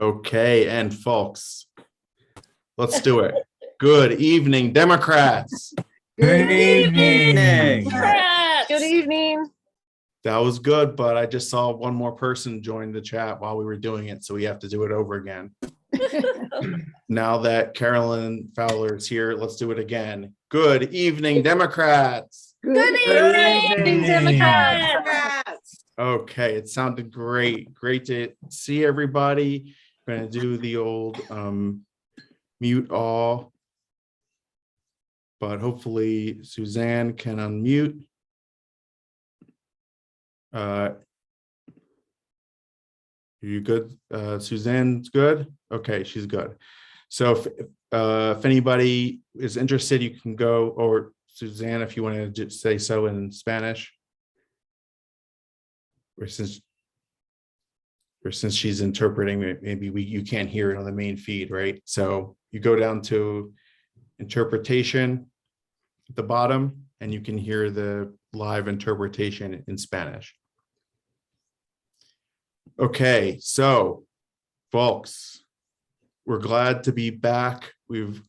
Okay, and folks, let's do it. Good evening, Democrats. Good evening. Good evening. That was good, but I just saw one more person join the chat while we were doing it, so we have to do it over again. Now that Carolyn Fowler is here, let's do it again. Good evening, Democrats. Good evening, Democrats. Okay, it sounded great. Great to see everybody. Going to do the old mute all, but hopefully Suzanne can unmute. You good? Suzanne's good? Okay, she's good. So if anybody is interested, you can go, or Suzanne, if you want to just say so in Spanish. Or since she's interpreting, maybe you can't hear it on the main feed, right? So you go down to interpretation at the bottom, and you can hear the live interpretation in Spanish. Okay, so folks, we're glad to be back. We've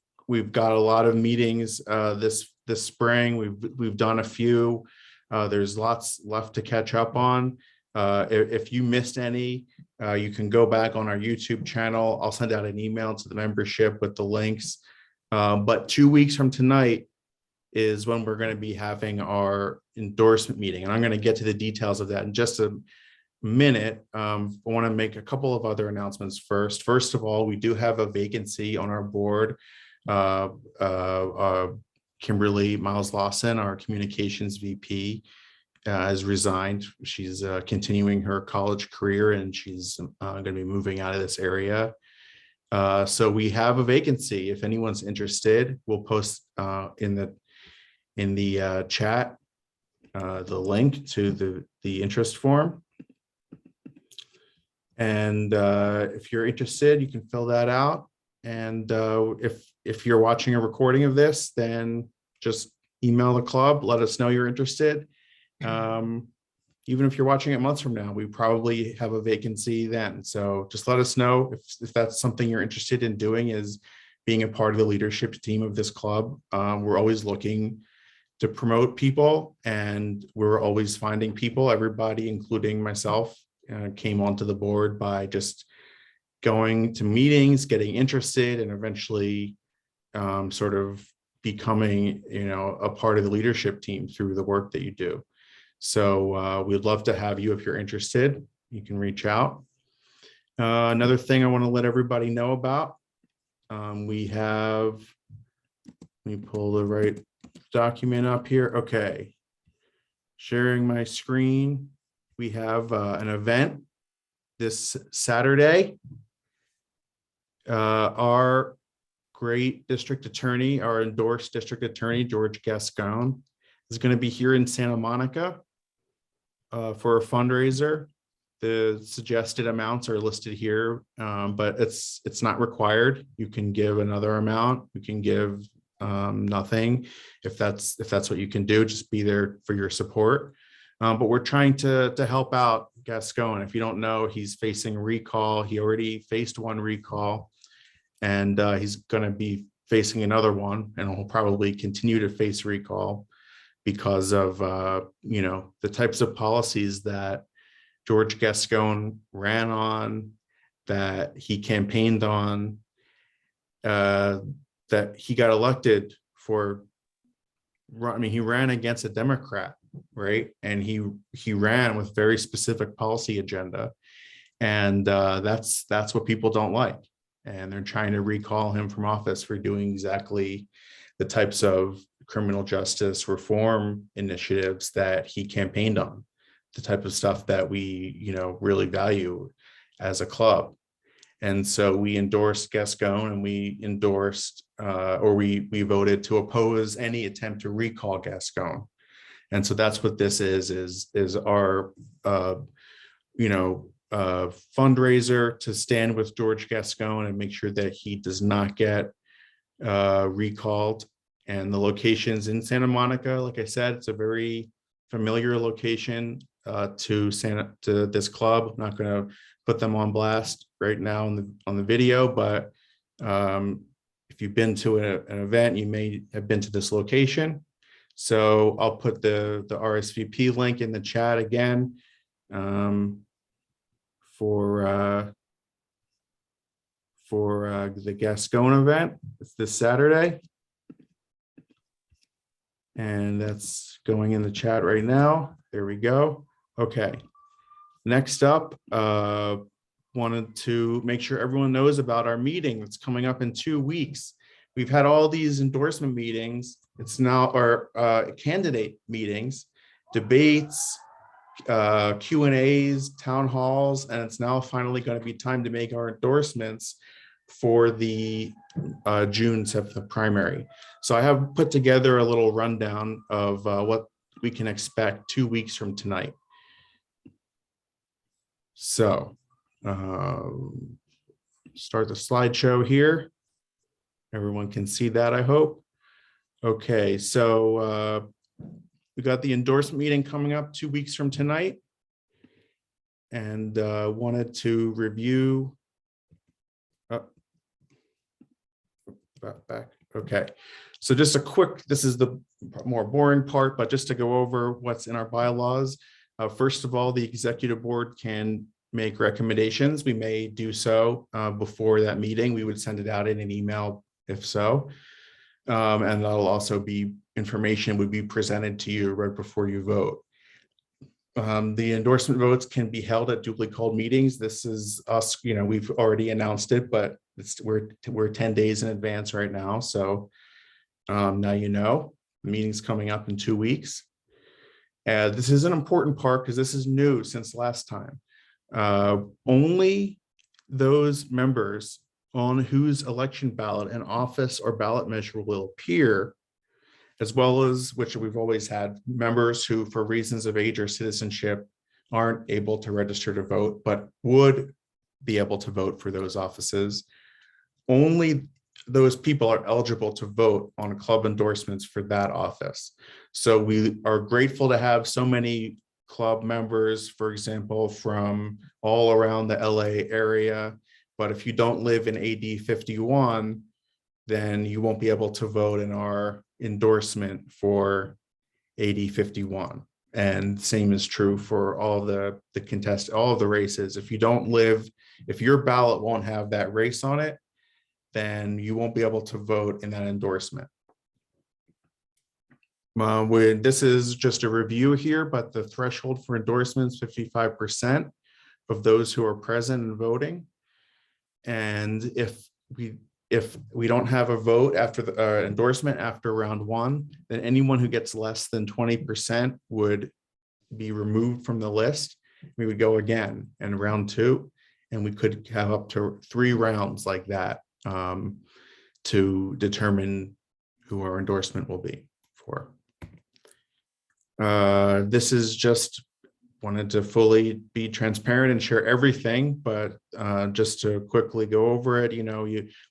got a lot of meetings this spring. We've done a few. There's lots left to catch up on. If you missed any, you can go back on our YouTube channel. I'll send out an email to the membership with the links. But 2 weeks from tonight is when we're going to be having our endorsement meeting. And I'm going to get to the details of that in just a minute. I want to make a couple of other announcements first. First of all, we do have a vacancy on our board. Kimberly Miles Lawson, our communications VP, has resigned. She's continuing her college career, and she's going to be moving out of this area. So we have a vacancy. If anyone's interested, we'll post in the chat the link to the interest form. And if you're interested, you can fill that out. And if you're watching a recording of this, then just email the club, let us know you're interested. Even if you're watching it months from now, we probably have a vacancy then. So just let us know if that's something you're interested in doing, is being a part of the leadership team of this club. We're always looking to promote people, and we're always finding people. Everybody, including myself, came onto the board by just going to meetings, getting interested, and eventually sort of becoming, a part of the leadership team through the work that you do. So we'd love to have you if you're interested. You can reach out. Another thing I want to let everybody know about, let me pull the right document up here. Okay. Sharing my screen. We have an event this Saturday. Our great district attorney, our endorsed district attorney, George Gascon, is going to be here in Santa Monica for a fundraiser. The suggested amounts are listed here, but it's not required. You can give another amount. You can give nothing if that's what you can do. Just be there for your support. But we're trying to help out Gascon. If you don't know, he's facing recall. He already faced one recall, and he's going to be facing another one, and he'll probably continue to face recall because of the types of policies that George Gascon ran on, that he campaigned on, that he got elected for. I mean, he ran against a Democrat, right? And he ran with very specific policy agenda, and that's what people don't like. And they're trying to recall him from office for doing exactly the types of criminal justice reform initiatives that he campaigned on, the type of stuff that we, really value as a club. And so we endorsed Gascon, and we endorsed we voted to oppose any attempt to recall Gascon. And so that's what this is our fundraiser to stand with George Gascon and make sure that he does not get recalled. And the location's in Santa Monica. Like I said, it's a very familiar location. to this club. I'm not going to put them on blast right now on the video, but if you've been to an event, you may have been to this location. So I'll put the RSVP link in the chat again for the Gascon event. It's this Saturday. And that's going in the chat right now. There we go. Okay. Next up, wanted to make sure everyone knows about our meeting that's coming up in 2 weeks. We've had all these endorsement meetings. It's now our candidate meetings, debates, Q&As, town halls, and it's now finally going to be time to make our endorsements for the June 7th primary. So I have put together a little rundown of what we can expect 2 weeks from tonight. So start the slideshow here. Everyone can see that, I hope. Okay, so we got the endorsement meeting coming up 2 weeks from tonight, and wanted to review. Back. Okay, so just a quick, this is the more boring part, but just to go over what's in our bylaws. First of all, the executive board can make recommendations. We may do so before that meeting. We would send it out in an email if so. And that'll also be information would be presented to you right before you vote. The endorsement votes can be held at duly called meetings. This is us, we've already announced it, but we're 10 days in advance right now. So now the meeting's coming up in 2 weeks. This is an important part because this is new since last time. Only those members on whose election ballot an office or ballot measure will appear, as well as, which we've always had, members who for reasons of age or citizenship aren't able to register to vote, but would be able to vote for those offices. Only those people are eligible to vote on club endorsements for that office. So we are grateful to have so many club members, for example, from all around the LA area. But if you don't live in AD 51, then you won't be able to vote in our endorsement for AD 51. And same is true for all the all of the races. If you don't live, if your ballot won't have that race on it, then you won't be able to vote in that endorsement. This is just a review here, but the threshold for endorsements, 55% of those who are present and voting. And if we don't have a vote after the endorsement after round 1, then anyone who gets less than 20% would be removed from the list. We would go again in round 2, and we could have up to 3 rounds like that to determine who our endorsement will be for. This is just wanted to fully be transparent and share everything, but just to quickly go over it,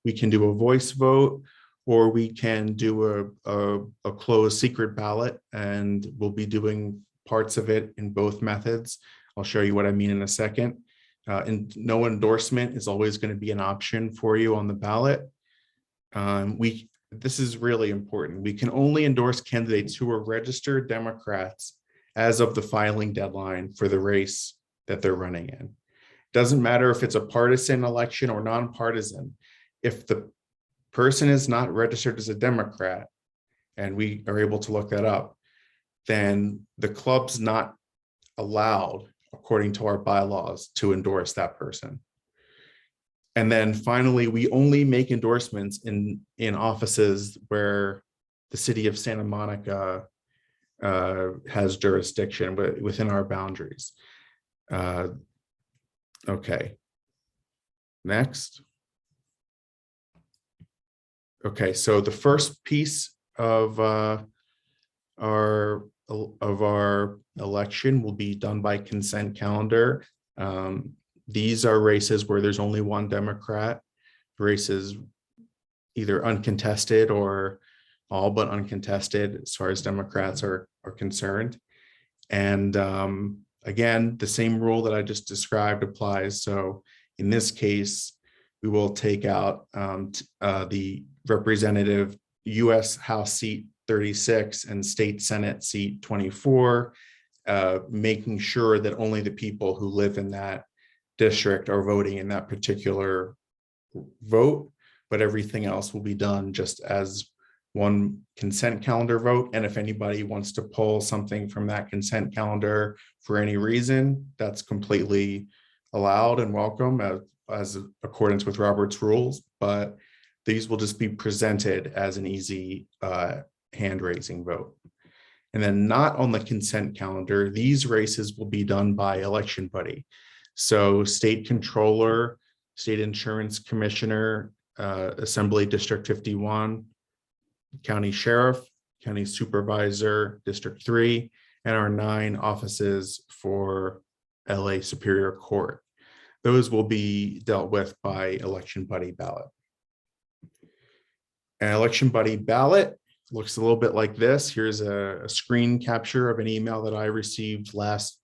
we can do a voice vote, or we can do a closed secret ballot, and we'll be doing parts of it in both methods. I'll show you what I mean in a second. And no endorsement is always going to be an option for you on the ballot. This is really important. We can only endorse candidates who are registered Democrats as of the filing deadline for the race that they're running in. Doesn't matter if it's a partisan election or nonpartisan. If the person is not registered as a Democrat, and we are able to look that up, then the club's not allowed, according to our bylaws, to endorse that person. And then finally, we only make endorsements in offices where the city of Santa Monica has jurisdiction within our boundaries. Okay, next. Okay, so the first piece of our election will be done by consent calendar. These are races where there's only one Democrat, races either uncontested or all but uncontested as far as Democrats are concerned. And Again, the same rule that I just described applies. So in this case, we will take out the representative U.S. House seat 36 and state Senate seat 24, making sure that only the people who live in that district are voting in that particular vote, but everything else will be done just as one consent calendar vote. And if anybody wants to pull something from that consent calendar for any reason, that's completely allowed and welcome as accordance with Robert's rules, but these will just be presented as an easy hand raising vote. And then not on the consent calendar, these races will be done by election buddy. So state controller, state insurance commissioner, Assembly District 51, county sheriff, county supervisor, District 3, and our 9 offices for LA Superior Court. Those will be dealt with by election buddy ballot. An election buddy ballot looks a little bit like this. Here's a screen capture of an email that I received last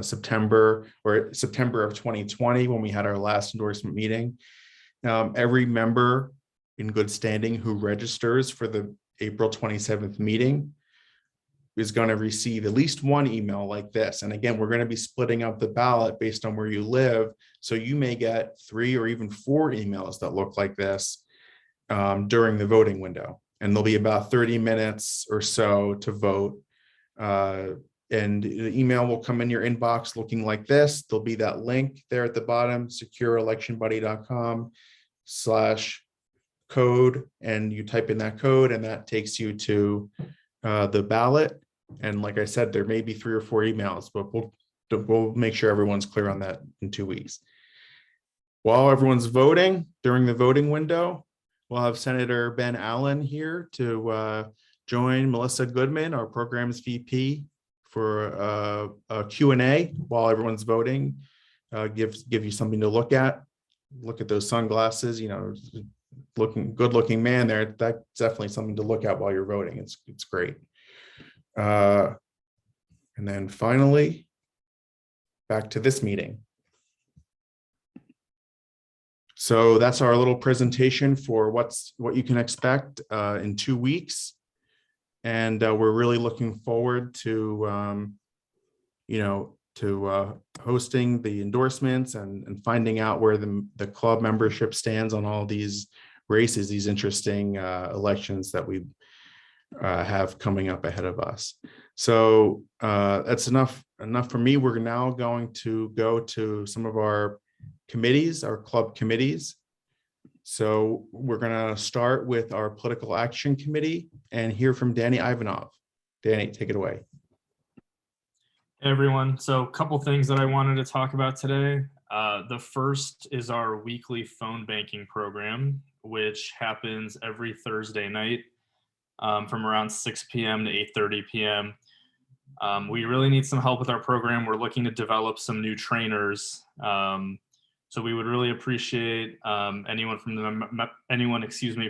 September of 2020 when we had our last endorsement meeting. Every member in good standing who registers for the April 27th meeting is going to receive at least one email like this. And again, we're going to be splitting up the ballot based on where you live. So you may get 3 or even 4 emails that look like this during the voting window. And there'll be about 30 minutes or so to vote. And the email will come in your inbox looking like this. There'll be that link there at the bottom, secureelectionbuddy.com/code. And you type in that code and that takes you to the ballot. And like I said, there may be 3 or 4 emails, but we'll make sure everyone's clear on that in 2 weeks. While everyone's voting, during the voting window, we'll have Senator Ben Allen here to join Melissa Goodman, our programs VP, for a Q&A while everyone's voting. Give you something to look at. Look at those sunglasses, you know, good looking man there. That's definitely something to look at while you're voting. It's great. And then finally, back to this meeting. So that's our little presentation for what you can expect in 2 weeks. And we're really looking forward to, hosting the endorsements and finding out where the club membership stands on all these races, these interesting elections that we have coming up ahead of us. So that's enough for me. We're now going to go to some of our committees, our club committees. So we're going to start with our political action committee and hear from Danny Ivanov. Danny, take it away. Hey everyone. So a couple things that I wanted to talk about today. The first is our weekly phone banking program, which happens every Thursday night from around 6 p.m. to 8:30 p.m. We really need some help with our program. We're looking to develop some new trainers. So we would really appreciate anyone from the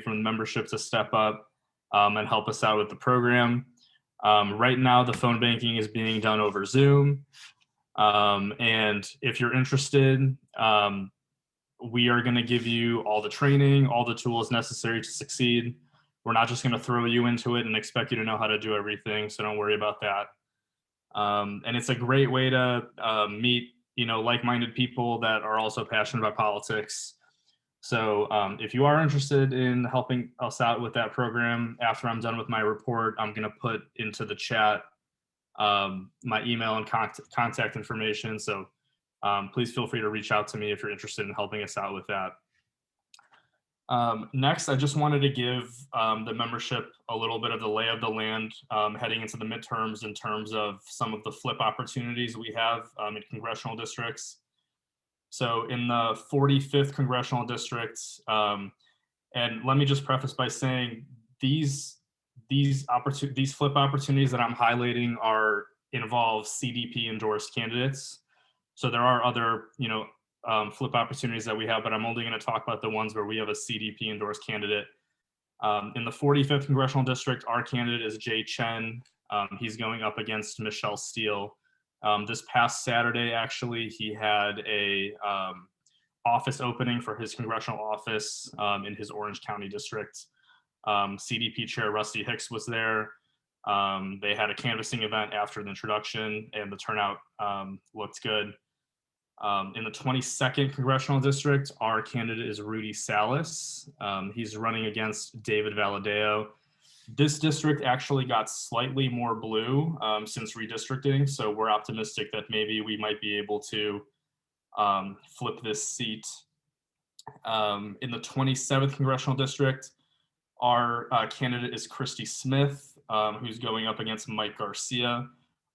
membership to step up and help us out with the program. Right now, the phone banking is being done over Zoom. And if you're interested, we are going to give you all the training, all the tools necessary to succeed. We're not just going to throw you into it and expect you to know how to do everything. So don't worry about that. And it's a great way to meet like-minded people that are also passionate about politics. So if you are interested in helping us out with that program, after I'm done with my report, I'm going to put into the chat my email and contact information. So please feel free to reach out to me if you're interested in helping us out with that. Next, I just wanted to give the membership a little bit of the lay of the land heading into the midterms in terms of some of the flip opportunities we have in congressional districts. So in the 45th congressional district, and let me just preface by saying these flip opportunities that I'm highlighting involve CDP endorsed candidates. So there are other, flip opportunities that we have, but I'm only going to talk about the ones where we have a CDP endorsed candidate. In the 45th congressional district, our candidate is Jay Chen. He's going up against Michelle Steele. This past Saturday, actually, he had a office opening for his congressional office in his Orange County district. CDP Chair Rusty Hicks was there. They had a canvassing event after the introduction, and the turnout looked good. In the 22nd congressional district, our candidate is Rudy Salas. He's running against David Valadeo. This district actually got slightly more blue since redistricting, so we're optimistic that maybe we might be able to flip this seat. In the 27th congressional district, our candidate is Christy Smith, who's going up against Mike Garcia.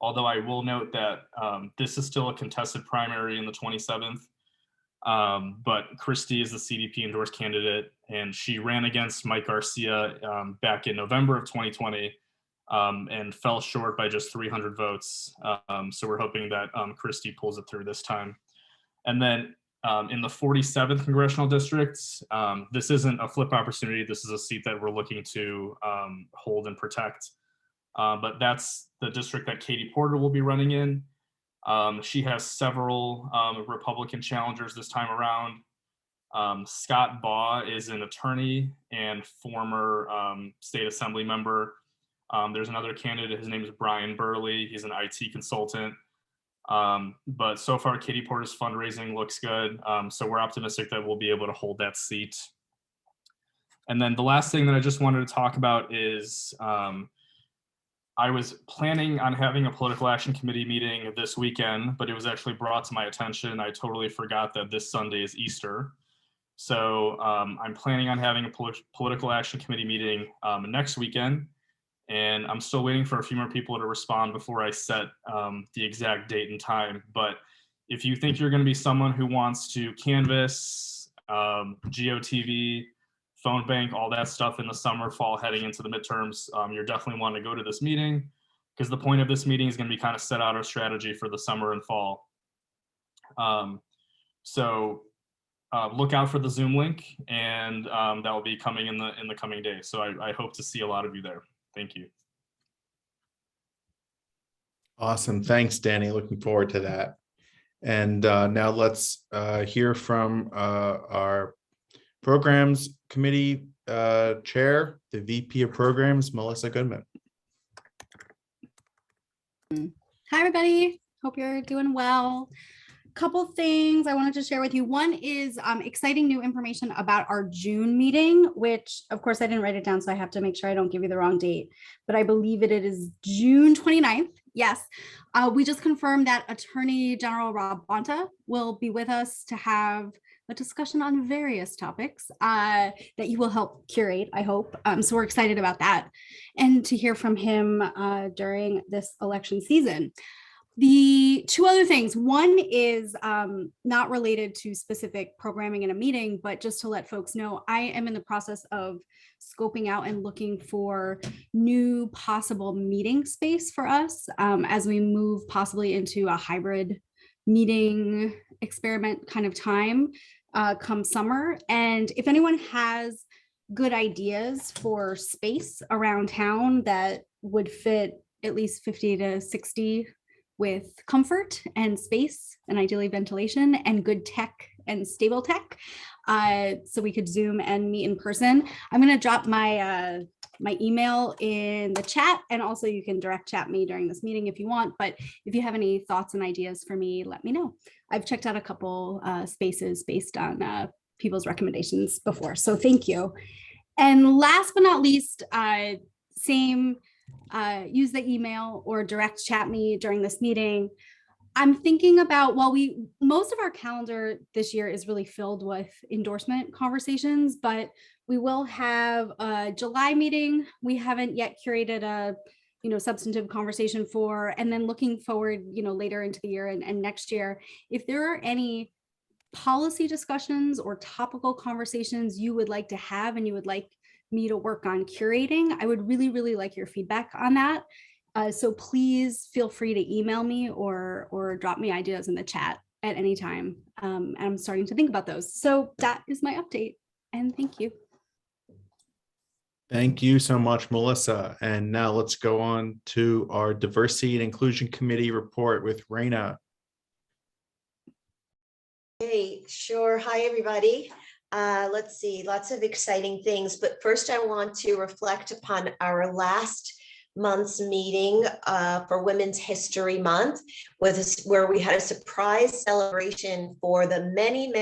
Although I will note that this is still a contested primary in the 27th, but Christy is the CDP endorsed candidate, and she ran against Mike Garcia back in November of 2020 and fell short by just 300 votes. So we're hoping that Christy pulls it through this time. And then in the 47th congressional district, this isn't a flip opportunity. This is a seat that we're looking to hold and protect. But that's the district that Katie Porter will be running in. She has several Republican challengers this time around. Scott Baugh is an attorney and former state assembly member. There's another candidate, his name is Brian Burley. He's an IT consultant. But so far, Katie Porter's fundraising looks good. So we're optimistic that we'll be able to hold that seat. And then the last thing that I just wanted to talk about is I was planning on having a political action committee meeting this weekend, but it was actually brought to my attention. I totally forgot that this Sunday is Easter. So I'm planning on having a political action committee meeting next weekend. And I'm still waiting for a few more people to respond before I set the exact date and time. But if you think you're going to be someone who wants to canvass, GOTV, phone bank, all that stuff in the summer, fall, heading into the midterms, you're definitely wanting to go to this meeting, because the point of this meeting is going to be kind of set out our strategy for the summer and fall. So look out for the Zoom link, and that will be coming in the coming days. So I hope to see a lot of you there. Thank you. Awesome. Thanks, Danny. Looking forward to that. And now let's hear from our Programs Committee Chair, the VP of Programs, Melissa Goodman. Hi, everybody. Hope you're doing well. Couple things I wanted to share with you. One is exciting new information about our June meeting, which of course I didn't write it down, so I have to make sure I don't give you the wrong date, but I believe it is June 29th. Yes. We just confirmed that Attorney General Rob Bonta will be with us to have a discussion on various topics that you will help curate, I hope. So we're excited about that and to hear from him during this election season. The two other things, one is not related to specific programming in a meeting, but just to let folks know, I am in the process of scoping out and looking for new possible meeting space for us as we move possibly into a hybrid meeting experiment kind of time come summer. And if anyone has good ideas for space around town that would fit at least 50 to 60 with comfort and space and ideally ventilation and good tech and stable tech, so we could Zoom and meet in person. I'm going to drop my my email in the chat, and also you can direct chat me during this meeting if you want. But if you have any thoughts and ideas for me, let me know. I've checked out a couple spaces based on people's recommendations before, so thank you. And last but not least, use the email or direct chat me during this meeting. I'm thinking about, well, most of our calendar this year is really filled with endorsement conversations, but we will have a July meeting. We haven't yet curated a substantive conversation for, and then looking forward, later into the year and next year, if there are any policy discussions or topical conversations you would like to have and you would like me to work on curating, I would really, really like your feedback on that. So please feel free to email me or drop me ideas in the chat at any time. And I'm starting to think about those. So that is my update, and thank you. Thank you so much, Melissa. And now let's go on to our Diversity and Inclusion Committee report with Raina. Hey, sure. Hi, everybody. Let's see, lots of exciting things. But first, I want to reflect upon our last month's meeting for Women's History Month, where we had a surprise celebration for the many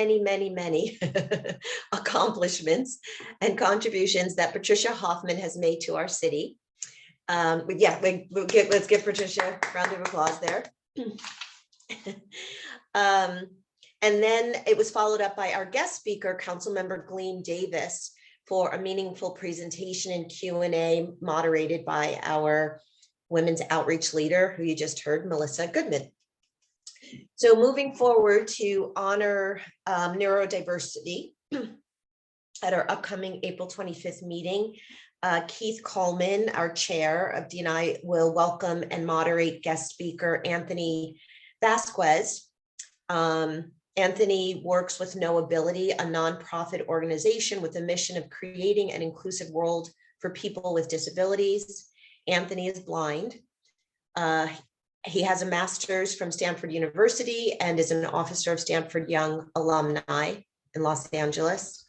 accomplishments and contributions that Patricia Hoffman has made to our city. But yeah, let's give Patricia a round of applause there. And then it was followed up by our guest speaker, Councilmember Gleam Davis, for a meaningful presentation and Q&A moderated by our women's outreach leader, who you just heard, Melissa Goodman. So moving forward to honor neurodiversity at our upcoming April 25th meeting, Keith Coleman, our chair of D&I, will welcome and moderate guest speaker Anthony Vasquez. Anthony works with No Ability, a nonprofit organization with a mission of creating an inclusive world for people with disabilities. Anthony is blind. He has a master's from Stanford University and is an officer of Stanford Young alumni in Los Angeles.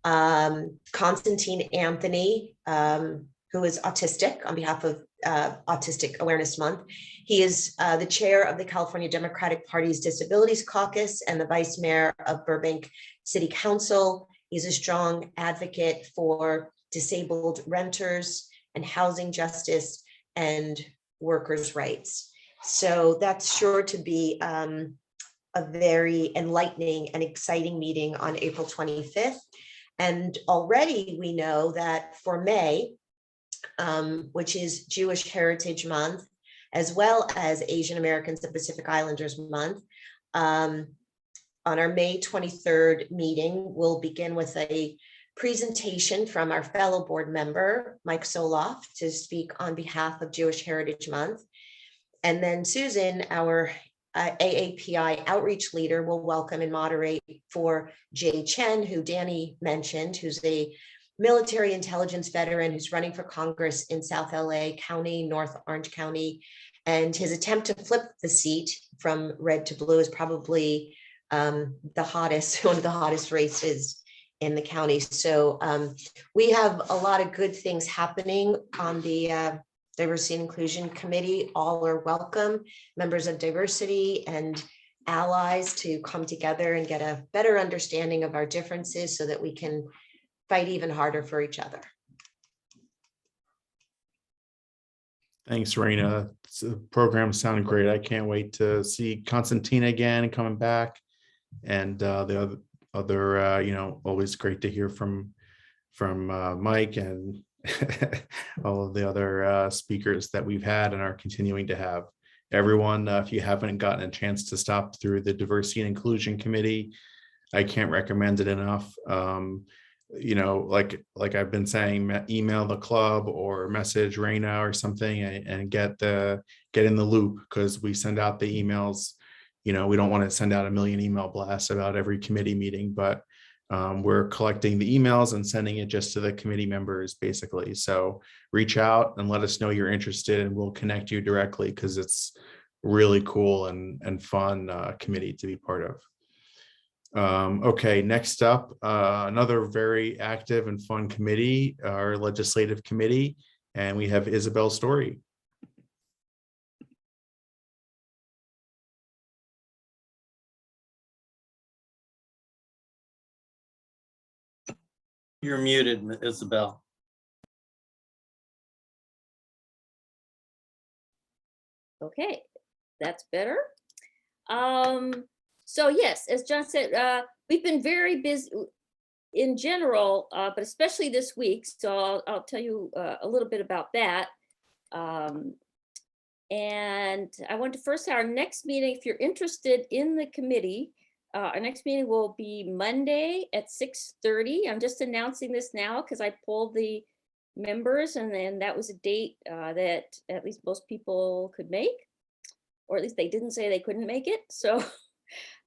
Constantine Anthony, who is autistic on behalf of Autistic Awareness Month. He is the chair of the California Democratic Party's Disabilities Caucus and the vice mayor of Burbank City Council. He's a strong advocate for disabled renters and housing justice and workers' rights. So that's sure to be a very enlightening and exciting meeting on April 25th. And already we know that for May, which is Jewish Heritage Month, as well as Asian Americans and Pacific Islanders Month. On our May 23rd meeting, we'll begin with a presentation from our fellow board member, Mike Soloff, to speak on behalf of Jewish Heritage Month. And then Susan, our AAPI outreach leader, will welcome and moderate for Jay Chen, who Danny mentioned, who's a military intelligence veteran who's running for Congress in South LA County, North Orange County. And his attempt to flip the seat from red to blue is probably one of the hottest races in the county. So we have a lot of good things happening on the Diversity and Inclusion Committee. All are welcome, members of diversity and allies, to come together and get a better understanding of our differences so that we can fight even harder for each other. Thanks, Raina. The program sounded great. I can't wait to see Constantina again coming back, and the other always great to hear from Mike and all of the other speakers that we've had and are continuing to have. Everyone, if you haven't gotten a chance to stop through the Diversity and Inclusion Committee, I can't recommend it enough. Like I've been saying, email the club or message Raina or something and get in the loop, because we send out the emails. We don't want to send out a million email blasts about every committee meeting, but we're collecting the emails and sending it just to the committee members, basically. So reach out and let us know you're interested, and we'll connect you directly, because it's really cool and fun committee to be part of. Okay, next up, another very active and fun committee, our legislative committee, and we have Isabel Story. You're muted, Isabel. Okay, that's better. So yes, as John said, we've been very busy in general, but especially this week. So I'll tell you a little bit about that. And I want to first say our next meeting, if you're interested in the committee, our next meeting will be Monday at 6:30. I'm just announcing this now because I pulled the members, and then that was a date that at least most people could make, or at least they didn't say they couldn't make it. So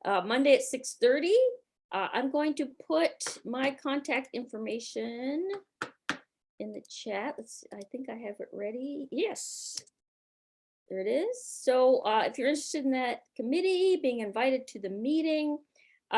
Monday at 6:30. I'm going to put my contact information in the chat. I think I have it ready. Yes. There it is. So if you're interested in that committee, being invited to the meeting,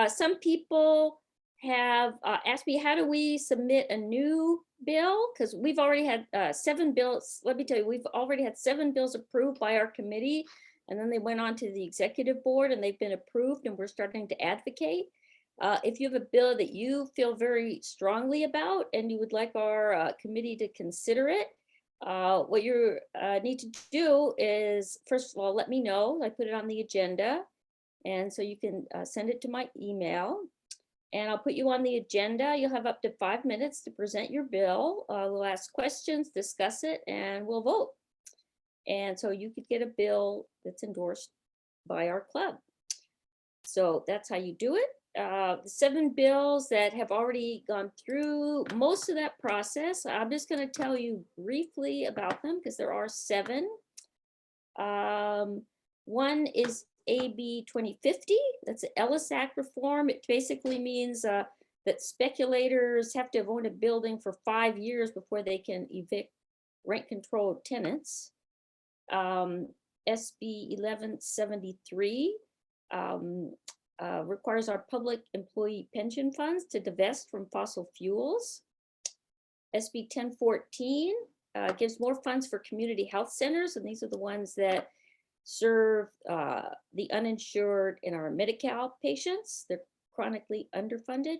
some people have asked me, how do we submit a new bill? Because we've already had 7 bills. Let me tell you, we've already had 7 bills approved by our committee, and then they went on to the executive board and they've been approved, and we're starting to advocate. If you have a bill that you feel very strongly about and you would like our committee to consider it, what you need to do is, first of all, let me know. I put it on the agenda, and so you can send it to my email, and I'll put you on the agenda. You'll have up to 5 minutes to present your bill. We'll ask questions, discuss it, and we'll vote. And so you could get a bill that's endorsed by our club. So that's how you do it. The 7 bills that have already gone through most of that process, I'm just going to tell you briefly about them because there are 7. One is AB 2050. That's an Ellis Act reform. It basically means that speculators have to have owned a building for 5 years before they can evict rent-controlled tenants. SB 1173. Requires our public employee pension funds to divest from fossil fuels. SB 1014 gives more funds for community health centers, and these are the ones that serve the uninsured and our Medi-Cal patients. They're chronically underfunded.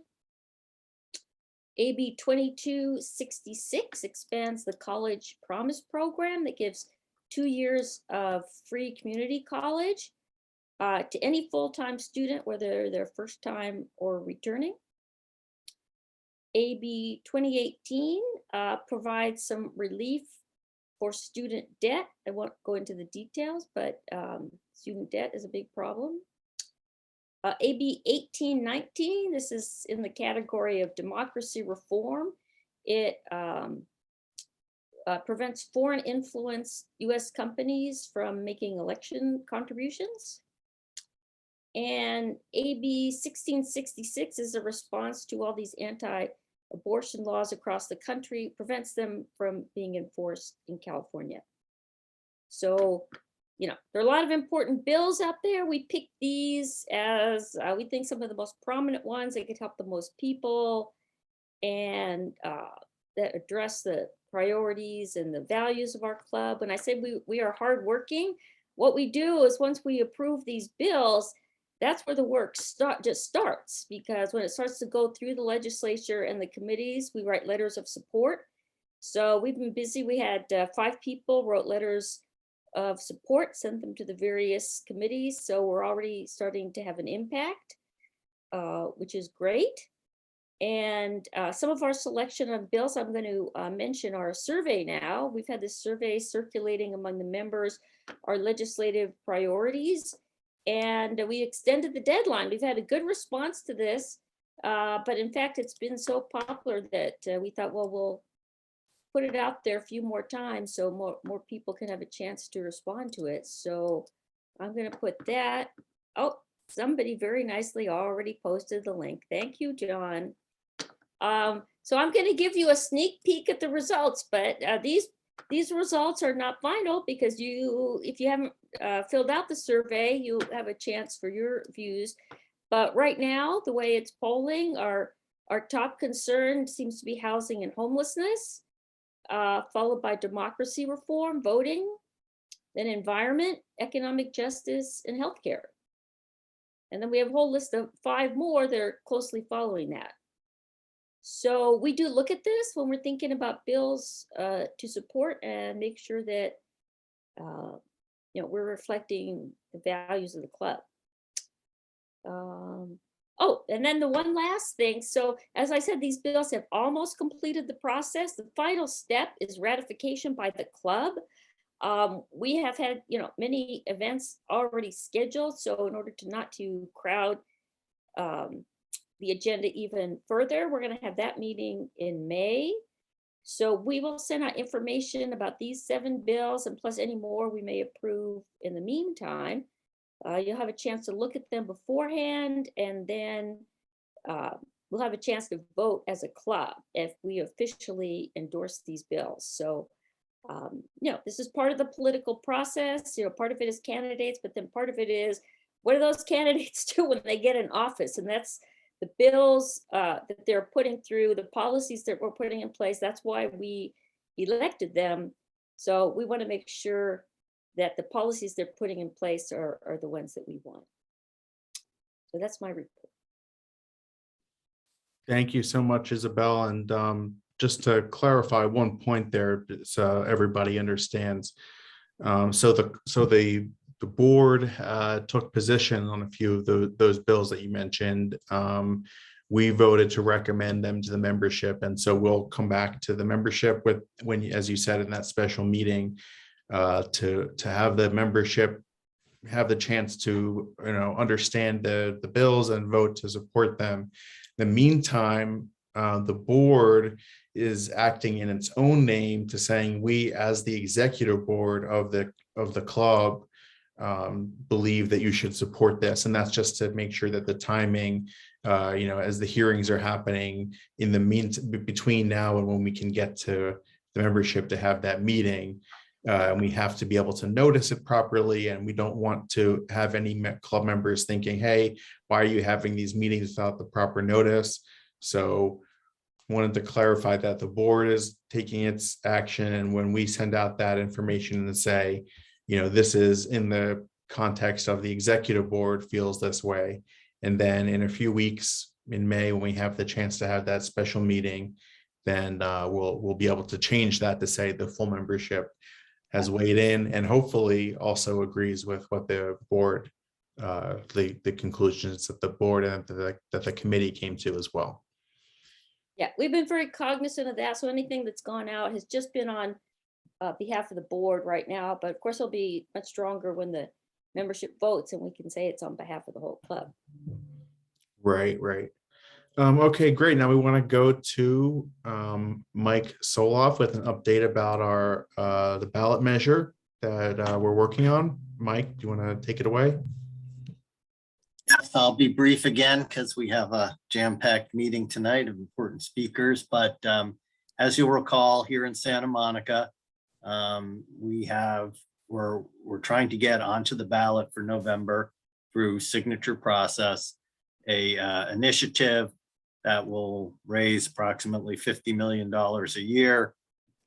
AB 2266 expands the College Promise Program that gives 2 years of free community college to any full-time student, whether they're first time or returning. AB 2018 provides some relief for student debt. I won't go into the details, but student debt is a big problem. AB 1819, this is in the category of democracy reform. It prevents foreign influence US companies from making election contributions. And AB 1666 is a response to all these anti-abortion laws across the country, prevents them from being enforced in California. So, you know, there are a lot of important bills out there. We picked these as we think some of the most prominent ones that could help the most people and that address the priorities and the values of our club. When I say we are hardworking, what we do is once we approve these bills, that's where the work just starts, because when it starts to go through the legislature and the committees, we write letters of support. So we've been busy. We had 5 people wrote letters of support, sent them to the various committees. So we're already starting to have an impact, which is great. And some of our selection of bills I'm going to mention are a survey now. We've had this survey circulating among the members, our legislative priorities. And we extended the deadline. We've had a good response to this, but in fact, it's been so popular that we thought, well, we'll put it out there a few more times so more people can have a chance to respond to it. So I'm going to put that. Oh, somebody very nicely already posted the link. Thank you, John. So I'm going to give you a sneak peek at the results, but these results are not final because if you haven't filled out the survey, you have a chance for your views. But right now, the way it's polling, our top concern seems to be housing and homelessness, followed by democracy reform, voting, then environment, economic justice, and healthcare. And then we have a whole list of 5 more that are closely following that. So we do look at this when we're thinking about bills to support and make sure that you know, we're reflecting the values of the club. Oh, and then the one last thing. So as I said, these bills have almost completed the process. The final step is ratification by the club. We have had, you know, many events already scheduled. So in order to not to crowd the agenda even further, we're going to have that meeting in May. So we will send out information about these 7 bills and plus any more we may approve in the meantime. You'll have a chance to look at them beforehand, and then we'll have a chance to vote as a club if we officially endorse these bills. So, this is part of the political process. Part of it is candidates, but then part of it is, what do those candidates do when they get in office? And that's the bills that they're putting through, the policies that we're putting in place. That's why we elected them. So we want to make sure that the policies they're putting in place are the ones that we want. So that's my report. Thank you so much, Isabel. And just to clarify one point there, so everybody understands. So the board took position on a few of those bills that you mentioned. We voted to recommend them to the membership, and so we'll come back to the membership as you said, in that special meeting, to have the membership have the chance to understand the bills and vote to support them. In the meantime, the board is acting in its own name to saying, we as the executive board of the club believe that you should support this. And that's just to make sure that the timing, as the hearings are happening in the between now and when we can get to the membership to have that meeting, and we have to be able to notice it properly. And we don't want to have any club members thinking, hey, why are you having these meetings without the proper notice? So wanted to clarify that the board is taking its action. And when we send out that information and say, this is in the context of the executive board feels this way. And then in a few weeks in May, when we have the chance to have that special meeting, then we'll be able to change that to say the full membership has weighed in and hopefully also agrees with what the board, the conclusions that the board and that the committee came to as well. Yeah, we've been very cognizant of that. So anything that's gone out has just been on behalf of the board right now. But of course, it'll be much stronger when the membership votes and we can say it's on behalf of the whole club. Right. Okay, great. Now we want to go to Mike Soloff with an update about our the ballot measure that we're working on. Mike, do you want to take it away? Yes, I'll be brief again because we have a jam-packed meeting tonight of important speakers. But as you'll recall, here in Santa Monica, we're trying to get onto the ballot for November through signature process, a initiative that will raise approximately $50 million a year,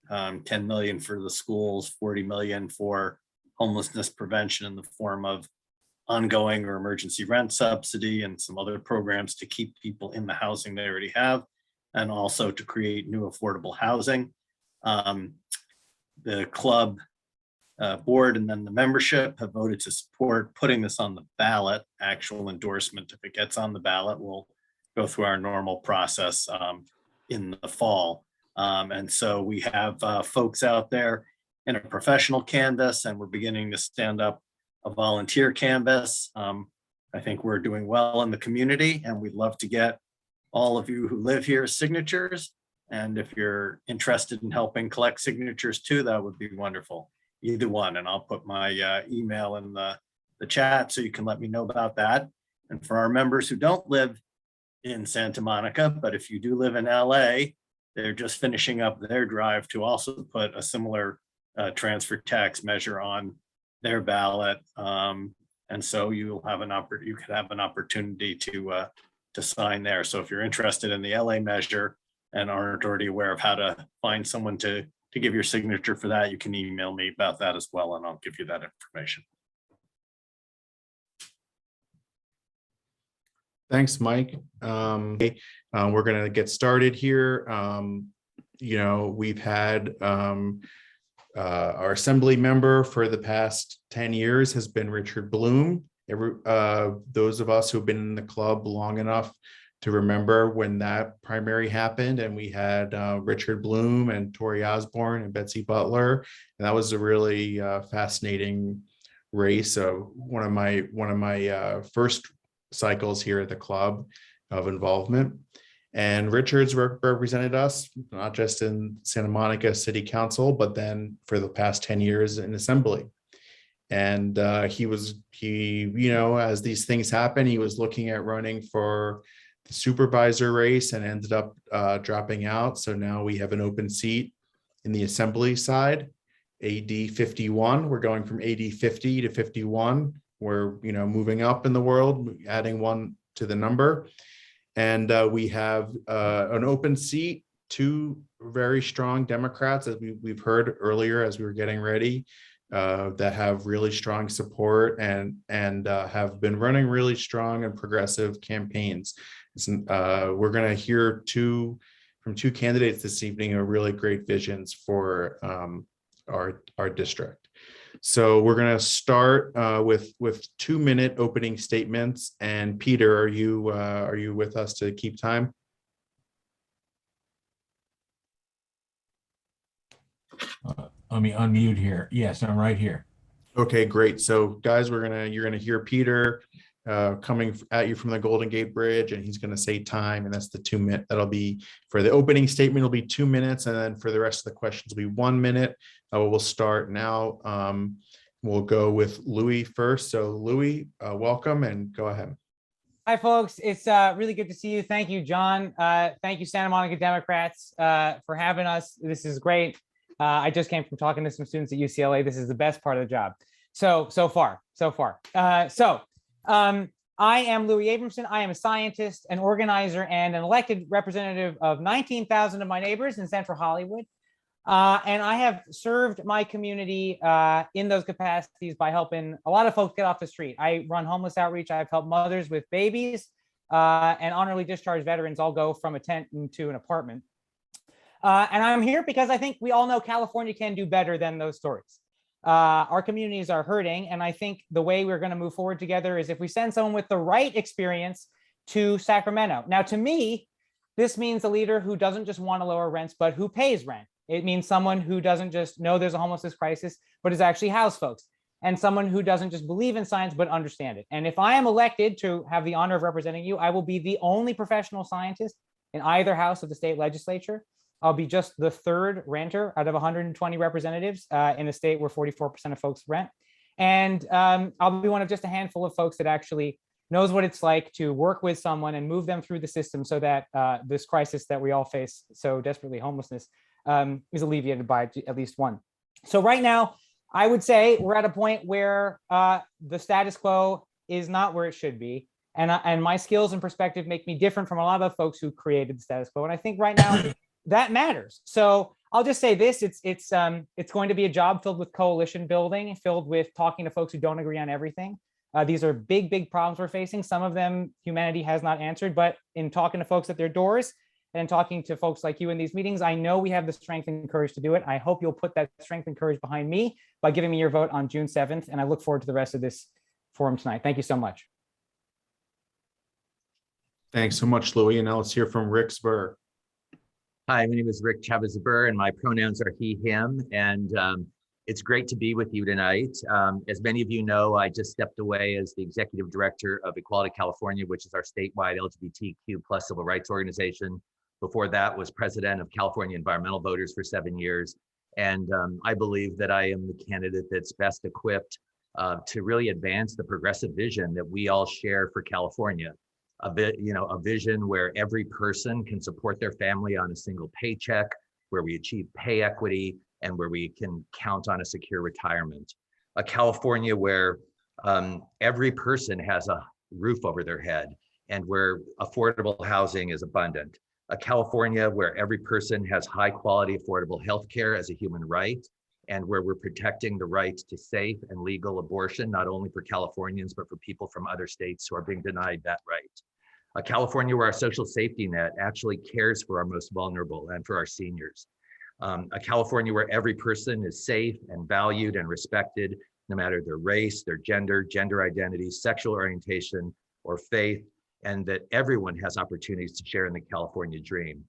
10 million for the schools, 40 million for homelessness prevention in the form of ongoing or emergency rent subsidy and some other programs to keep people in the housing they already have, and also to create new affordable housing. The club board and then the membership have voted to support putting this on the ballot. Actual endorsement, if it gets on the ballot, will go through our normal process in the fall. And so we have folks out there in a professional canvas, and we're beginning to stand up a volunteer canvas. I think we're doing well in the community, and we'd love to get all of you who live here signatures. And if you're interested in helping collect signatures too, that would be wonderful. Either one, and I'll put my email in the chat so you can let me know about that. And for our members who don't live in Santa Monica, but if you do live in LA, they're just finishing up their drive to also put a similar transfer tax measure on their ballot. And so you could have an opportunity to sign there. So if you're interested in the LA measure and aren't already aware of how to find someone to give your signature for that, you can email me about that as well, and I'll give you that information. Thanks, Mike. We're going to get started here. We've had our assembly member for the past 10 years has been Richard Bloom. Those of us who've been in the club long enough to remember when that primary happened, and we had Richard Bloom and Tori Osborne and Betsy Butler, and that was a really fascinating race. So one of my first cycles here at the club of involvement. And Richard's represented us not just in Santa Monica City Council, but then for the past 10 years in Assembly. And he as these things happen, he was looking at running for supervisor race and ended up dropping out. So now we have an open seat in the assembly side, AD 51. We're going from AD 50 to 51. We're moving up in the world, adding one to the number. And we have an open seat, two very strong Democrats, as we've heard earlier as we were getting ready, that have really strong support and have been running really strong and progressive campaigns. We're going to hear from two candidates this evening who are really great visions for our district. So we're going to start with 2-minute opening statements. And Peter, are you with us to keep time? Let me unmute here. Yes, I'm right here. Okay, great. So guys, you're gonna hear Peter coming at you from the Golden Gate Bridge, and he's gonna say time, and that's the 2-minute. That'll be for the opening statement. It'll be 2 minutes, and then for the rest of the questions, will be 1 minute. We'll start now. We'll go with Louis first. So Louis, welcome, and go ahead. Hi, folks. It's really good to see you. Thank you, John. Thank you, Santa Monica Democrats, for having us. This is great. I just came from talking to some students at UCLA. This is the best part of the job. So far. I am Louis Abramson. I am a scientist, an organizer, and an elected representative of 19,000 of my neighbors in Central Hollywood. And I have served my community in those capacities by helping a lot of folks get off the street. I run homeless outreach. I've helped mothers with babies and honorably discharged veterans all go from a tent into an apartment. And I'm here because I think we all know California can do better than those stories. Our communities are hurting. And I think the way we're going to move forward together is if we send someone with the right experience to Sacramento. Now, to me, this means a leader who doesn't just want to lower rents, but who pays rent. It means someone who doesn't just know there's a homelessness crisis, but is actually house folks. And someone who doesn't just believe in science, but understand it. And if I am elected to have the honor of representing you, I will be the only professional scientist in either house of the state legislature. I'll be just the third renter out of 120 representatives in a state where 44% of folks rent. And I'll be one of just a handful of folks that actually knows what it's like to work with someone and move them through the system so that this crisis that we all face so desperately, homelessness, is alleviated by at least one. So right now, I would say we're at a point where the status quo is not where it should be. And my skills and perspective make me different from a lot of the folks who created the status quo. And I think right now, that matters. So I'll just say this, it's going to be a job filled with coalition building, filled with talking to folks who don't agree on everything. These are big problems we're facing. Some of them humanity has not answered, but in talking to folks at their doors and talking to folks like you in these meetings, I know we have the strength and courage to do it. I hope you'll put that strength and courage behind me by giving me your vote on June 7th. And I look forward to the rest of this forum tonight. Thank you so much. Thanks so much, Louis. And now let's hear from Rick Spur. Hi, my name is Rick Chavez-Burr, and my pronouns are he, him, and it's great to be with you tonight. As many of you know, I just stepped away as the Executive Director of Equality California, which is our statewide LGBTQ plus civil rights organization. Before that was President of California Environmental Voters for 7 years, and I believe that I am the candidate that's best equipped to really advance the progressive vision that we all share for California. A vision where every person can support their family on a single paycheck, where we achieve pay equity, and where we can count on a secure retirement. A California where every person has a roof over their head and where affordable housing is abundant. A California where every person has high quality, affordable healthcare as a human right, and where we're protecting the right to safe and legal abortion, not only for Californians, but for people from other states who are being denied that right. A California where our social safety net actually cares for our most vulnerable and for our seniors. A California where every person is safe and valued and respected, no matter their race, their gender identity, sexual orientation, or faith, and that everyone has opportunities to share in the California dream.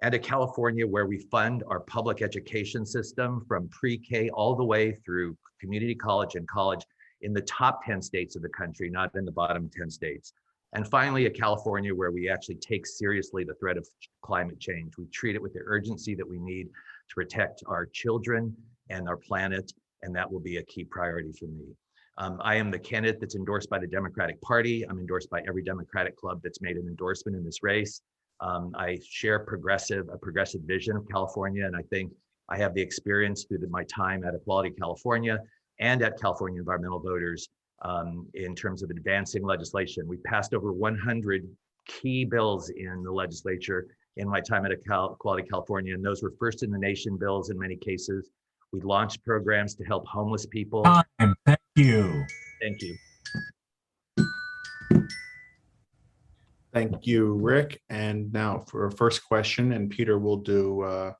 And a California where we fund our public education system from pre-K all the way through community college and college in the top 10 states of the country, not in the bottom 10 states. And finally, a California where we actually take seriously the threat of climate change. We treat it with the urgency that we need to protect our children and our planet, and that will be a key priority for me. I am the candidate that's endorsed by the Democratic Party. I'm endorsed by every Democratic club that's made an endorsement in this race. I share a progressive vision of California, and I think I have the experience through my time at Equality California and at California Environmental Voters in terms of advancing legislation. We passed over 100 key bills in the legislature in my time at Equality California, and those were first in the nation bills in many cases. We launched programs to help homeless people. Time. Thank you. Thank you. Thank you, Rick. And now for our first question, and Peter will do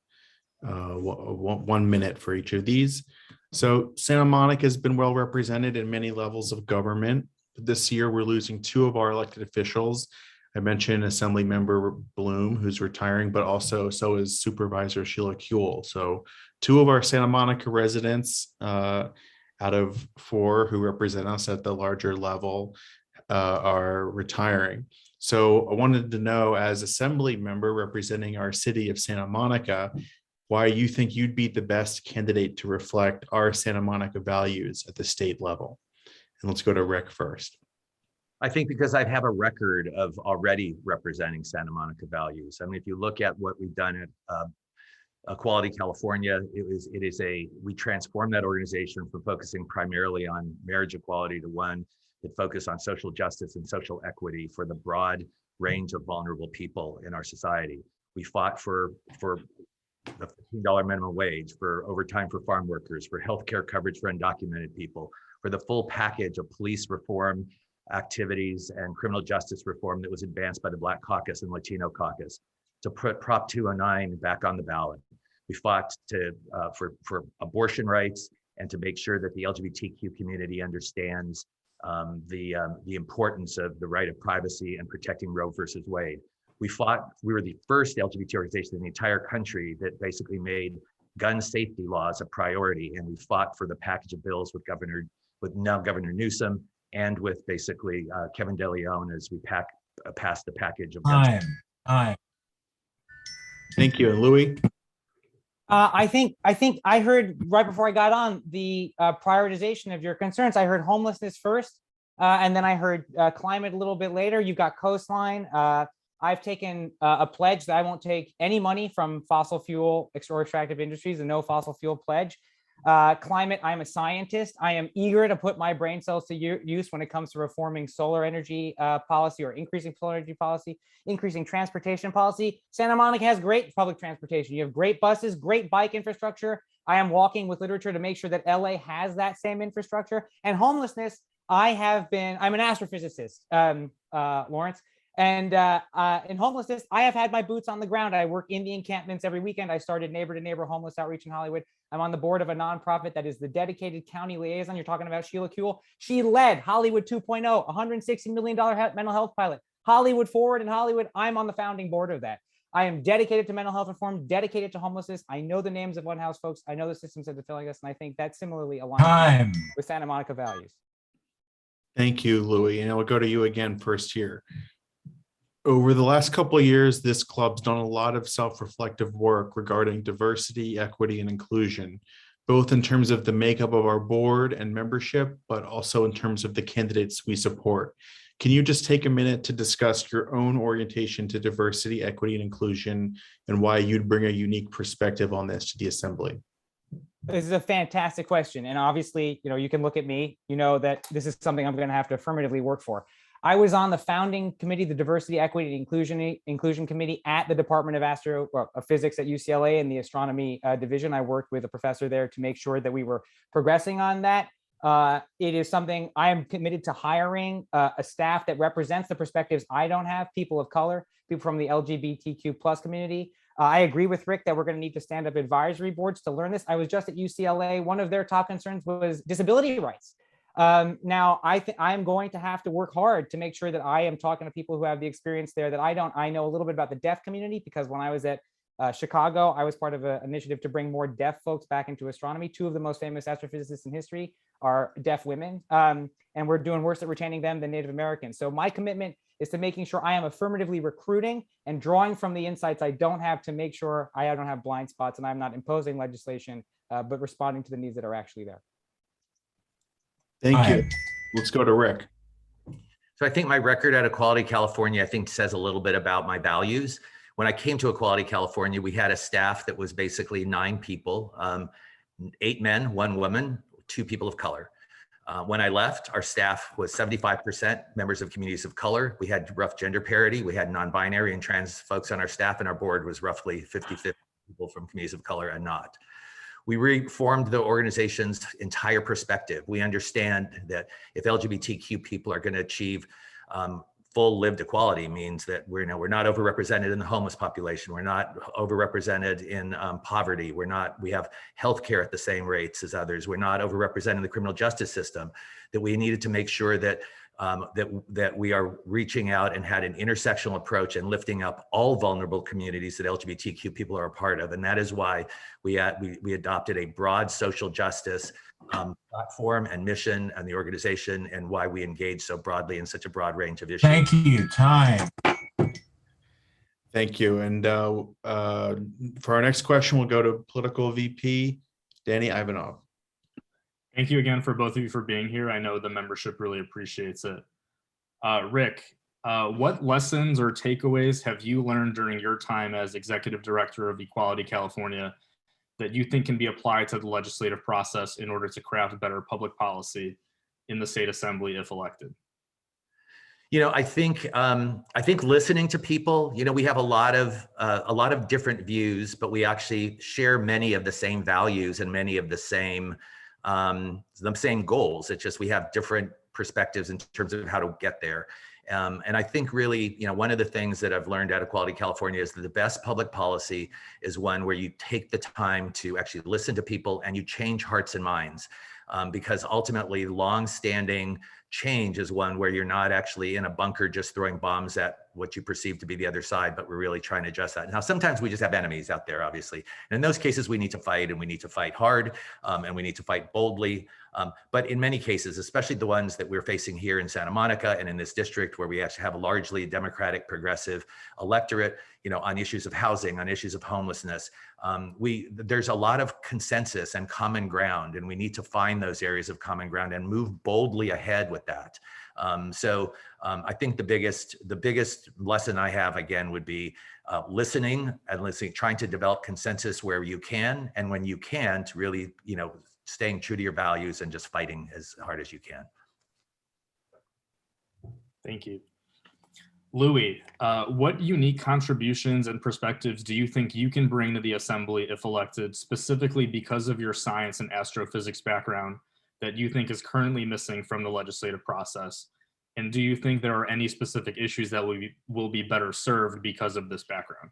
1 minute for each of these. So Santa Monica has been well represented in many levels of government. This year, we're losing 2 of our elected officials. I mentioned Assembly Member Bloom, who's retiring, but also so is Supervisor Sheila Kuehl. So 2 of our Santa Monica residents out of 4 who represent us at the larger level are retiring. So I wanted to know, as Assembly Member representing our city of Santa Monica, why you think you'd be the best candidate to reflect our Santa Monica values at the state level. And let's go to Rick first. I think because I have a record of already representing Santa Monica values. I mean, if you look at what we've done at Equality California, we transformed that organization from focusing primarily on marriage equality to one that focused on social justice and social equity for the broad range of vulnerable people in our society. We fought for the $15 minimum wage, for overtime for farm workers, for healthcare coverage for undocumented people, for the full package of police reform activities and criminal justice reform that was advanced by the Black Caucus and Latino Caucus, to put Prop 209 back on the ballot. We fought for abortion rights and to make sure that the LGBTQ community understands the importance of the right of privacy and protecting Roe versus Wade. We were the first LGBT organization in the entire country that basically made gun safety laws a priority, and we fought for the package of bills with Governor Newsom and with basically Kevin De Leon as we passed the package of gun Time. Thank you. And Louis? I think I heard right before I got on the prioritization of your concerns. I heard homelessness first, and then I heard climate a little bit later. You've got coastline. I've taken a pledge that I won't take any money from fossil fuel or extractive industries, a no fossil fuel pledge. Climate, I'm a scientist. I am eager to put my brain cells to use when it comes to reforming solar energy policy or increasing solar energy policy, increasing transportation policy. Santa Monica has great public transportation. You have great buses, great bike infrastructure. I am walking with literature to make sure that LA has that same infrastructure. And homelessness, I'm an astrophysicist, Lawrence. And in homelessness, I have had my boots on the ground. I work in the encampments every weekend. I started Neighbor to Neighbor Homeless Outreach in Hollywood. I'm on the board of a nonprofit that is the dedicated county liaison. You're talking about Sheila Kuehl. She led Hollywood 2.0, $160 million mental health pilot. Hollywood Forward in Hollywood, I'm on the founding board of that. I am dedicated to mental health reform, dedicated to homelessness. I know the names of One House folks. I know the systems that are failing us, and I think that similarly aligns with Santa Monica values. Thank you, Louis. And I will go to you again first here. Over the last couple of years, this club's done a lot of self-reflective work regarding diversity, equity, and inclusion, both in terms of the makeup of our board and membership, but also in terms of the candidates we support. Can you just take a minute to discuss your own orientation to diversity, equity, and inclusion, and why you'd bring a unique perspective on this to the Assembly? This is a fantastic question. And obviously, you can look at me, that this is something I'm going to have to affirmatively work for. I was on the founding committee, the Diversity, Equity, and Inclusion Committee at the Department of Physics at UCLA in the astronomy division. I worked with a professor there to make sure that we were progressing on that. It is something I am committed to hiring a staff that represents the perspectives I don't have, people of color, people from the LGBTQ plus community. I agree with Rick that we're going to need to stand up advisory boards to learn this. I was just at UCLA. One of their top concerns was disability rights. Now, I'm going to have to work hard to make sure that I am talking to people who have the experience there that I don't. I know a little bit about the deaf community because when I was at Chicago, I was part of an initiative to bring more deaf folks back into astronomy. 2 of the most famous astrophysicists in history are deaf women, and we're doing worse at retaining them than Native Americans. So my commitment is to making sure I am affirmatively recruiting and drawing from the insights I don't have to make sure I don't have blind spots and I'm not imposing legislation, but responding to the needs that are actually there. Thank Aye. you. Let's go to Rick. So I think my record at Equality California, I think says a little bit about my values. When I came to Equality California, we had a staff that was basically 9 people, 8 men, 1 woman, 2 people of color. When I left, our staff was 75% members of communities of color. We had rough gender parity. We had non-binary and trans folks on our staff, and our board was roughly 50-50 people from communities of color and not. We reformed the organization's entire perspective. We understand that if LGBTQ people are going to achieve full lived equality, means that we're not overrepresented in the homeless population. We're not overrepresented in poverty. We have healthcare at the same rates as others. We're not overrepresented in the criminal justice system. That we needed to make sure that that we are reaching out and had an intersectional approach and lifting up all vulnerable communities that LGBTQ people are a part of. And that is why we adopted a broad social justice platform and mission and the organization, and why we engage so broadly in such a broad range of issues. Thank you. Time. Thank you. And for our next question, we'll go to political VP, Danny Ivanov. Thank you again for both of you for being here. I know the membership really appreciates it. Rick, what lessons or takeaways have you learned during your time as Executive Director of Equality California that you think can be applied to the legislative process in order to craft better public policy in the state assembly if elected? I think listening to people. We have a lot of different views, but we actually share many of the same values and many of the same goals. It's just we have different perspectives in terms of how to get there. And I think really, one of the things that I've learned at Equality California is that the best public policy is one where you take the time to actually listen to people and you change hearts and minds. Because ultimately, long-standing change is one where you're not actually in a bunker just throwing bombs at what you perceive to be the other side, but we're really trying to address that. Now, sometimes we just have enemies out there, obviously. And in those cases, we need to fight, and we need to fight hard, and we need to fight boldly. But in many cases, especially the ones that we're facing here in Santa Monica and in this district, where we actually have a largely Democratic progressive electorate, on issues of housing, on issues of homelessness, there's a lot of consensus and common ground, and we need to find those areas of common ground and move boldly ahead with that. I think the biggest lesson I have, again, would be listening, trying to develop consensus where you can, and when you can't, really, staying true to your values and just fighting as hard as you can. Thank you. Louis, what unique contributions and perspectives do you think you can bring to the assembly if elected, specifically because of your science and astrophysics background, that you think is currently missing from the legislative process? And do you think there are any specific issues that will be better served because of this background?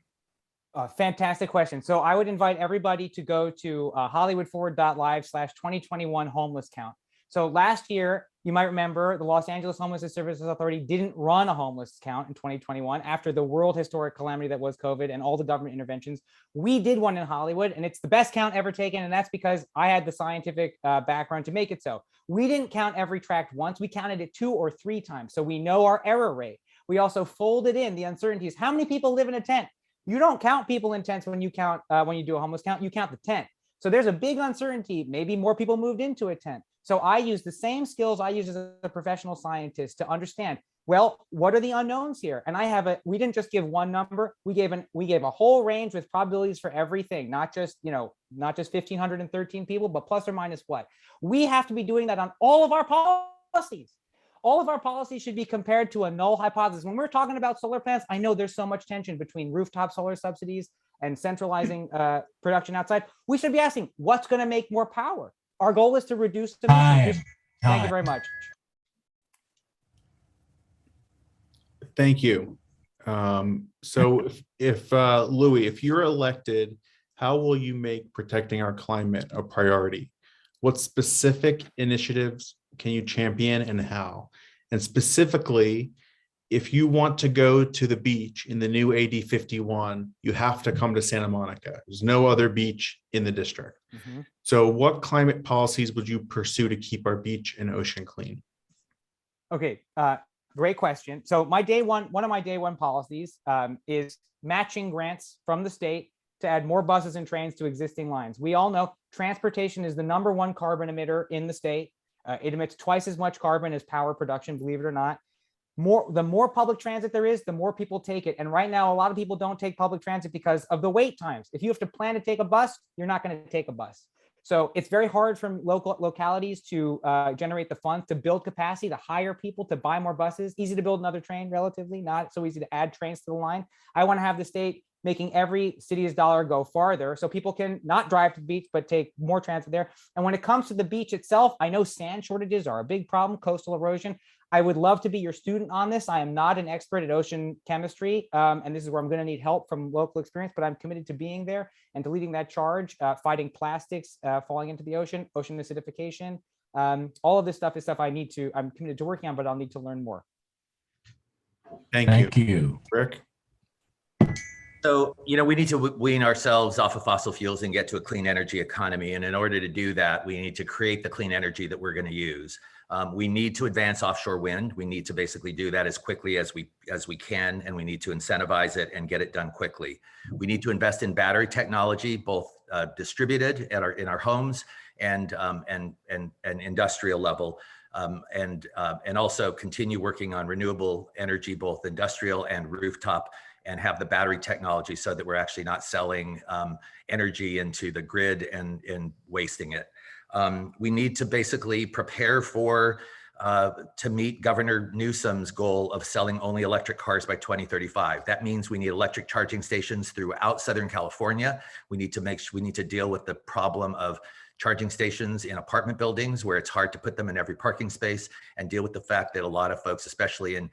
Fantastic question. So I would invite everybody to go to hollywoodforward.live/2021 homeless count. So last year, you might remember the Los Angeles Homeless Services Authority didn't run a homeless count in 2021 after the world historic calamity that was COVID and all the government interventions. We did one in Hollywood, and it's the best count ever taken. And that's because I had the scientific background to make it so. We didn't count every tract once. We counted it 2 or 3 times. So we know our error rate. We also folded in the uncertainties. How many people live in a tent? You don't count people in tents when you do a homeless count, you count the tent. So there's a big uncertainty. Maybe more people moved into a tent. So I use the same skills I use as a professional scientist to understand, well, what are the unknowns here? And we didn't just give one number. We gave a whole range with probabilities for everything, not just 1,513 people, but plus or minus what. We have to be doing that on all of our policies. All of our policies should be compared to a null hypothesis. When we're talking about solar plants, I know there's so much tension between rooftop solar subsidies and centralizing production outside. We should be asking, what's going to make more power? Our goal is to reduce emissions. Thank you very much. Thank you. So if Louis, if you're elected, how will you make protecting our climate a priority? What specific initiatives can you champion and how? And specifically, if you want to go to the beach in the new AD 51, you have to come to Santa Monica. There's no other beach in the district. Mm-hmm. So what climate policies would you pursue to keep our beach and ocean clean? Okay, great question. So one of my day one policies is matching grants from the state to add more buses and trains to existing lines. We all know transportation is the #1 carbon emitter in the state. It emits twice as much carbon as power production, believe it or not. The more public transit there is, the more people take it. And right now, a lot of people don't take public transit because of the wait times. If you have to plan to take a bus, you're not going to take a bus. So it's very hard from localities to generate the funds to build capacity, to hire people, to buy more buses. Easy to build another train, relatively, not so easy to add trains to the line. I want to have the state making every city's dollar go farther so people can not drive to the beach, but take more transit there. And when it comes to the beach itself, I know sand shortages are a big problem, coastal erosion. I would love to be your student on this. I am not an expert at ocean chemistry, and this is where I'm going to need help from local experience, but I'm committed to being there and to leading that charge, fighting plastics falling into the ocean acidification. All of this stuff is stuff I'm committed to working on, but I'll need to learn more. Thank you. you. Rick? So, we need to wean ourselves off of fossil fuels and get to a clean energy economy. And in order to do that, we need to create the clean energy that we're going to use. We need to advance offshore wind. We need to basically do that as quickly as we can, and we need to incentivize it and get it done quickly. We need to invest in battery technology, both distributed in our homes and industrial level, and also continue working on renewable energy, both industrial and rooftop, and have the battery technology so that we're actually not selling energy into the grid and wasting it. We need to basically prepare to meet Governor Newsom's goal of selling only electric cars by 2035. That means we need electric charging stations throughout Southern California. We need to deal with the problem of charging stations in apartment buildings where it's hard to put them in every parking space, and deal with the fact that a lot of folks, especially in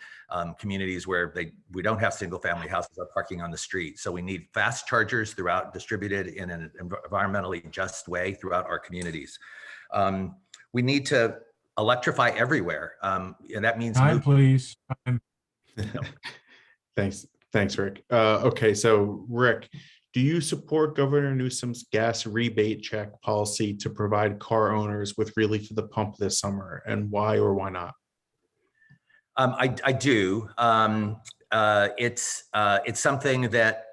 communities where we don't have single family houses, are parking on the street. So we need fast chargers distributed in an environmentally just way throughout our communities. We need to electrify everywhere. And that means Time, please. Time. Thanks, Rick. Okay, so Rick, do you support Governor Newsom's gas rebate check policy to provide car owners with relief at the pump this summer, and why or why not? I do. It's something that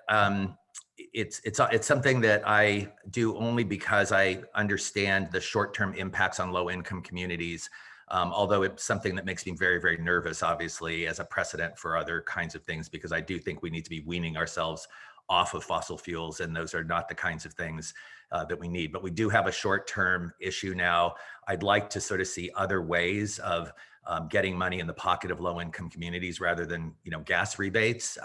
it's something that I do only because I understand the short-term impacts on low-income communities. Although it's something that makes me very, very nervous, obviously, as a precedent for other kinds of things, because I do think we need to be weaning ourselves off of fossil fuels, and those are not the kinds of things that we need. But we do have a short-term issue now. I'd like to sort of see other ways of getting money in the pocket of low-income communities rather than gas rebates.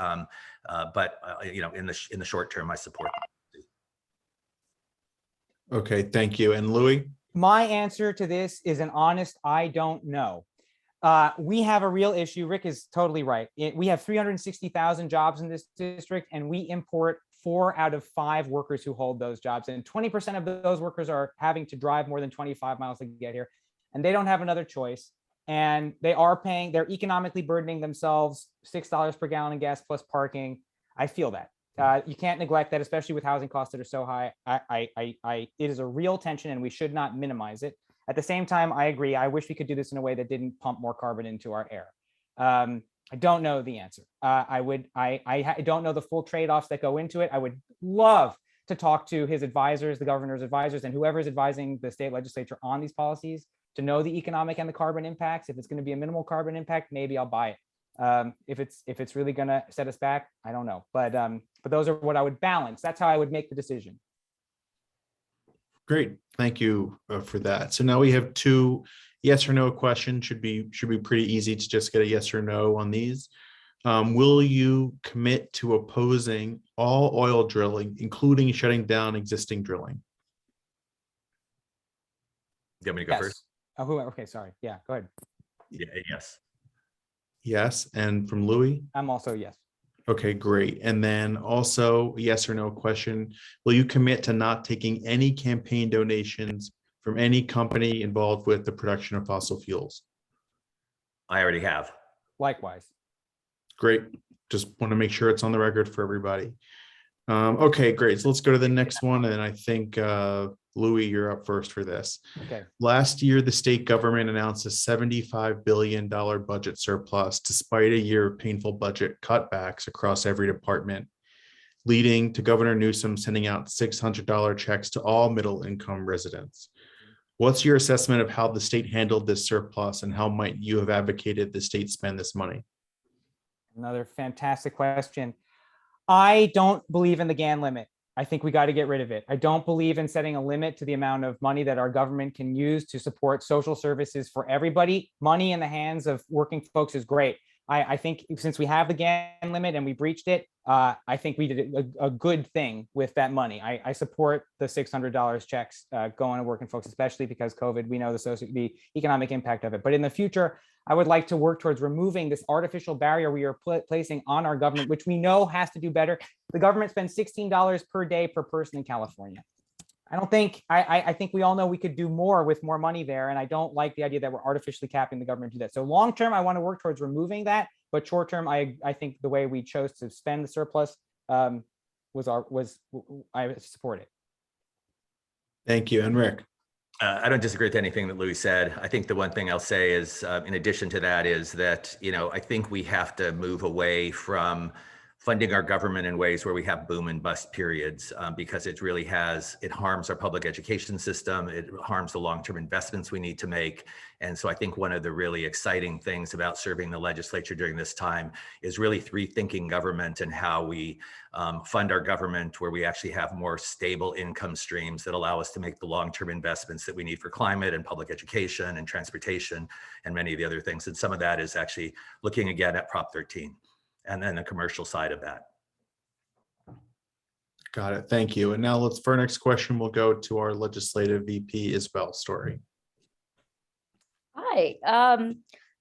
But in the short term, I support that. Okay, thank you. And Louis? My answer to this is an honest, I don't know. We have a real issue. Rick is totally right. We have 360,000 jobs in this district, and we import 4 out of 5 workers who hold those jobs. And 20% of those workers are having to drive more than 25 miles to get here, and they don't have another choice. And they're economically burdening themselves $6 per gallon in gas plus parking. I feel that. You can't neglect that, especially with housing costs that are so high. It is a real tension, and we should not minimize it. At the same time, I agree. I wish we could do this in a way that didn't pump more carbon into our air. I don't know the answer. I don't know the full trade-offs that go into it. I would love to talk to his advisors, the governor's advisors, and whoever is advising the state legislature on these policies to know the economic and the carbon impacts. If it's going to be a minimal carbon impact, maybe I'll buy it. If it's really going to set us back, I don't know. But those are what I would balance. That's how I would make the decision. Great, thank you for that. So now we have 2 yes or no questions. Should be pretty easy to just get a yes or no on these. Will you commit to opposing all oil drilling, including shutting down existing drilling? Do you want me to go first? Okay, sorry. Yeah, go ahead. Yeah, yes. Yes, and from Louis? I'm also yes. Okay, great. And then also yes or no question, will you commit to not taking any campaign donations from any company involved with the production of fossil fuels? I already have. Likewise. Great. Just want to make sure it's on the record for everybody. Okay, great. So let's go to the next one. And I think, Louis, you're up first for this. Okay. Last year, the state government announced a $75 billion budget surplus, despite a year of painful budget cutbacks across every department, leading to Governor Newsom sending out $600 checks to all middle-income residents. What's your assessment of how the state handled this surplus, and how might you have advocated the state spend this money? Another fantastic question. I don't believe in the GAN limit. I think we got to get rid of it. I don't believe in setting a limit to the amount of money that our government can use to support social services for everybody. Money in the hands of working folks is great. I think since we have the GAN limit and we breached it, I think we did a good thing with that money. I support the $600 checks going to working folks, especially because COVID, we know the economic impact of it. But in the future, I would like to work towards removing this artificial barrier we are placing on our government, which we know has to do better. The government spends $16 per day per person in California. I think we all know we could do more with more money there. And I don't like the idea that we're artificially capping the government to that. So long-term, I want to work towards removing that. But short-term, I think the way we chose to spend the surplus I support it. Thank you. And Rick? I don't disagree with anything that Louis said. I think the one thing I'll say is, in addition to that, is that, I think we have to move away from funding our government in ways where we have boom and bust periods, because it harms our public education system. It harms the long-term investments we need to make. And so I think one of the really exciting things about serving the legislature during this time is really rethinking government and how we fund our government, where we actually have more stable income streams that allow us to make the long-term investments that we need for climate and public education and transportation and many of the other things. And some of that is actually looking again at Prop 13. And then the commercial side of that. Got it. Thank you. And now for our next question, we'll go to our legislative VP, Isabel Story. Hi.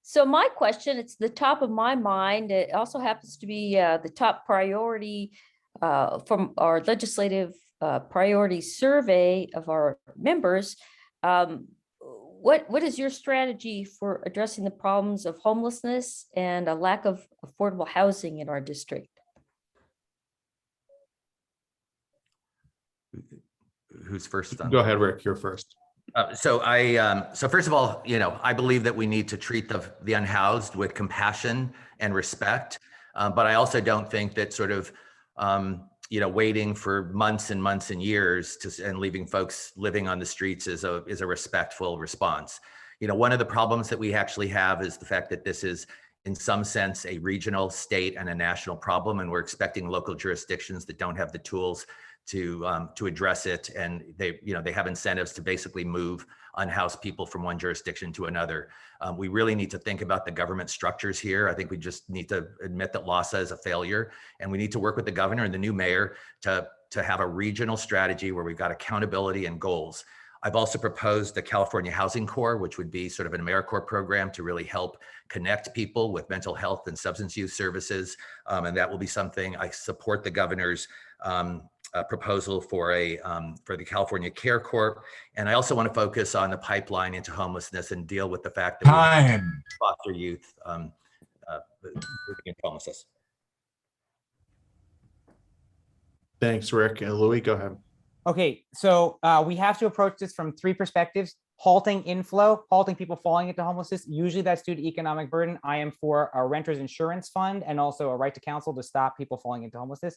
So my question, it's the top of my mind. It also happens to be the top priority from our legislative priority survey of our members. What is your strategy for addressing the problems of homelessness and a lack of affordable housing in our district? Who's first? Go ahead, Rick, you're first. So first of all, I believe that we need to treat the unhoused with compassion and respect. But I also don't think that sort of, waiting for months and months and years and leaving folks living on the streets is a respectful response. One of the problems that we actually have is the fact that this is in some sense a regional, state, and a national problem, and we're expecting local jurisdictions that don't have the tools to address it, and they have incentives to basically move unhoused people from one jurisdiction to another. We really need to think about the government structures here. I think we just need to admit that LAHSA is a failure, and we need to work with the governor and the new mayor to have a regional strategy where we've got accountability and goals. I've also proposed the California Housing Corps, which would be sort of an AmeriCorps program to really help connect people with mental health and substance use services. And that will be something. I support the governor's proposal for the California Care Corps. And I also want to focus on the pipeline into homelessness and deal with the fact that we foster youth living in homelessness. Thanks, Rick. And Louis, go ahead. Okay, so we have to approach this from three perspectives: halting inflow, halting people falling into homelessness. Usually that's due to economic burden. I am for a renter's insurance fund and also a right to counsel to stop people falling into homelessness.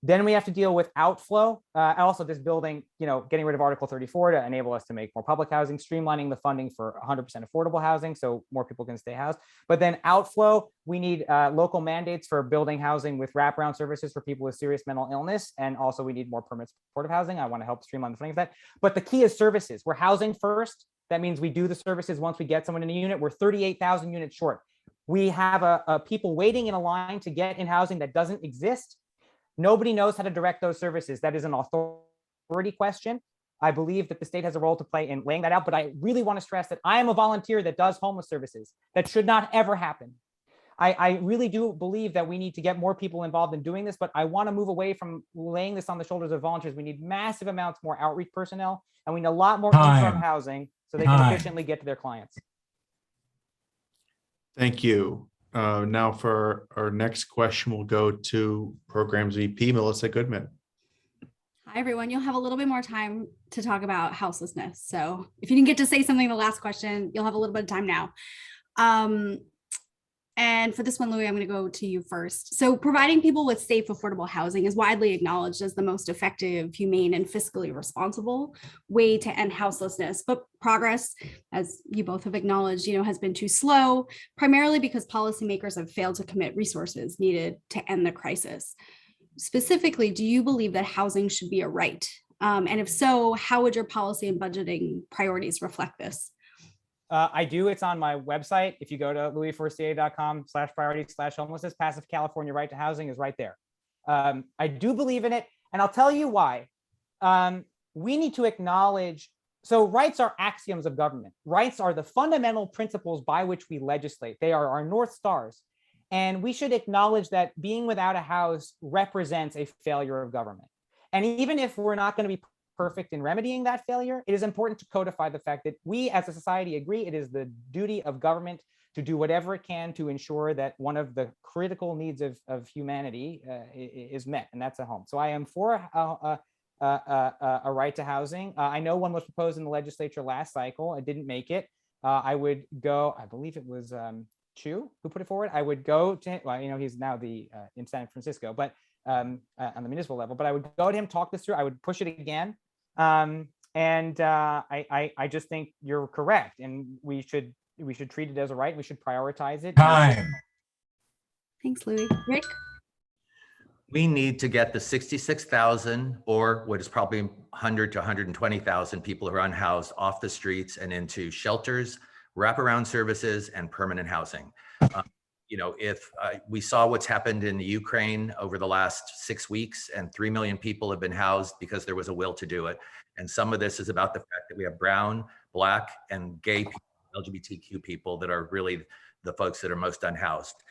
Then we have to deal with outflow, also this building, getting rid of Article 34 to enable us to make more public housing, streamlining the funding for 100% affordable housing so more people can stay housed. But then outflow, we need local mandates for building housing with wraparound services for people with serious mental illness. And also we need more permanent supportive housing. I want to help streamline the funding of that. But the key is services. We're housing first. That means we do the services once we get someone in a unit. We're 38,000 units short. We have a people waiting in a line to get in housing that doesn't exist. Nobody knows how to direct those services. That is an authority question. I believe that the state has a role to play in laying that out, but I really want to stress that I am a volunteer that does homeless services. That should not ever happen. I really do believe that we need to get more people involved in doing this, but I want to move away from laying this on the shoulders of volunteers. We need massive amounts more outreach personnel, and we need a lot more interim housing so they can efficiently get to their clients. Thank you. Now for our next question, we'll go to Programs VP, Melissa Goodman. Hi, everyone. You'll have a little bit more time to talk about houselessness. So if you didn't get to say something in the last question, you'll have a little bit of time now. And for this one, Louis, I'm going to go to you first. So providing people with safe, affordable housing is widely acknowledged as the most effective, humane, and fiscally responsible way to end houselessness. But progress, as you both have acknowledged, has been too slow, primarily because policymakers have failed to commit resources needed to end the crisis. Specifically, do you believe that housing should be a right? And if so, how would your policy and budgeting priorities reflect this? I do. It's on my website. If you go to louisforcier.com/priority/homelessness, Passive California Right to Housing is right there. I do believe in it, and I'll tell you why. We need to acknowledge, so rights are axioms of government. Rights are the fundamental principles by which we legislate. They are our North Stars. And we should acknowledge that being without a house represents a failure of government. And even if we're not going to be perfect in remedying that failure, it is important to codify the fact that we as a society agree it is the duty of government to do whatever it can to ensure that one of the critical needs of humanity is met, and that's a home. So I am for a right to housing. I know one was proposed in the legislature last cycle. I didn't make it. I would go, I believe it was Chu who put it forward. I would go to, well, he's now in San Francisco, but on the municipal level, but I would go to him, talk this through. I would push it again. I just think you're correct, and we should treat it as a right. We should prioritize it. Time. Thanks, Louis. Rick? We need to get the 66,000 or what is probably 100 to 120,000 people who are unhoused off the streets and into shelters, wraparound services, and permanent housing. If we saw what's happened in the Ukraine over the last 6 weeks, and 3 million people have been housed because there was a will to do it. And some of this is about the fact that we have brown, black, and gay people, LGBTQ people that are really the folks that are most unhoused.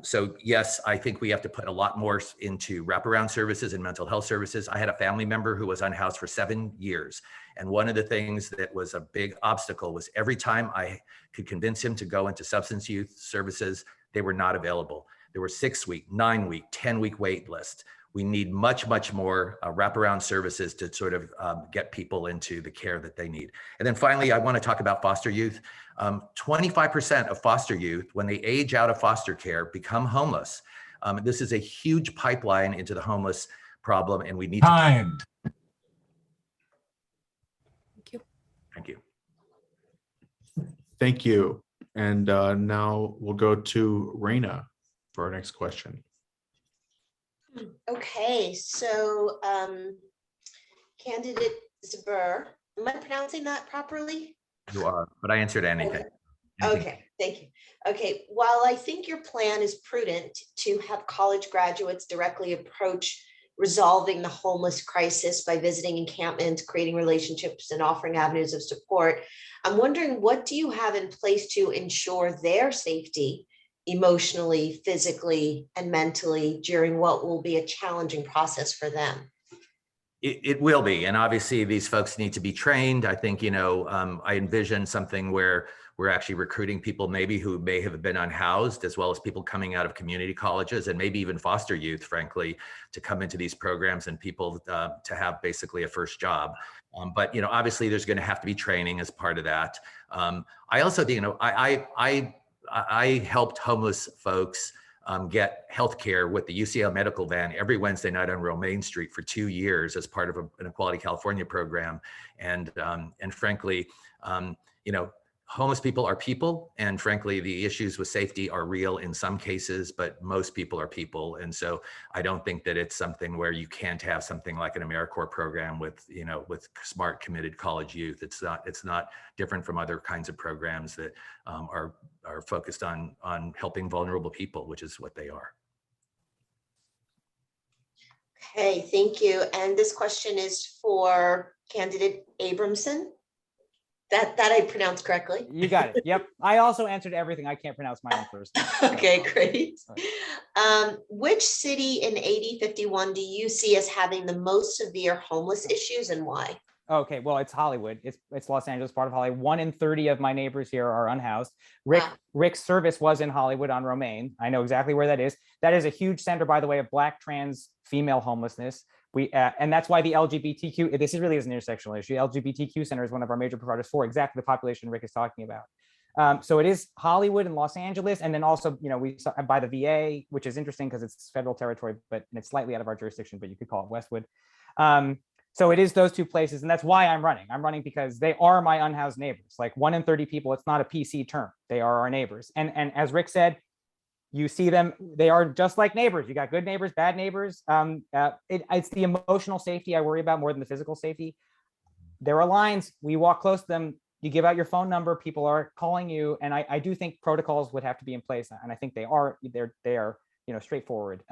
So yes, I think we have to put a lot more into wraparound services and mental health services. I had a family member who was unhoused for 7 years. And one of the things that was a big obstacle was every time I could convince him to go into substance use services, they were not available. There were 6-week, 9-week, 10-week wait list. We need much, much more wraparound services to sort of get people into the care that they need. And then finally, I want to talk about foster youth. 25% of foster youth, when they age out of foster care, become homeless. This is a huge pipeline into the homeless problem, and we need Time. Thank you. Thank you. Thank you. And now we'll go to Raina for our next question. Okay, so candidate Zabur, am I pronouncing that properly? You are, but I answered anything. Okay, thank you. Okay, while I think your plan is prudent to have college graduates directly approach resolving the homeless crisis by visiting encampments, creating relationships, and offering avenues of support, I'm wondering, what do you have in place to ensure their safety emotionally, physically, and mentally during what will be a challenging process for them? It will be, and obviously these folks need to be trained. I think, I envision something where we're actually recruiting people maybe who may have been unhoused, as well as people coming out of community colleges and maybe even foster youth, frankly, to come into these programs and people to have basically a first job. But obviously there's going to have to be training as part of that. I also think, I helped homeless folks get healthcare with the UCL medical van every Wednesday night on Romaine Street for 2 years as part of an Equality California program. And frankly, homeless people are people, and frankly, the issues with safety are real in some cases, but most people are people. And so I don't think that it's something where you can't have something like an AmeriCorps program with smart, committed college youth. It's not different from other kinds of programs that are focused on helping vulnerable people, which is what they are. Okay, thank you. And this question is for candidate Abramson. That I pronounced correctly. You got it. Yep. I also answered everything. I can't pronounce my own first name. Okay, great. Which city in 8051 do you see as having the most severe homeless issues, and why? Okay, well, it's Hollywood. It's Los Angeles, part of Hollywood. 1 in 30 of my neighbors here are unhoused. Rick's service was in Hollywood on Romaine. I know exactly where that is. That is a huge center, by the way, of Black trans female homelessness. And that's why the this really is an intersectional issue. LGBTQ center is one of our major providers for exactly the population Rick is talking about. So it is Hollywood and Los Angeles. And then also, we saw by the VA, which is interesting because it's federal territory, but it's slightly out of our jurisdiction, but you could call it Westwood. So it is those two places. And that's why I'm running. I'm running because they are my unhoused neighbors. Like 1 in 30 people, it's not a PC term. They are our neighbors. And as Rick said, you see them, they are just like neighbors. You got good neighbors, bad neighbors. It's the emotional safety I worry about more than the physical safety. There are lines, we walk close to them, you give out your phone number, people are calling you. And I do think protocols would have to be in place. And I think they are straightforward.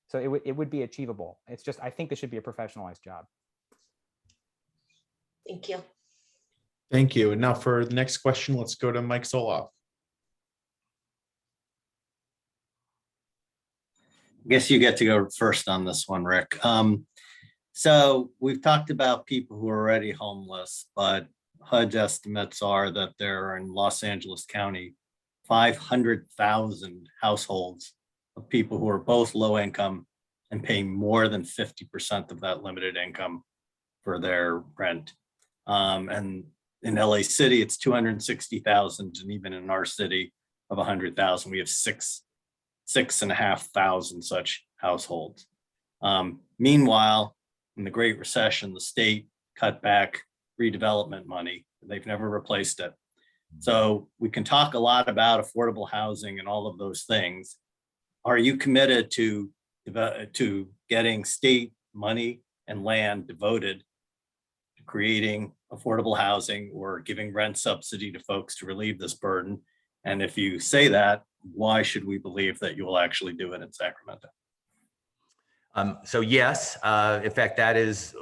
So it would be achievable. It's just, I think this should be a professionalized job. Thank you. Thank you. And now for the next question, let's go to Mike Soloff. I guess you get to go first on this one, Rick. So we've talked about people who are already homeless, but HUD estimates are that there are in Los Angeles County 500,000 households of people who are both low income and paying more than 50% of that limited income for their rent. And in LA City, it's 260,000, and even in our city of 100,000, we have 6,500 such households. Meanwhile, in the Great Recession, the state cut back redevelopment money. They've never replaced it. So we can talk a lot about affordable housing and all of those things. Are you committed to getting state money and land devoted to creating affordable housing or giving rent subsidy to folks to relieve this burden? And if you say that, why should we believe that you will actually do it in Sacramento? So yes, in fact, that is,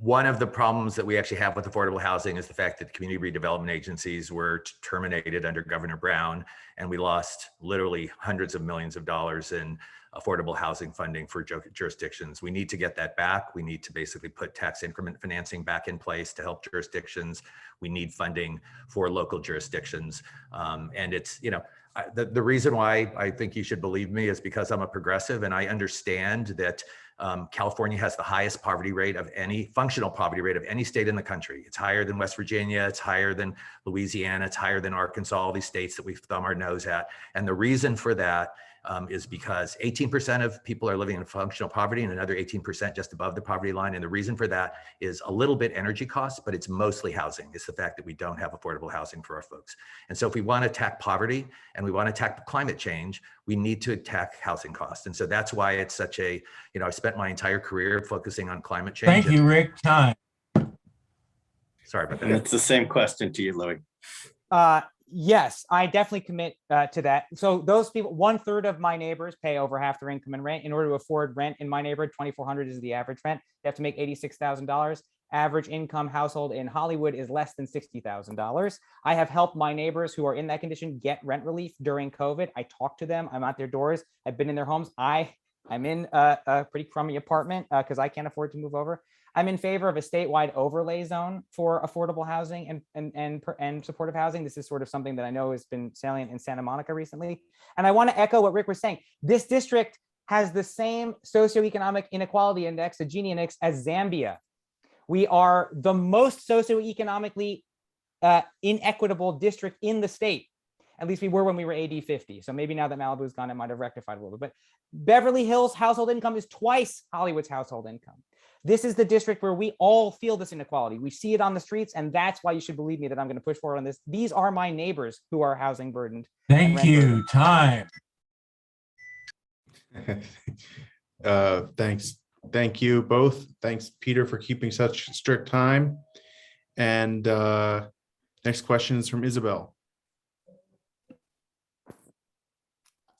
one of the problems that we actually have with affordable housing is the fact that community redevelopment agencies were terminated under Governor Brown, and we lost literally hundreds of millions of dollars in affordable housing funding for jurisdictions. We need to get that back. We need to basically put tax increment financing back in place to help jurisdictions. We need funding for local jurisdictions. And it's, the reason why I think you should believe me is because I'm a progressive, and I understand that California has the highest poverty rate of any functional poverty rate of any state in the country. It's higher than West Virginia, it's higher than Louisiana, it's higher than Arkansas, all these states that we thumb our nose at. And the reason for that is because 18% of people are living in functional poverty and another 18% just above the poverty line. And the reason for that is a little bit energy costs, but it's mostly housing. It's the fact that we don't have affordable housing for our folks. And so if we want to attack poverty and we want to attack climate change, we need to attack housing costs. And so that's why it's such a, I spent my entire career focusing on climate change. Thank you, Rick. Time. Sorry about that. And it's the same question to you, Louis. Yes, I definitely commit to that. So those people, 1/3 of my neighbors pay over half their income in rent. In order to afford rent in my neighborhood, $2,400 is the average rent. They have to make $86,000. Average income household in Hollywood is less than $60,000. I have helped my neighbors who are in that condition get rent relief during COVID. I talk to them. I'm at their doors. I've been in their homes. I'm in a pretty crummy apartment because I can't afford to move over. I'm in favor of a statewide overlay zone for affordable housing and supportive housing. This is sort of something that I know has been salient in Santa Monica recently. And I want to echo what Rick was saying. This district has the same socioeconomic inequality index, the Gini index, as Zambia. We are the most socioeconomically inequitable district in the state. At least we were when we were AD 50. So maybe now that Malibu's gone, it might have rectified a little bit. But Beverly Hills household income is twice Hollywood's household income. This is the district where we all feel this inequality. We see it on the streets, and that's why you should believe me that I'm going to push forward on this. These are my neighbors who are housing burdened. Thank you. Time. Thanks. Thank you both. Thanks, Peter, for keeping such strict time. And next question is from Isabel.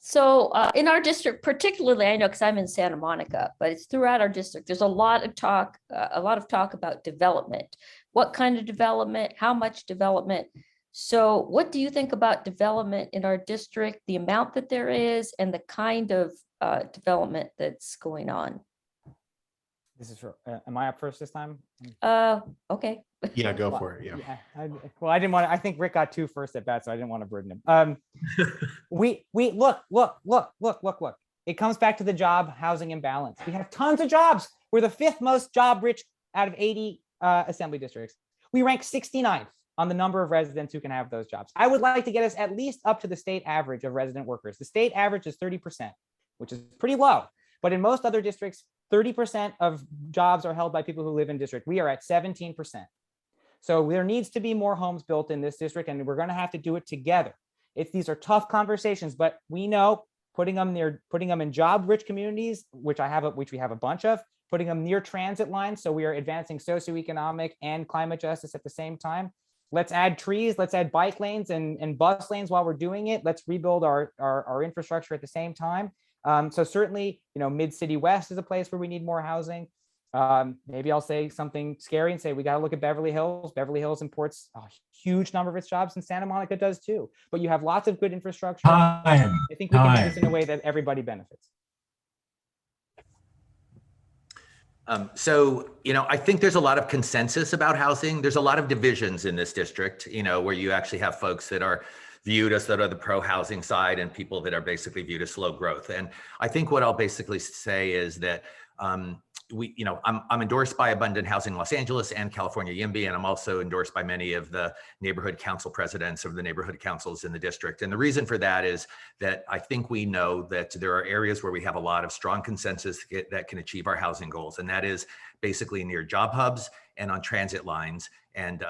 So in our district, particularly, I know because I'm in Santa Monica, but it's throughout our district. There's a lot of talk about development. What kind of development? How much development? So what do you think about development in our district, the amount that there is, and the kind of development that's going on? This is for, am I up first this time? Okay. Yeah, go for it. Yeah. Well, I didn't want to, I think Rick got 2 first at bat, so I didn't want to burden him. We look. It comes back to the job housing imbalance. We have tons of jobs. We're the 5th most job rich out of 80 assembly districts. We rank 69th. on the number of residents who can have those jobs. I would like to get us at least up to the state average of resident workers. The state average is 30%, which is pretty low. But in most other districts, 30% of jobs are held by people who live in district. We are at 17%. So there needs to be more homes built in this district, and we're going to have to do it together. These are tough conversations, but we know putting them in job-rich communities, which we have a bunch of, putting them near transit lines, so we are advancing socioeconomic and climate justice at the same time. Let's add trees, let's add bike lanes and bus lanes while we're doing it. Let's rebuild our infrastructure at the same time. So certainly, Mid-City West is a place where we need more housing. Maybe I'll say something scary and say we got to look at Beverly Hills. Beverly Hills imports a huge number of its jobs, and Santa Monica does too. But you have lots of good infrastructure. I think we can do this in a way that everybody benefits. So, I think there's a lot of consensus about housing. There's a lot of divisions in this district, where you actually have folks that are viewed as sort of the pro-housing side and people that are basically viewed as slow growth. And I think what I'll basically say is that I'm endorsed by Abundant Housing Los Angeles and California YIMBY, and I'm also endorsed by many of the neighborhood council presidents of the neighborhood councils in the district. And the reason for that is that I think we know that there are areas where we have a lot of strong consensus that can achieve our housing goals. And that is basically near job hubs and on transit lines and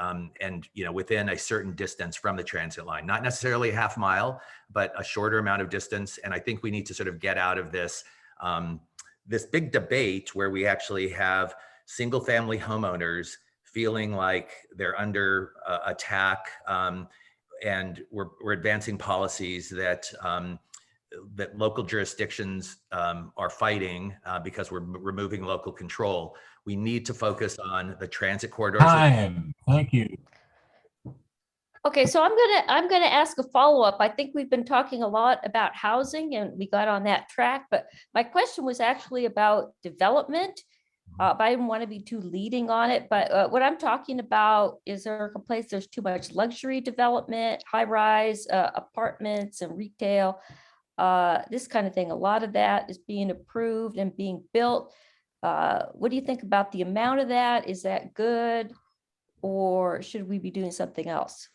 within a certain distance from the transit line, not necessarily a half mile, but a shorter amount of distance. And I think we need to sort of get out of this big debate where we actually have single family homeowners feeling like they're under attack, and we're advancing policies that local jurisdictions are fighting because we're removing local control. We need to focus on the transit corridors. Thank you. Okay, so I'm gonna ask a follow-up. I think we've been talking a lot about housing and we got on that track, but my question was actually about development. But I didn't want to be too leading on it, but what I'm talking about is there a place there's too much luxury development, high-rise apartments and retail, this kind of thing. A lot of that is being approved and being built. What do you think about the amount of that? Is that good? Or should we be doing something else?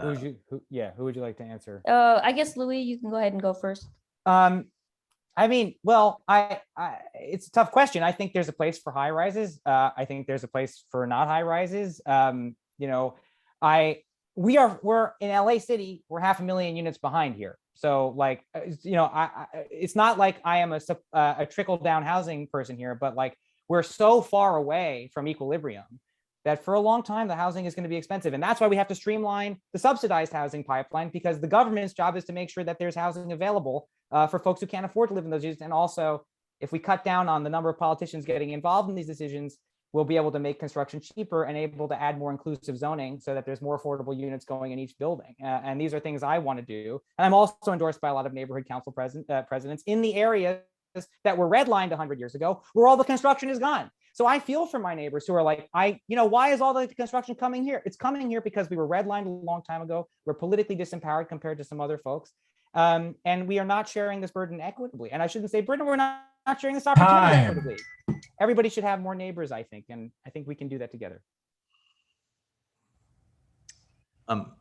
Who would you like to answer? I guess Louis, you can go ahead and go first. It's a tough question. I think there's a place for high rises. I think there's a place for not high rises. We're in LA City, we're 500,000 units behind here. So it's not like I am a trickle down housing person here, but we're so far away from equilibrium that for a long time, the housing is going to be expensive. And that's why we have to streamline the subsidized housing pipeline, because the government's job is to make sure that there's housing available for folks who can't afford to live in those units. And also, if we cut down on the number of politicians getting involved in these decisions, we'll be able to make construction cheaper and able to add more inclusive zoning so that there's more affordable units going in each building. And these are things I want to do. And I'm also endorsed by a lot of neighborhood council presidents in the areas that were redlined 100 years ago, where all the construction is gone. So I feel for my neighbors who are like, why is all the construction coming here? It's coming here because we were redlined a long time ago. We're politically disempowered compared to some other folks. And we are not sharing this burden equitably. And I shouldn't say burden, we're not sharing this opportunity equitably. Everybody should have more neighbors, I think. And I think we can do that together.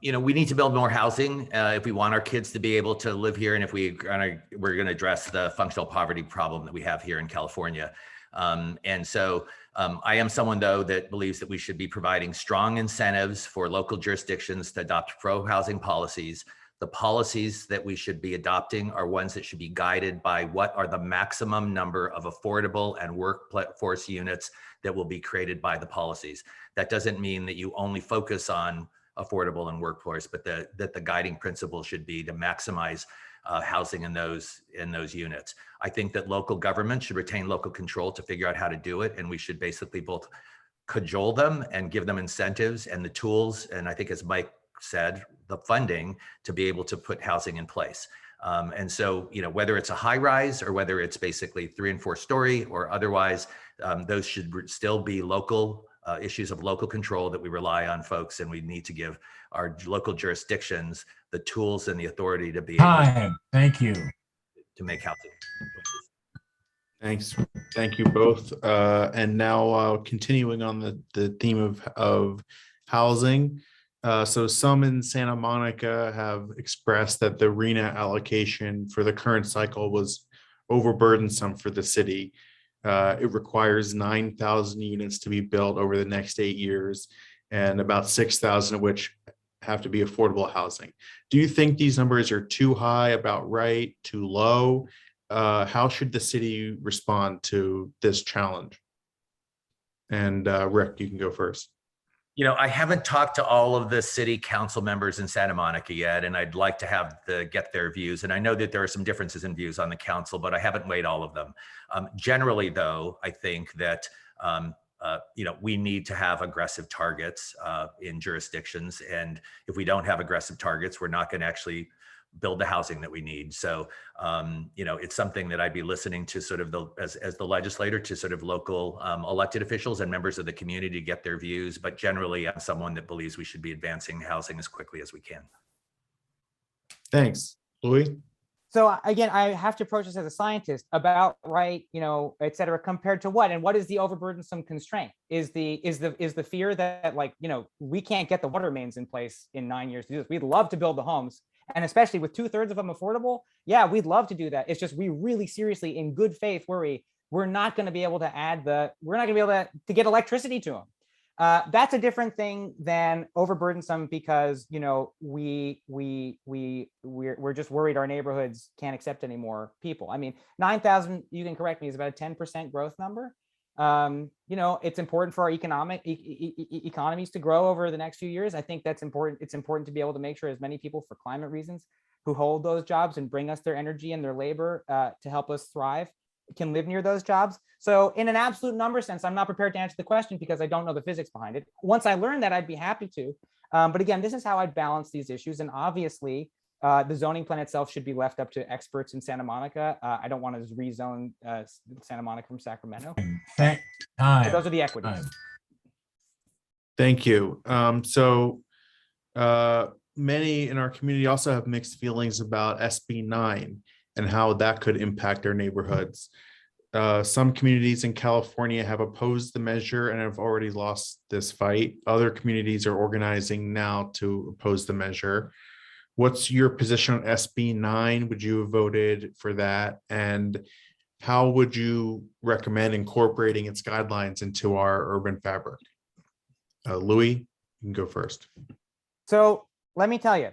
We need to build more housing if we want our kids to be able to live here, and if we're going to address the functional poverty problem that we have here in California. And so I am someone, though, that believes that we should be providing strong incentives for local jurisdictions to adopt pro-housing policies. The policies that we should be adopting are ones that should be guided by what are the maximum number of affordable and workforce units that will be created by the policies. That doesn't mean that you only focus on affordable and workforce, but that the guiding principle should be to maximize housing in those units. I think that local government should retain local control to figure out how to do it. And we should basically both cajole them and give them incentives and the tools. And I think, as Mike said, the funding to be able to put housing in place. And so, whether it's a high rise or whether it's basically 3 and 4 story or otherwise, those should still be local issues of local control that we rely on folks. And we need to give our local jurisdictions the tools and the authority to be able Thank you. to make housing. Thanks. Thank you both. And now continuing on the theme of housing. So some in Santa Monica have expressed that the RENA allocation for the current cycle was overburdensome for the city. It requires 9,000 units to be built over the next 8 years, and about 6,000 of which have to be affordable housing. Do you think these numbers are too high, about right, too low? How should the city respond to this challenge? And Rick, you can go first. You know, I haven't talked to all of the city council members in Santa Monica yet, and I'd like to get their views. And I know that there are some differences in views on the council, but I haven't weighed all of them. Generally, though, I think that we need to have aggressive targets in jurisdictions, and if we don't have aggressive targets, we're not going to actually build the housing that we need. So, it's something that I'd be listening to sort of as the legislator, to sort of local elected officials and members of the community to get their views. But generally, I'm someone that believes we should be advancing housing as quickly as we can. Thanks. Louis? So again, I have to approach this as a scientist, about right, et cetera, compared to what? And what is the overburdensome constraint? Is the fear that, like, we can't get the water mains in place in 9 years to do this? We'd love to build the homes. And especially with 2/3 of them affordable, yeah, we'd love to do that. It's just we really seriously, in good faith, worry we're not going to be able to to get electricity to them. That's a different thing than overburdensome, because we're just worried our neighborhoods can't accept any more people. I mean, 9,000, you can correct me, is about a 10% growth number. It's important for our economies to grow over the next few years. I think that's important. It's important to be able to make sure as many people, for climate reasons, who hold those jobs and bring us their energy and their labor to help us thrive, can live near those jobs. So in an absolute number sense, I'm not prepared to answer the question because I don't know the physics behind it. Once I learn that, I'd be happy to. But again, this is how I'd balance these issues. And obviously, the zoning plan itself should be left up to experts in Santa Monica. I don't want to rezone Santa Monica from Sacramento. Time. But those are the equities. Time. Thank you. Many in our community also have mixed feelings about SB 9 and how that could impact their neighborhoods. Some communities in California have opposed the measure and have already lost this fight. Other communities are organizing now to oppose the measure. What's your position on SB 9? Would you have voted for that? And how would you recommend incorporating its guidelines into our urban fabric? Louis, you can go first. So let me tell you,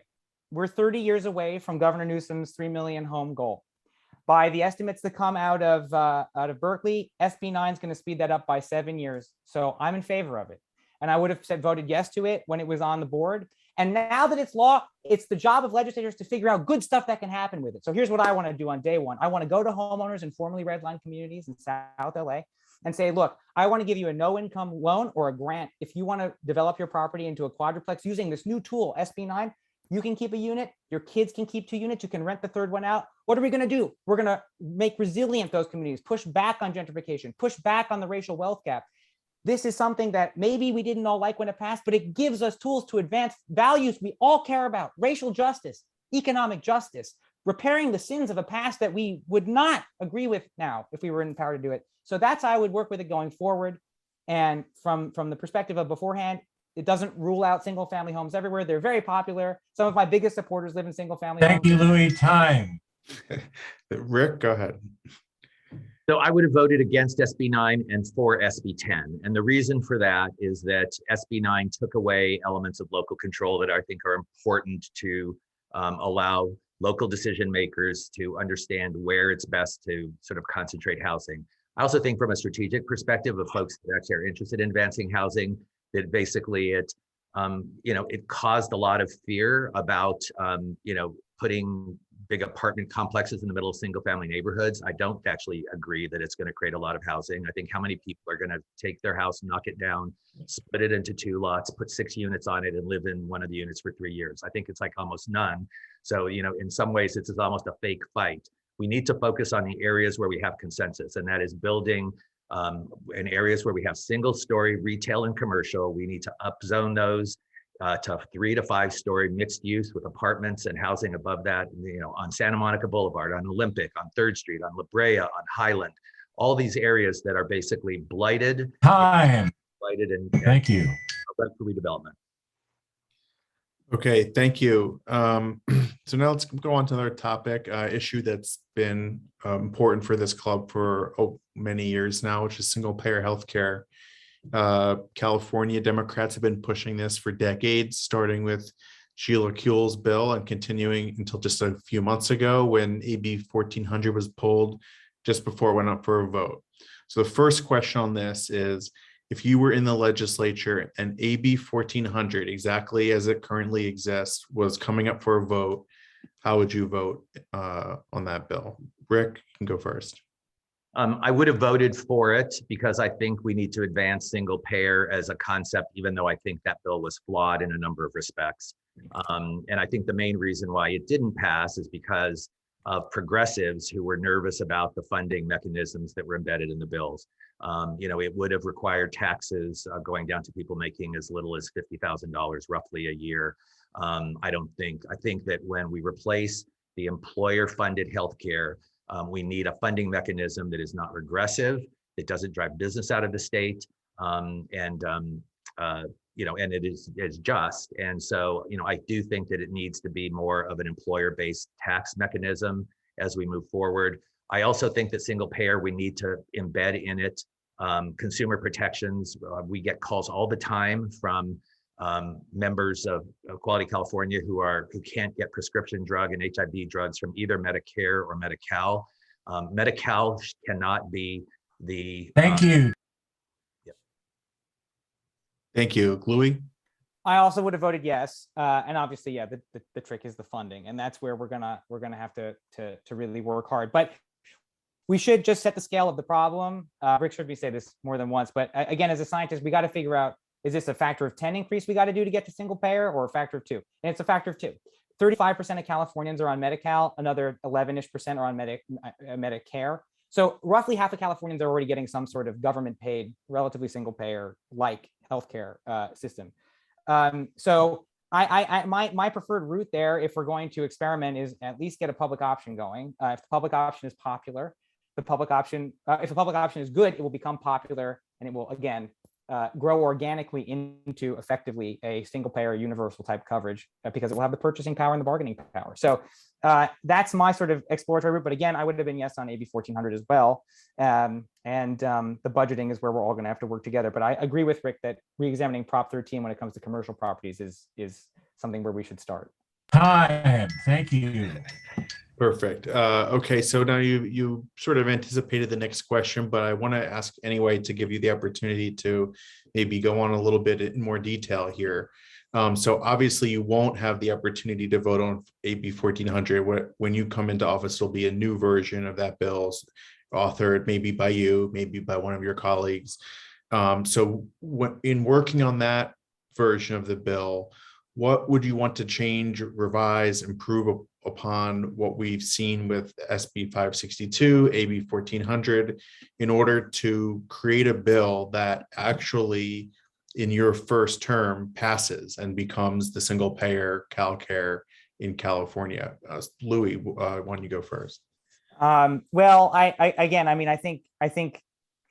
we're 30 years away from Governor Newsom's 3 million home goal. By the estimates that come out of Berkeley, SB 9 is going to speed that up by 7 years. So I'm in favor of it. And I would have voted yes to it when it was on the board. And now that it's law, it's the job of legislators to figure out good stuff that can happen with it. So here's what I want to do on day one. I want to go to homeowners in formerly redlined communities in South LA and say, look, I want to give you a no-income loan or a grant. If you want to develop your property into a quadruplex using this new tool, SB 9, you can keep a unit, your kids can keep 2 units, you can rent the third one out. What are we going to do? We're going to make resilient those communities, push back on gentrification, push back on the racial wealth gap. This is something that maybe we didn't all like when it passed, but it gives us tools to advance values we all care about: racial justice, economic justice, repairing the sins of a past that we would not agree with now if we were in power to do it. So that's how I would work with it going forward. And from the perspective of beforehand, it doesn't rule out single family homes everywhere. They're very popular. Some of my biggest supporters live in single family homes. Thank you, Louis. Time. Rick, go ahead. So I would have voted against SB 9 and for SB 10. And the reason for that is that SB 9 took away elements of local control that I think are important to allow local decision makers to understand where it's best to sort of concentrate housing. I also think from a strategic perspective of folks that actually are interested in advancing housing, that basically it caused a lot of fear about, putting big apartment complexes in the middle of single family neighborhoods. I don't actually agree that it's going to create a lot of housing. I think how many people are going to take their house, knock it down, split it into 2 lots, put 6 units on it and live in one of the units for 3 years? I think it's like almost none. So, in some ways it's almost a fake fight. We need to focus on the areas where we have consensus, and that is building in areas where we have single story retail and commercial. We need to upzone those to 3 to 5 story mixed use with apartments and housing above that, on Santa Monica Boulevard, on Olympic, on 3rd Street, on La Brea, on Highland, all these areas that are basically blighted. Time. Blighted and Thank you. ready for redevelopment. Okay, thank you. So now let's go on to another topic, issue that's been important for this club for many years now, which is single payer healthcare. California Democrats have been pushing this for decades, starting with Sheila Kuehl's bill and continuing until just a few months ago when AB 1400 was pulled just before it went up for a vote. So the first question on this is, if you were in the legislature and AB 1400, exactly as it currently exists, was coming up for a vote, how would you vote on that bill? Rick, you can go first. I would have voted for it because I think we need to advance single payer as a concept, even though I think that bill was flawed in a number of respects. And I think the main reason why it didn't pass is because of progressives who were nervous about the funding mechanisms that were embedded in the bills. It would have required taxes going down to people making as little as $50,000 roughly a year. I think that when we replace the employer funded healthcare, we need a funding mechanism that is not regressive, that doesn't drive business out of the state, and it is just. And so, I do think that it needs to be more of an employer-based tax mechanism as we move forward. I also think that single payer, we need to embed in it consumer protections. We get calls all the time from members of Equality California who can't get prescription drug and HIV drugs from either Medicare or Medi-Cal. Medi-Cal cannot be the. Thank you. Thank you. Louis? I also would have voted yes, and obviously, yeah, the trick is the funding, and that's where we're gonna have to really work hard. But we should just set the scale of the problem. Rick heard me say this more than once, but again, as a scientist, we got to figure out, is this a factor of 10 increase we got to do to get to single payer, or a factor of 2? And it's a factor of 2. 35% of Californians are on Medi-Cal, another 11-ish% are on Medicare. So roughly half of Californians are already getting some sort of government paid, relatively single payer like healthcare system. So my preferred route there, if we're going to experiment, is at least get a public option going. If the public option is popular, if the public option is good, it will become popular, and it will again grow organically into effectively a single payer universal type coverage because it will have the purchasing power and the bargaining power. So that's my sort of exploratory route. But again, I would have been yes on AB 1400 as well. The budgeting is where we're all going to have to work together. But I agree with Rick that reexamining Prop 13 when it comes to commercial properties is something where we should start. Time. Thank you. Perfect. Okay, so now you sort of anticipated the next question, but I want to ask anyway to give you the opportunity to maybe go on a little bit in more detail here. So obviously you won't have the opportunity to vote on AB 1400. When you come into office, there'll be a new version of that bill authored maybe by you, maybe by one of your colleagues. So in working on that version of the bill, what would you want to change, revise, improve upon what we've seen with SB 562, AB 1400, in order to create a bill that actually in your first term passes and becomes the single payer CalCare in California? Louis, why don't you go first? Well, I think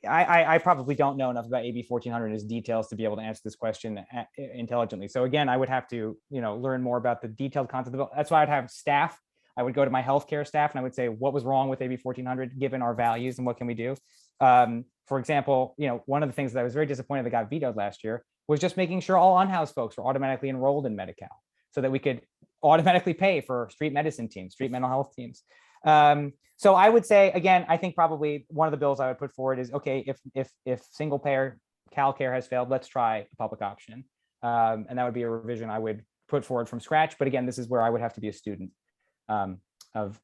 I probably don't know enough about AB 1400 and its details to be able to answer this question intelligently. So again, I would have to, learn more about the detailed content of the bill. That's why I'd have staff. I would go to my healthcare staff and I would say, what was wrong with AB 1400 given our values and what can we do? For example, one of the things that I was very disappointed that got vetoed last year was just making sure all unhoused folks were automatically enrolled in Medi-Cal so that we could automatically pay for street medicine teams, street mental health teams. So I would say, again, I think probably one of the bills I would put forward is, okay, if single payer CalCare has failed, let's try a public option. And that would be a revision I would put forward from scratch. But again, this is where I would have to be a student of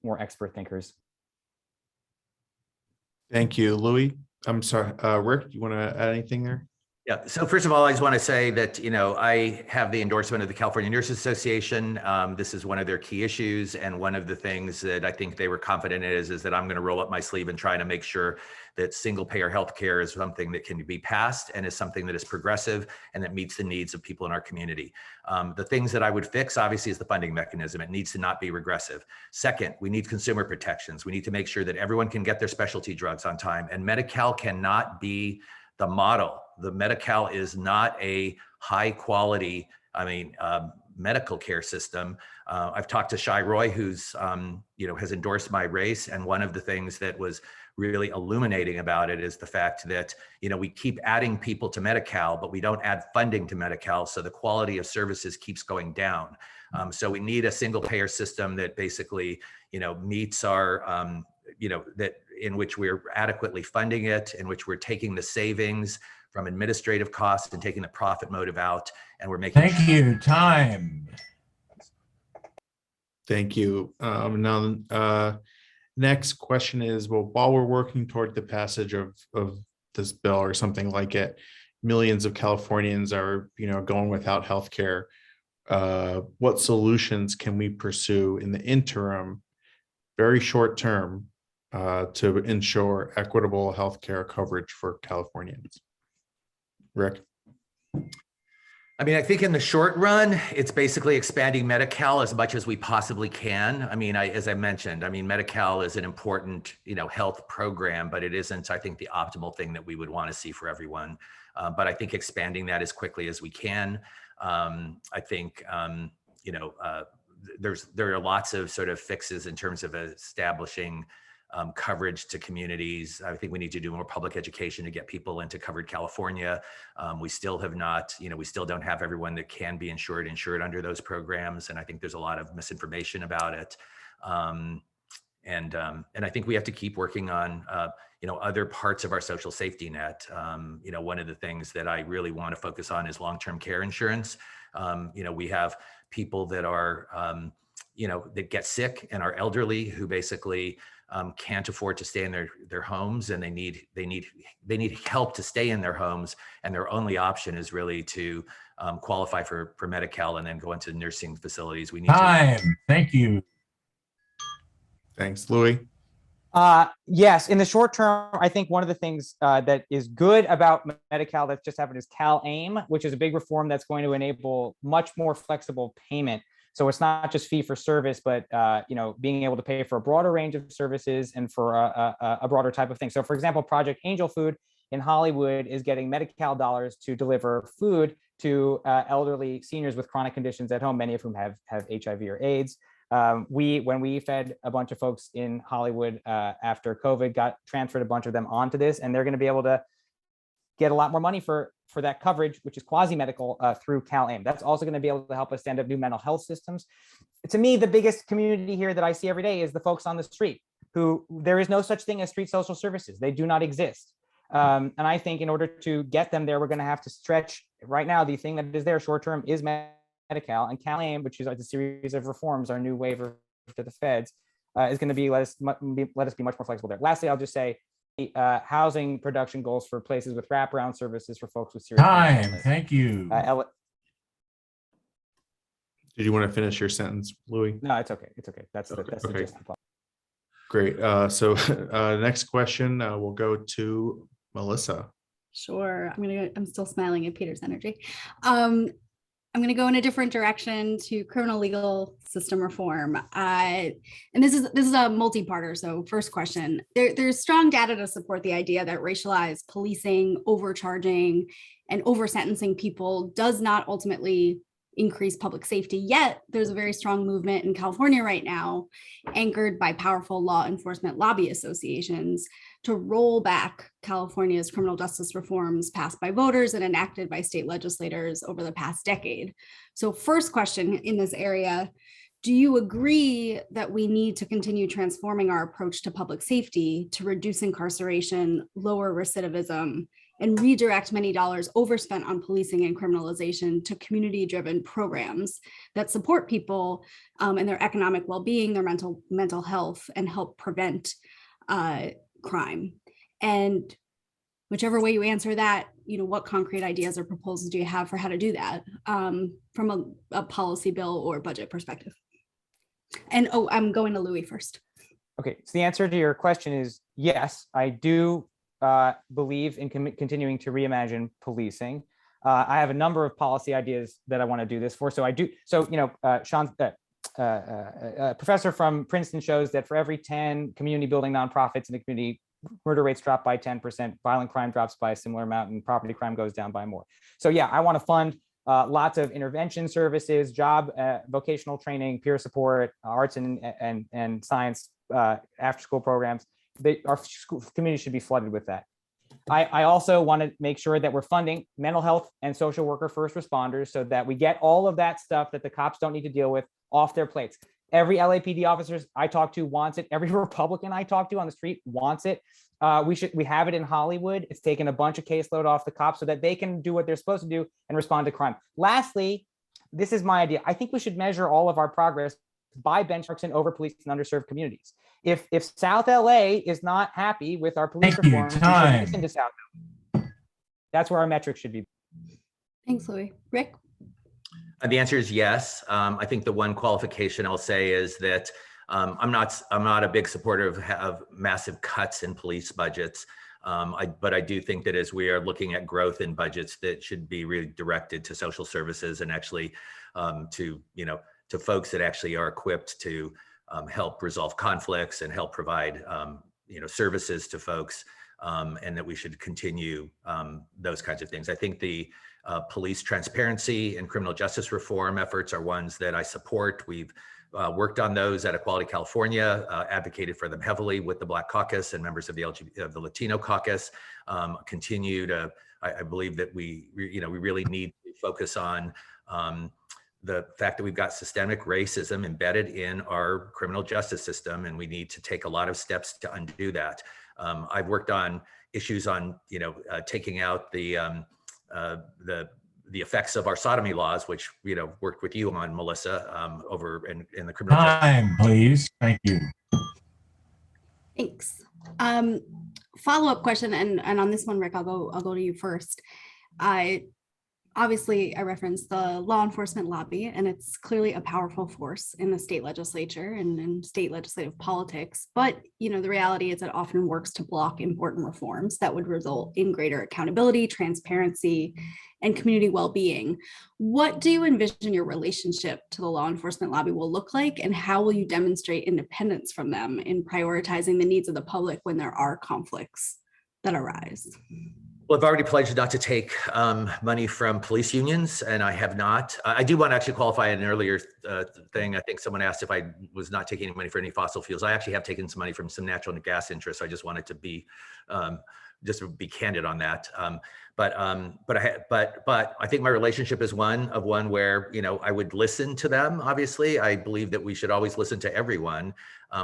more expert thinkers. Thank you, Louis. I'm sorry, Rick, you want to add anything there? Yeah. So first of all, I just want to say that, I have the endorsement of the California Nurses Association. This is one of their key issues. And one of the things that I think they were confident in is that I'm going to roll up my sleeve and try to make sure that single payer healthcare is something that can be passed and is something that is progressive and that meets the needs of people in our community. The things that I would fix, obviously, is the funding mechanism. It needs to not be regressive. Second, we need consumer protections. We need to make sure that everyone can get their specialty drugs on time. And Medi-Cal cannot be the model. The Medi-Cal is not a high quality medical care system. I've talked to Shai Roy, who's, has endorsed my race. And one of the things that was really illuminating about it is the fact that, we keep adding people to Medi-Cal, but we don't add funding to Medi-Cal. So the quality of services keeps going down. So we need a single payer system that basically, meets our, that in which we're adequately funding it, in which we're taking the savings from administrative costs and taking the profit motive out, and we're making. Thank you. Time. Thank you. Now, next question is, well, while we're working toward the passage of this bill or something like it, millions of Californians are, going without health care. What solutions can we pursue in the interim, very short term, to ensure equitable healthcare coverage for Californians? Rick? I think in the short run, it's basically expanding Medi-Cal as much as we possibly can. As I mentioned, Medi-Cal is an important, health program, but it isn't, I think, the optimal thing that we would want to see for everyone. But I think expanding that as quickly as we can. I think, there are lots of sort of fixes in terms of establishing coverage to communities. I think we need to do more public education to get people into covered California. We still have not, we still don't have everyone that can be insured under those programs. And I think there's a lot of misinformation about it. And I think we have to keep working on, other parts of our social safety net. One of the things that I really want to focus on is long-term care insurance. We have people that are, that get sick and are elderly who basically can't afford to stay in their homes, and they need help to stay in their homes, and their only option is really to qualify for Medi-Cal and then go into nursing facilities. We need time. Thank you. Thanks, Louis. Yes, in the short term, I think one of the things that is good about Medi-Cal that just happened is Cal-AIM, which is a big reform that's going to enable much more flexible payment. So it's not just fee for service, but being able to pay for a broader range of services and for a broader type of thing. So for example, Project Angel Food in Hollywood is getting Medi-Cal dollars to deliver food to elderly seniors with chronic conditions at home, many of whom have HIV or AIDS. When we fed a bunch of folks in Hollywood after COVID, transferred a bunch of them onto this, and they're going to be able to get a lot more money for that coverage, which is quasi-medical through Cal-AIM. That's also going to be able to help us stand up new mental health systems. To me, the biggest community here that I see every day is the folks on the street, who there is no such thing as street social services. They do not exist. And I think in order to get them there, we're going to have to stretch. Right now, the thing that is there short-term is Medi-Cal, and Cal-AIM, which is a series of reforms, our new waiver to the feds, is going to be let us be much more flexible there. Lastly, I'll just say housing production goals for places with wraparound services for folks with serious time. illness. Thank you. Did you want to finish your sentence, Louis? No, it's okay. It's okay. That's Okay, the okay. gist of the plan. Great. So next question, we'll go to Melissa. Sure. I'm still smiling at Peter's energy. I'm going to go in a different direction to criminal legal system reform. And this is a multi-parter. So first question, there's strong data to support the idea that racialized policing, overcharging, and over-sentencing people does not ultimately increase public safety. Yet there's a very strong movement in California right now, anchored by powerful law enforcement lobby associations, to roll back California's criminal justice reforms passed by voters and enacted by state legislators over the past decade. So first question in this area, do you agree that we need to continue transforming our approach to public safety to reduce incarceration, lower recidivism, and redirect many dollars overspent on policing and criminalization to community-driven programs that support people and their economic well-being, their mental health, and help prevent crime? And whichever way you answer that, what concrete ideas or proposals do you have for how to do that from a policy bill or budget perspective? And I'm going to Louis first. Okay, so the answer to your question is yes, I do believe in continuing to reimagine policing. I have a number of policy ideas that I want to do this for. So I do. So Sean, a professor from Princeton shows that for every 10 community building nonprofits in the community, murder rates drop by 10%, violent crime drops by a similar amount, and property crime goes down by more. So yeah, I want to fund lots of intervention services, job, vocational training, peer support, arts and science, after school programs. Our community should be flooded with that. I also want to make sure that we're funding mental health and social worker first responders so that we get all of that stuff that the cops don't need to deal with off their plates. Every LAPD officers I talk to wants it. Every Republican I talk to on the street wants it. We have it in Hollywood. It's taken a bunch of caseload off the cops so that they can do what they're supposed to do and respond to crime. Lastly, this is my idea. I think we should measure all of our progress by benchmarks in over-policed and underserved communities. If South LA is not happy with our police Thank you. reform, we should Time. listen to South LA. That's where our metrics should be. Thanks, Louis. Rick? The answer is yes. I think the one qualification I'll say is that I'm not a big supporter of massive cuts in police budgets. But I do think that as we are looking at growth in budgets, that should be really directed to social services and actually to folks that actually are equipped to help resolve conflicts and help provide services to folks, and that we should continue those kinds of things. I think the police transparency and criminal justice reform efforts are ones that I support. We've worked on those at Equality California, advocated for them heavily with the Black Caucus and members of the Latino Caucus. I believe that we really need to focus on the fact that we've got systemic racism embedded in our criminal justice system, and we need to take a lot of steps to undo that. I've worked on issues on taking out the effects of our sodomy laws, which worked with you on, Melissa, over in the criminal justice. Time, please. Thank you. Thanks. Follow-up question, and on this one, Rick, I'll go to you first. Obviously, I referenced the law enforcement lobby, and it's clearly a powerful force in the state legislature and in state legislative politics. But, the reality is it often works to block important reforms that would result in greater accountability, transparency, and community well-being. What do you envision your relationship to the law enforcement lobby will look like, and how will you demonstrate independence from them in prioritizing the needs of the public when there are conflicts that arise? Well, I've already pledged not to take money from police unions, and I have not. I do want to actually qualify an earlier thing. I think someone asked if I was not taking any money for any fossil fuels. I actually have taken some money from some natural gas interests. I just wanted to be candid on that. But I think my relationship is one where I would listen to them. Obviously, I believe that we should always listen to everyone,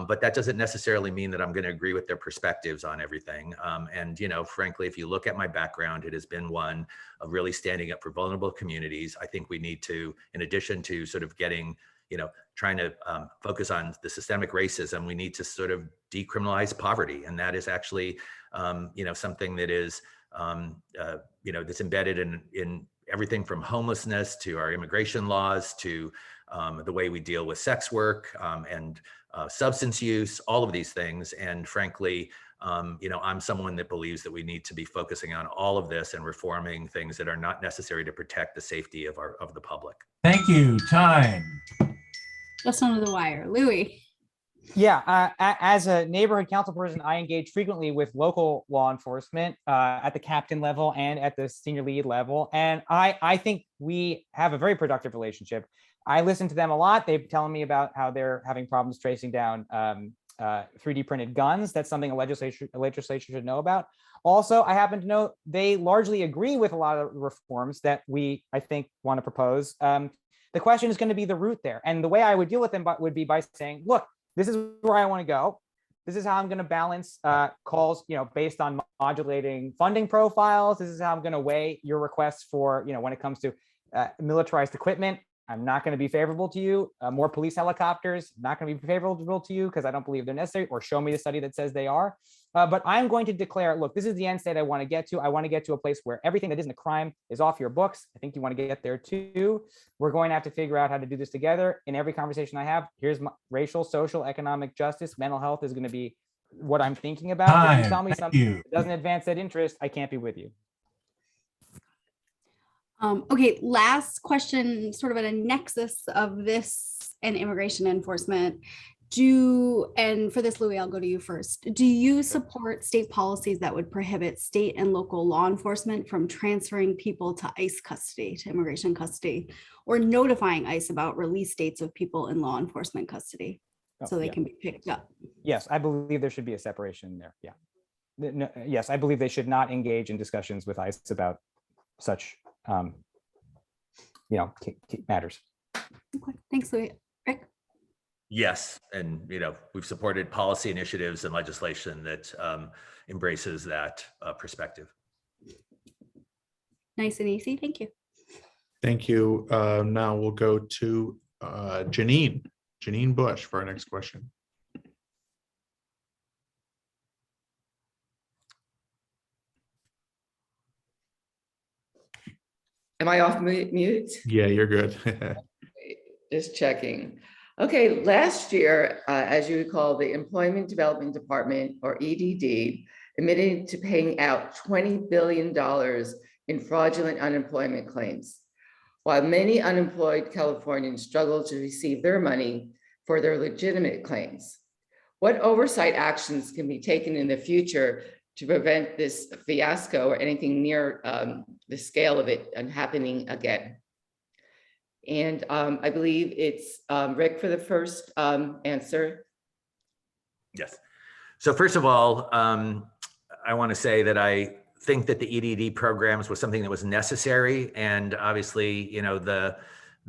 but that doesn't necessarily mean that I'm going to agree with their perspectives on everything. And frankly, if you look at my background, it has been one of really standing up for vulnerable communities. I think we need to, in addition to sort of getting, trying to focus on the systemic racism, we need to sort of decriminalize poverty, and that is actually something that is that's embedded in everything from homelessness to our immigration laws to the way we deal with sex work and substance use, all of these things. And frankly, I'm someone that believes that we need to be focusing on all of this and reforming things that are not necessary to protect the safety of the public. Thank you. Time. Just under the wire. Louis. Yeah, as a neighborhood council person, I engage frequently with local law enforcement at the captain level and at the senior lead level. And I think we have a very productive relationship. I listen to them a lot. They're telling me about how they're having problems tracing down 3D printed guns. That's something a legislature should know about. Also, I happen to know they largely agree with a lot of reforms that we, I think, want to propose. The question is going to be the root there. And the way I would deal with them would be by saying, look, this is where I want to go. This is how I'm going to balance calls, based on modulating funding profiles. This is how I'm going to weigh your requests for, when it comes to militarized equipment. I'm not going to be favorable to you. More police helicopters, not going to be favorable to you because I don't believe they're necessary, or show me the study that says they are. But I'm going to declare, look, this is the end state I want to get to. I want to get to a place where everything that isn't a crime is off your books. I think you want to get there too. We're going to have to figure out how to do this together. In every conversation I have, here's my racial, social, economic justice, mental health is going to be what I'm thinking about. If you tell me something that doesn't advance that interest, I can't be with you. Okay, last question, sort of at a nexus of this and immigration enforcement. And for this, Louis, I'll go to you first. Do you support state policies that would prohibit state and local law enforcement from transferring people to ICE custody, to immigration custody, or notifying ICE about release dates of people in law enforcement custody so they Yeah. can be picked up? Yes, I believe there should be a separation there. Yeah. Yes, I believe they should not engage in discussions with ICE about such, matters. Okay, thanks, Louis. Rick? Yes, and we've supported policy initiatives and legislation that embraces that perspective. Nice and easy. Thank you. Thank you. Now we'll go to Janine Bush for our next question. Am I off mute? Yeah, you're good. Just checking. Okay, last year, as you recall, the Employment Development Department, or EDD, admitted to paying out $20 billion in fraudulent unemployment claims. While many unemployed Californians struggle to receive their money for their legitimate claims, what oversight actions can be taken in the future to prevent this fiasco or anything near the scale of it happening again? And I believe it's Rick for the first answer. Yes. So first of all, I want to say that I think that the EDD programs was something that was necessary, and obviously,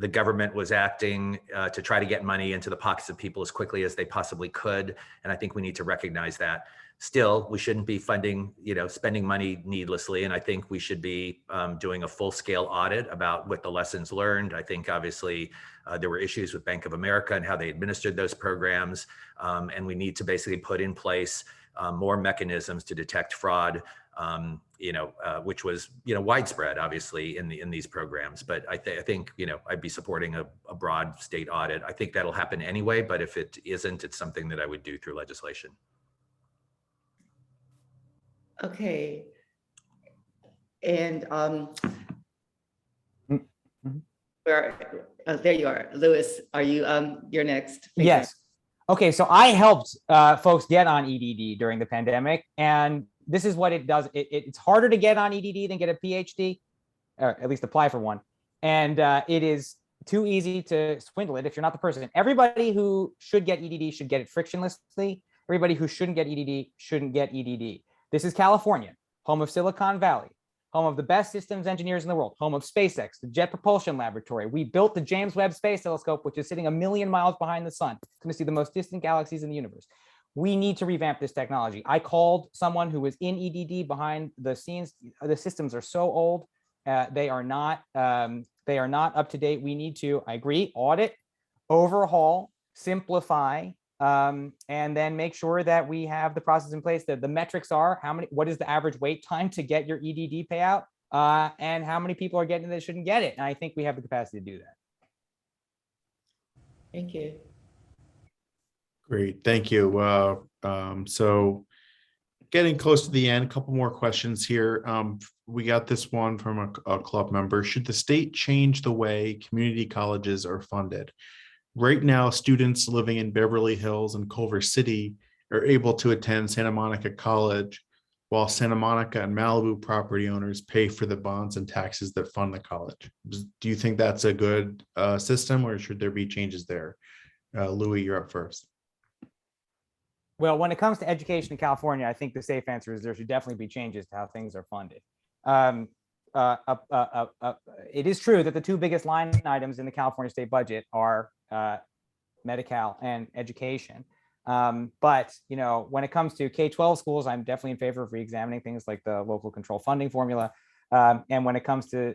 the government was acting to try to get money into the pockets of people as quickly as they possibly could, and I think we need to recognize that. Still, we shouldn't be funding, spending money needlessly. And I think we should be doing a full-scale audit about what the lessons learned. I think obviously there were issues with Bank of America and how they administered those programs. And we need to basically put in place more mechanisms to detect fraud, which was, widespread, obviously, in these programs. But I think, I'd be supporting a broad state audit. I think that'll happen anyway, but if it isn't, it's something that I would do through legislation. Okay. And there you are, Louis. Are you you're next? Please. Yes. Okay, so I helped folks get on EDD during the pandemic, and this is what it does. It's harder to get on EDD than get a PhD, or at least apply for one. And it is too easy to swindle it if you're not the person. Everybody who should get EDD should get it frictionlessly. Everybody who shouldn't get EDD shouldn't get EDD. This is California, home of Silicon Valley, home of the best systems engineers in the world, home of SpaceX, the Jet Propulsion Laboratory. We built the James Webb Space Telescope, which is sitting 1 million miles behind the sun. It's going to see the most distant galaxies in the universe. We need to revamp this technology. I called someone who was in EDD behind the scenes. The systems are so old. They are not up to date. We need to, I agree, audit, overhaul, simplify, and then make sure that we have the process in place. That the metrics are what is the average wait time to get your EDD payout, and how many people are getting it that shouldn't get it. And I think we have the capacity to do that. Thank you. Great, thank you. So getting close to the end, a couple more questions here. We got this one from a club member. Should the state change the way community colleges are funded? Right now, students living in Beverly Hills and Culver City are able to attend Santa Monica College, while Santa Monica and Malibu property owners pay for the bonds and taxes that fund the college. Do you think that's a good system, or should there be changes there? Louis, you're up first. Well, when it comes to education in California, I think the safe answer is there should definitely be changes to how things are funded. It is true that the two biggest line items in the California state budget are Medi-Cal and education. But when it comes to K-12 schools, I'm definitely in favor of reexamining things like the local control funding formula. And when it comes to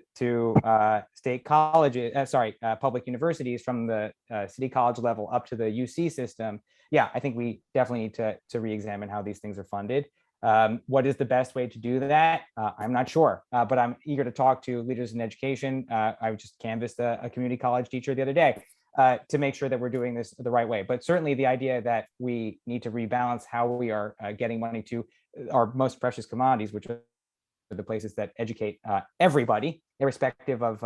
state colleges, public universities from the city college level up to the UC system, yeah, I think we definitely need to reexamine how these things are funded. What is the best way to do that? I'm not sure, but I'm eager to talk to leaders in education. I just canvassed a community college teacher the other day to make sure that we're doing this the right way. But certainly the idea that we need to rebalance how we are getting money to our most precious commodities, which are the places that educate everybody, irrespective of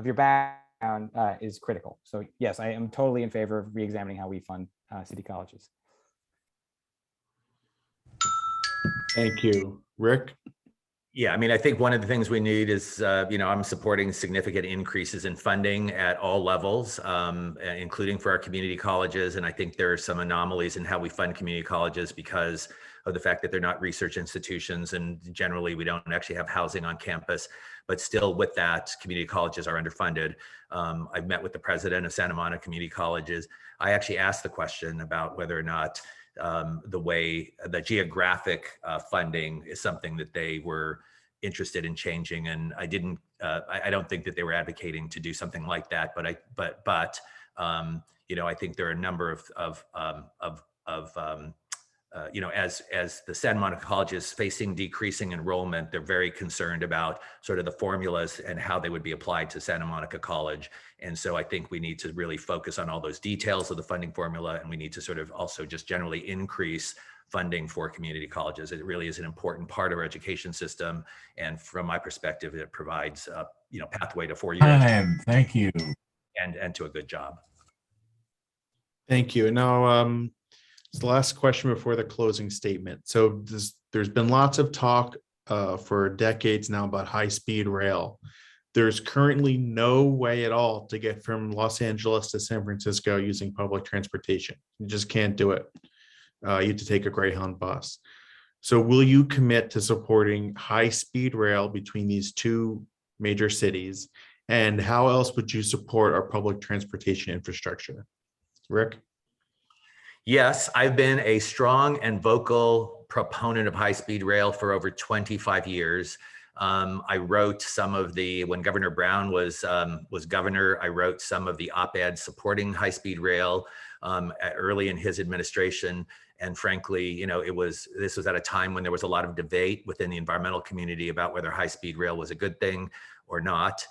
your background, is critical. So yes, I am totally in favor of reexamining how we fund city colleges. Thank you. Rick? Yeah, I mean, I think one of the things we need is, I'm supporting significant increases in funding at all levels, including for our community colleges. And I think there are some anomalies in how we fund community colleges because of the fact that they're not research institutions. And generally, we don't actually have housing on campus. But still, with that, community colleges are underfunded. I've met with the president of Santa Monica Community Colleges. I actually asked the question about whether or not the geographic funding is something that they were interested in changing, and I don't think that they were advocating to do something like that. But I think there are a number as the Santa Monica College is facing decreasing enrollment, they're very concerned about sort of the formulas and how they would be applied to Santa Monica College. And so I think we need to really focus on all those details of the funding formula, and we need to sort of also just generally increase funding for community colleges. It really is an important part of our education system. And from my perspective, it provides a pathway to 4 years. Thank you. And to a good job. Thank you. And now, it's the last question before the closing statement. So there's been lots of talk for decades now about high-speed rail. There's currently no way at all to get from Los Angeles to San Francisco using public transportation. You just can't do it. You have to take a Greyhound bus. So will you commit to supporting high-speed rail between these two major cities? And how else would you support our public transportation infrastructure? Rick? Yes, I've been a strong and vocal proponent of high-speed rail for over 25 years. I wrote some of when Governor Brown was governor, I wrote some of the op-eds supporting high-speed rail early in his administration. And frankly, this was at a time when there was a lot of debate within the environmental community about whether high-speed rail was a good thing or not.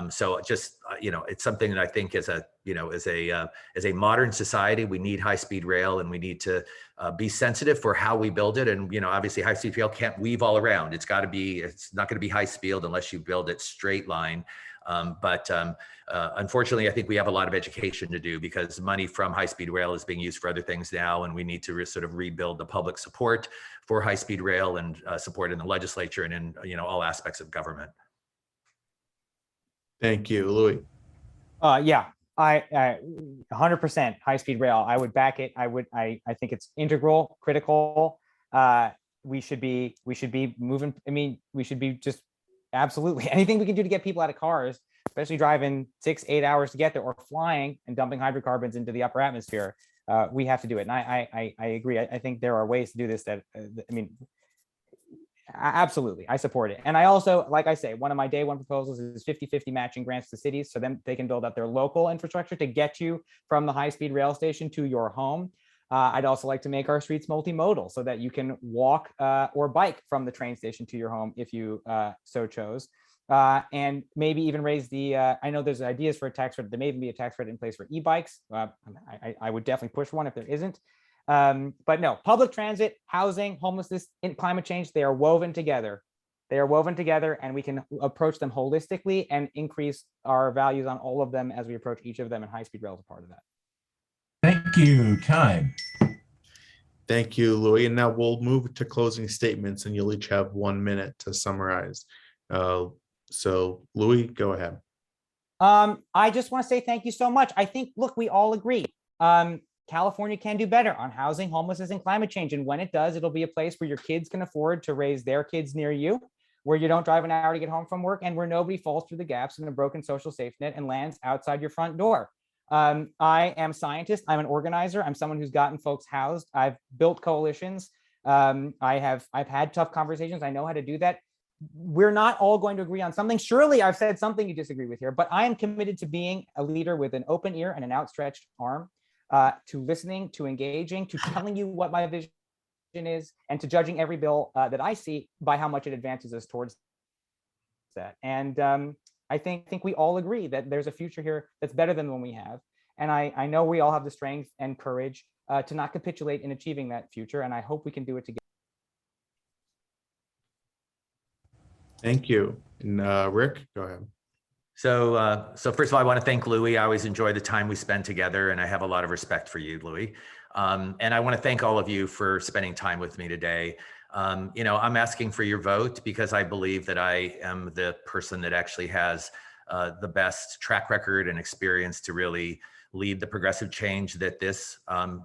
So just, it's something that I think as a modern society, we need high-speed rail, and we need to be sensitive for how we build it. And, obviously high-speed rail can't weave all around. It's not going to be high-speed unless you build it straight line. Unfortunately, I think we have a lot of education to do because money from high-speed rail is being used for other things now. And we need to sort of rebuild the public support for high-speed rail and support in the legislature and in, all aspects of government. Thank you, Louis. Yeah, I 100% high-speed rail. I would back it. I think it's integral, critical. We should be moving. I mean, we should be just absolutely anything we can do to get people out of cars, especially driving 6-8 hours to get there, or flying and dumping hydrocarbons into the upper atmosphere. We have to do it. And I agree. I think there are ways to do this that, absolutely, I support it. And I also, like I say, one of my day one proposals is 50-50 matching grants to cities, so then they can build up their local infrastructure to get you from the high-speed rail station to your home. I'd also like to make our streets multimodal so that you can walk or bike from the train station to your home if you so chose. And maybe even raise the, I know there's ideas for a tax credit. There may even be a tax credit in place for e-bikes. I would definitely push one if there isn't. But no, public transit, housing, homelessness, and climate change, they are woven together. They are woven together, and we can approach them holistically and increase our values on all of them as we approach each of them, and high-speed rail is a part of that. Thank you. Time. Thank you, Louis. And now we'll move to closing statements, and you'll each have 1 minute to summarize. So Louis, go ahead. I just want to say thank you so much. I think, look, we all agree. California can do better on housing, homelessness, and climate change. And when it does, it'll be a place where your kids can afford to raise their kids near you, where you don't drive an hour to get home from work, and where nobody falls through the gaps in a broken social safety net and lands outside your front door. I am a scientist. I'm an organizer. I'm someone who's gotten folks housed. I've built coalitions. I've had tough conversations. I know how to do that. We're not all going to agree on something. Surely I've said something you disagree with here, but I am committed to being a leader with an open ear and an outstretched arm, to listening, to engaging, to telling you what my vision is, and to judging every bill that I see by how much it advances us towards that. And I think we all agree that there's a future here that's better than the one we have. And I know we all have the strength and courage to not capitulate in achieving that future. And I hope we can do it together. Thank you. And Rick, go ahead. So first of all, I want to thank Louis. I always enjoy the time we spend together, and I have a lot of respect for you, Louis. And I want to thank all of you for spending time with me today. I'm asking for your vote because I believe that I am the person that actually has the best track record and experience to really lead the progressive change that this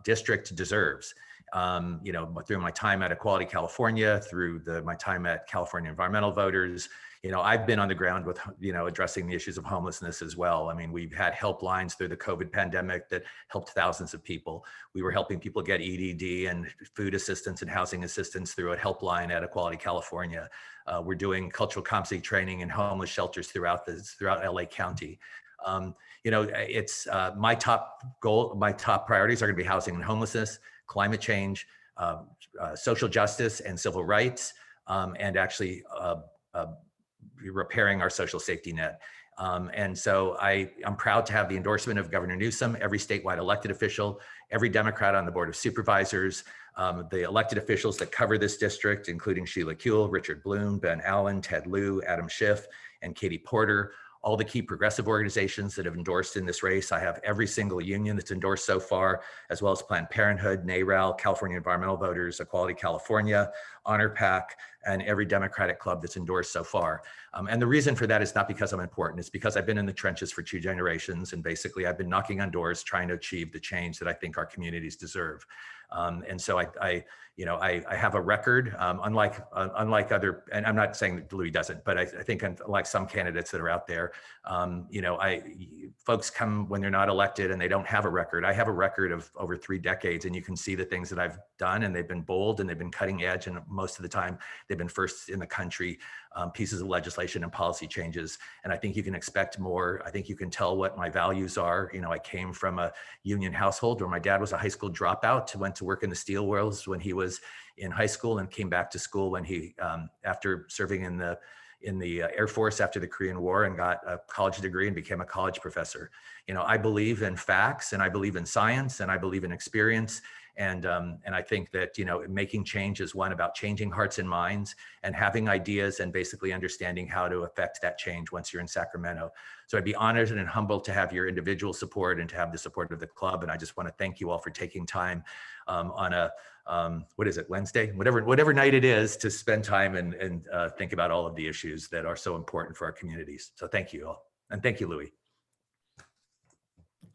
district deserves. Through my time at Equality California, through my time at California Environmental Voters, I've been on the ground with, addressing the issues of homelessness as well. I mean, we've had helplines through the COVID pandemic that helped thousands of people. We were helping people get EDD and food assistance and housing assistance through a helpline at Equality California. We're doing cultural competency training in homeless shelters throughout LA County. It's my top goal, my top priorities are going to be housing and homelessness, climate change, social justice and civil rights, and actually repairing our social safety net. And so I'm proud to have the endorsement of Governor Newsom, every statewide elected official, every Democrat on the Board of Supervisors, the elected officials that cover this district, including Sheila Kuehl, Richard Bloom, Ben Allen, Ted Lieu, Adam Schiff, and Katie Porter, all the key progressive organizations that have endorsed in this race. I have every single union that's endorsed so far, as well as Planned Parenthood, NARAL, California Environmental Voters, Equality California, Honor PAC, and every Democratic club that's endorsed so far. And the reason for that is not because I'm important, it's because I've been in the trenches for 2 generations, and basically I've been knocking on doors trying to achieve the change that I think our communities deserve. And so I have a record, unlike other, and I'm not saying that Louis doesn't, but I think unlike some candidates that are out there, folks come when they're not elected and they don't have a record. I have a record of over 3 decades, and you can see the things that I've done, and they've been bold and they've been cutting edge, and most of the time they've been first in the country, pieces of legislation and policy changes. And I think you can expect more. I think you can tell what my values are. I came from a union household where my dad was a high school dropout, went to work in the steel worlds when he was in high school, and came back to school when he, after serving in the Air Force after the Korean War, and got a college degree and became a college professor. I believe in facts, and I believe in science, and I believe in experience. And I think that, making change is one about changing hearts and minds and having ideas and basically understanding how to affect that change once you're in Sacramento. So I'd be honored and humbled to have your individual support and to have the support of the club. And I just want to thank you all for taking time on a, what is it, Wednesday? Whatever night it is, to spend time and think about all of the issues that are so important for our communities. So thank you all. And thank you, Louis.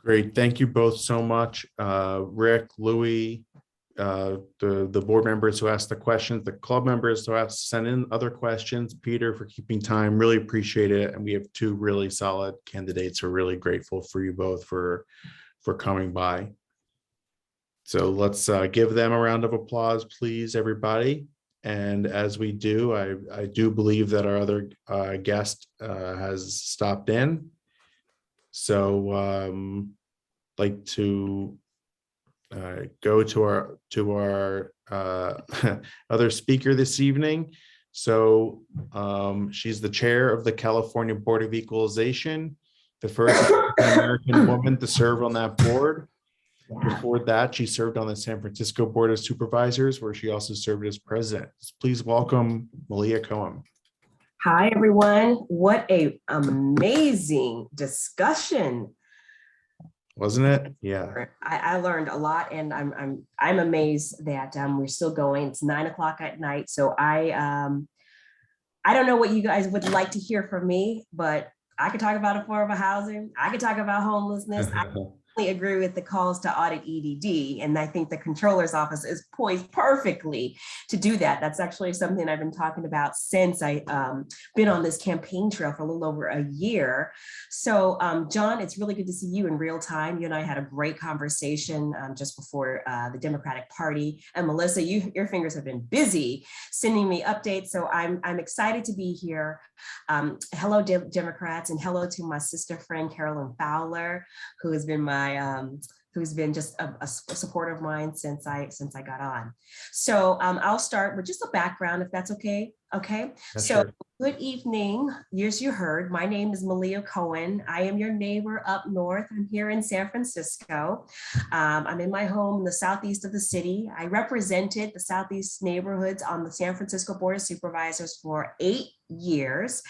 Great. Thank you both so much. Rick, Louis, the board members who asked the questions, the club members who sent in other questions, Peter for keeping time, really appreciate it. And we have 2 really solid candidates. We're really grateful for you both for coming by. So let's give them a round of applause, please, everybody. And as we do, I do believe that our other guest has stopped in. So like to go to our other speaker this evening. So she's the chair of the California Board of Equalization, the first African-American woman to serve on that board. Before that, she served on the San Francisco Board of Supervisors, where she also served as president. Please welcome Malia Cohen. Hi, everyone. What a amazing discussion. Wasn't it? Yeah. I learned a lot, and I'm amazed that we're still going. It's 9 o'clock at night. So I don't know what you guys would like to hear from me, but I could talk about affordable housing. I could talk about homelessness. I agree with the calls to audit EDD, and I think the controller's office is poised perfectly to do that. That's actually something I've been talking about since I been on this campaign trail for a little over a year. So John, it's really good to see you in real time. You and I had a great conversation just before the Democratic Party, and Melissa, your fingers have been busy sending me updates, so I'm excited to be here. Hello Democrats, and hello to my sister friend Carolyn Fowler, who has been who's been just a supporter of mine since I got on. So I'll start with just a background, if that's okay. Okay. That's so sure. Good evening. As you heard, my name is Malia Cohen. I am your neighbor up north. I'm here in San Francisco. I'm in my home in the southeast of the city. I represented the southeast neighborhoods on the San Francisco Board of Supervisors for 8 years,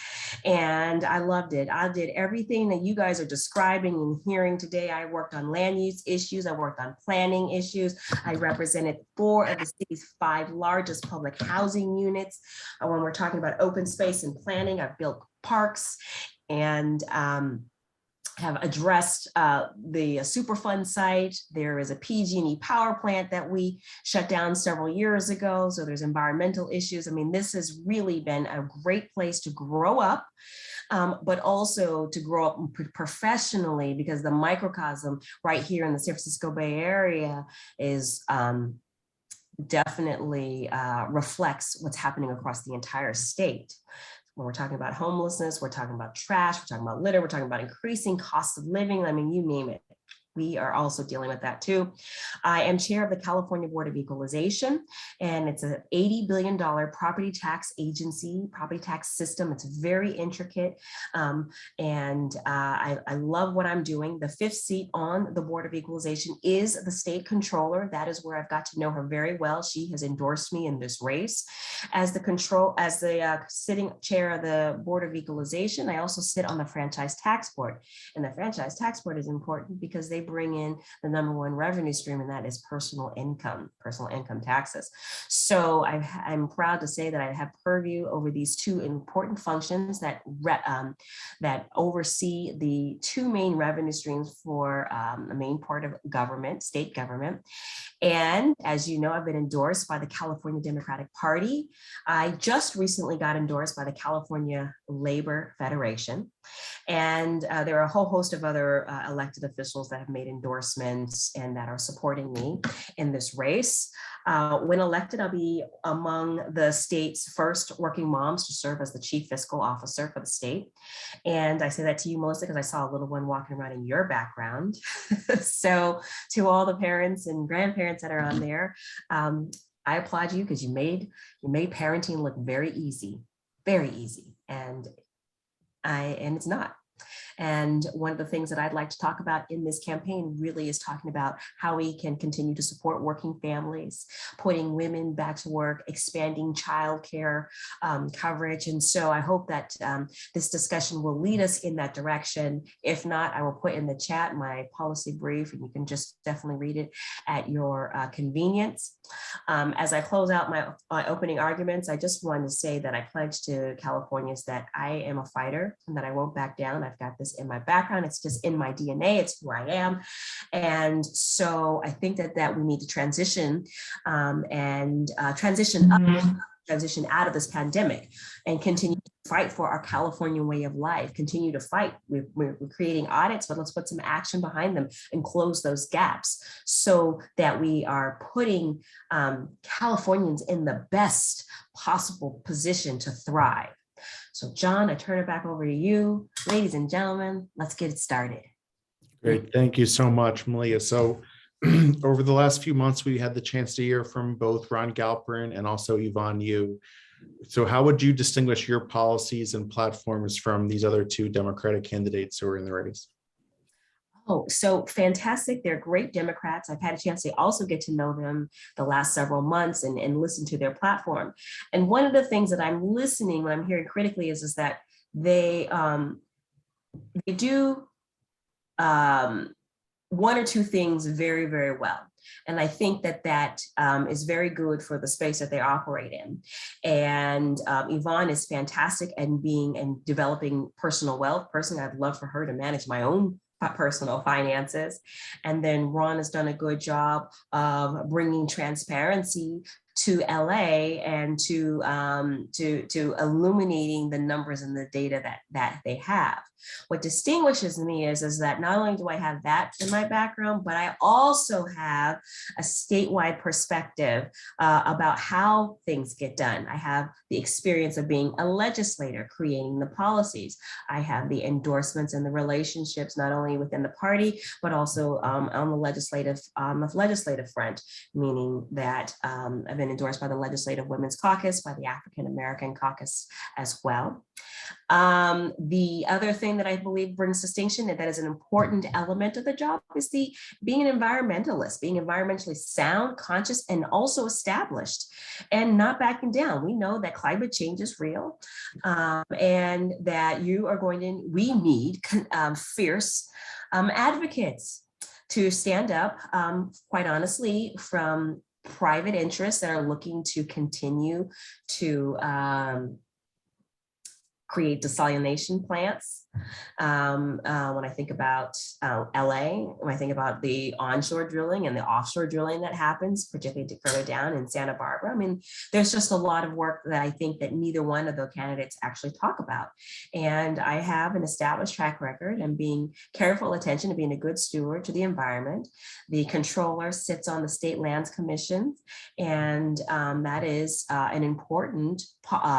and I loved it. I did everything that you guys are describing and hearing today. I worked on land use issues. I worked on planning issues. I represented 4 of the city's 5 largest public housing units. When we're talking about open space and planning, I've built parks and have addressed the Superfund site. There is a PG&E power plant that we shut down several years ago. So there's environmental issues. I mean, this has really been a great place to grow up, but also to grow up professionally, because the microcosm right here in the San Francisco Bay Area is definitely reflects what's happening across the entire state. When we're talking about homelessness, we're talking about trash, we're talking about litter, we're talking about increasing costs of living. I mean, you name it. We are also dealing with that too. I am chair of the California Board of Equalization, and it's an $80 billion property tax agency, property tax system. It's very intricate, and I love what I'm doing. The 5th seat on the Board of Equalization is the state controller. That is where I've got to know her very well. She has endorsed me in this race. As the sitting chair of the Board of Equalization, I also sit on the Franchise Tax Board, and the Franchise Tax Board is important because they bring in the #1 revenue stream, and that is personal income taxes. So I'm proud to say that I have purview over these 2 important functions that oversee the 2 main revenue streams for the main part of government, state government. And as you know, I've been endorsed by the California Democratic Party. I just recently got endorsed by the California Labor Federation. And there are a whole host of other elected officials that have made endorsements and that are supporting me in this race. When elected, I'll be among the state's first working moms to serve as the chief fiscal officer for the state. And I say that to you, Melissa, because I saw a little one walking around in your background. So to all the parents and grandparents that are on there, I applaud you because you made parenting look very easy, and it's not. And one of the things that I'd like to talk about in this campaign really is talking about how we can continue to support working families, putting women back to work, expanding childcare coverage. And so I hope that this discussion will lead us in that direction. If not, I will put in the chat my policy brief, and you can just definitely read it at your convenience. As I close out my opening arguments, I just wanted to say that I pledge to Californians that I am a fighter and that I won't back down. I've got this in my background. It's just in my DNA. It's who I am. And so I think that we need to transition transition out of this pandemic and continue to fight for our California way of life, continue to fight. We're creating audits, but let's put some action behind them and close those gaps so that we are putting Californians in the best possible position to thrive. So John, I turn it back over to you. Ladies and gentlemen, let's get it started. Great. Thank you so much, Malia. So over the last few months, we had the chance to hear from both Ron Galperin and also Yvonne Yu. So how would you distinguish your policies and platforms from these other 2 Democratic candidates who are in the race? Oh, so fantastic. They're great Democrats. I've had a chance to also get to know them the last several months and listen to their platform. And one of the things that I'm listening, when I'm hearing critically is that they do 1 or 2 things very, very well. And I think that is very good for the space that they operate in. And Yvonne is fantastic and developing personal wealth. Personally, I'd love for her to manage my own personal finances. And then Ron has done a good job of bringing transparency to LA and to illuminating the numbers and the data that they have. What distinguishes me is that not only do I have that in my background, but I also have a statewide perspective about how things get done. I have the experience of being a legislator, creating the policies. I have the endorsements and the relationships, not only within the party, but also on the legislative front, meaning that I've been endorsed by the Legislative Women's Caucus, by the African American Caucus as well. The other thing that I believe brings distinction and that is an important element of the job is being an environmentalist, being environmentally sound, conscious, and also established and not backing down. We know that climate change is real and that we need fierce advocates to stand up, quite honestly, from private interests that are looking to continue to create desalination plants. When I think about LA, when I think about the onshore drilling and the offshore drilling that happens, particularly further down in Santa Barbara, I mean, there's just a lot of work that I think that neither one of the candidates actually talk about. And I have an established track record and being careful attention to being a good steward to the environment. The controller sits on the State Lands Commission, and that is an important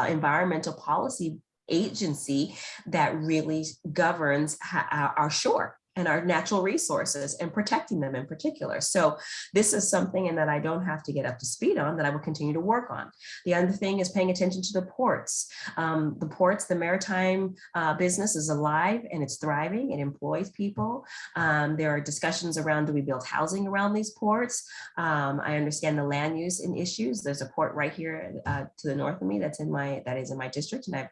environmental policy agency that really governs our shore and our natural resources and protecting them in particular. So this is something and that I don't have to get up to speed on, that I will continue to work on. The other thing is paying attention to the ports. The maritime business is alive and it's thriving. It employs people. There are discussions around, do we build housing around these ports? I understand the land use and issues. There's a port right here to the north of me that is in my district, and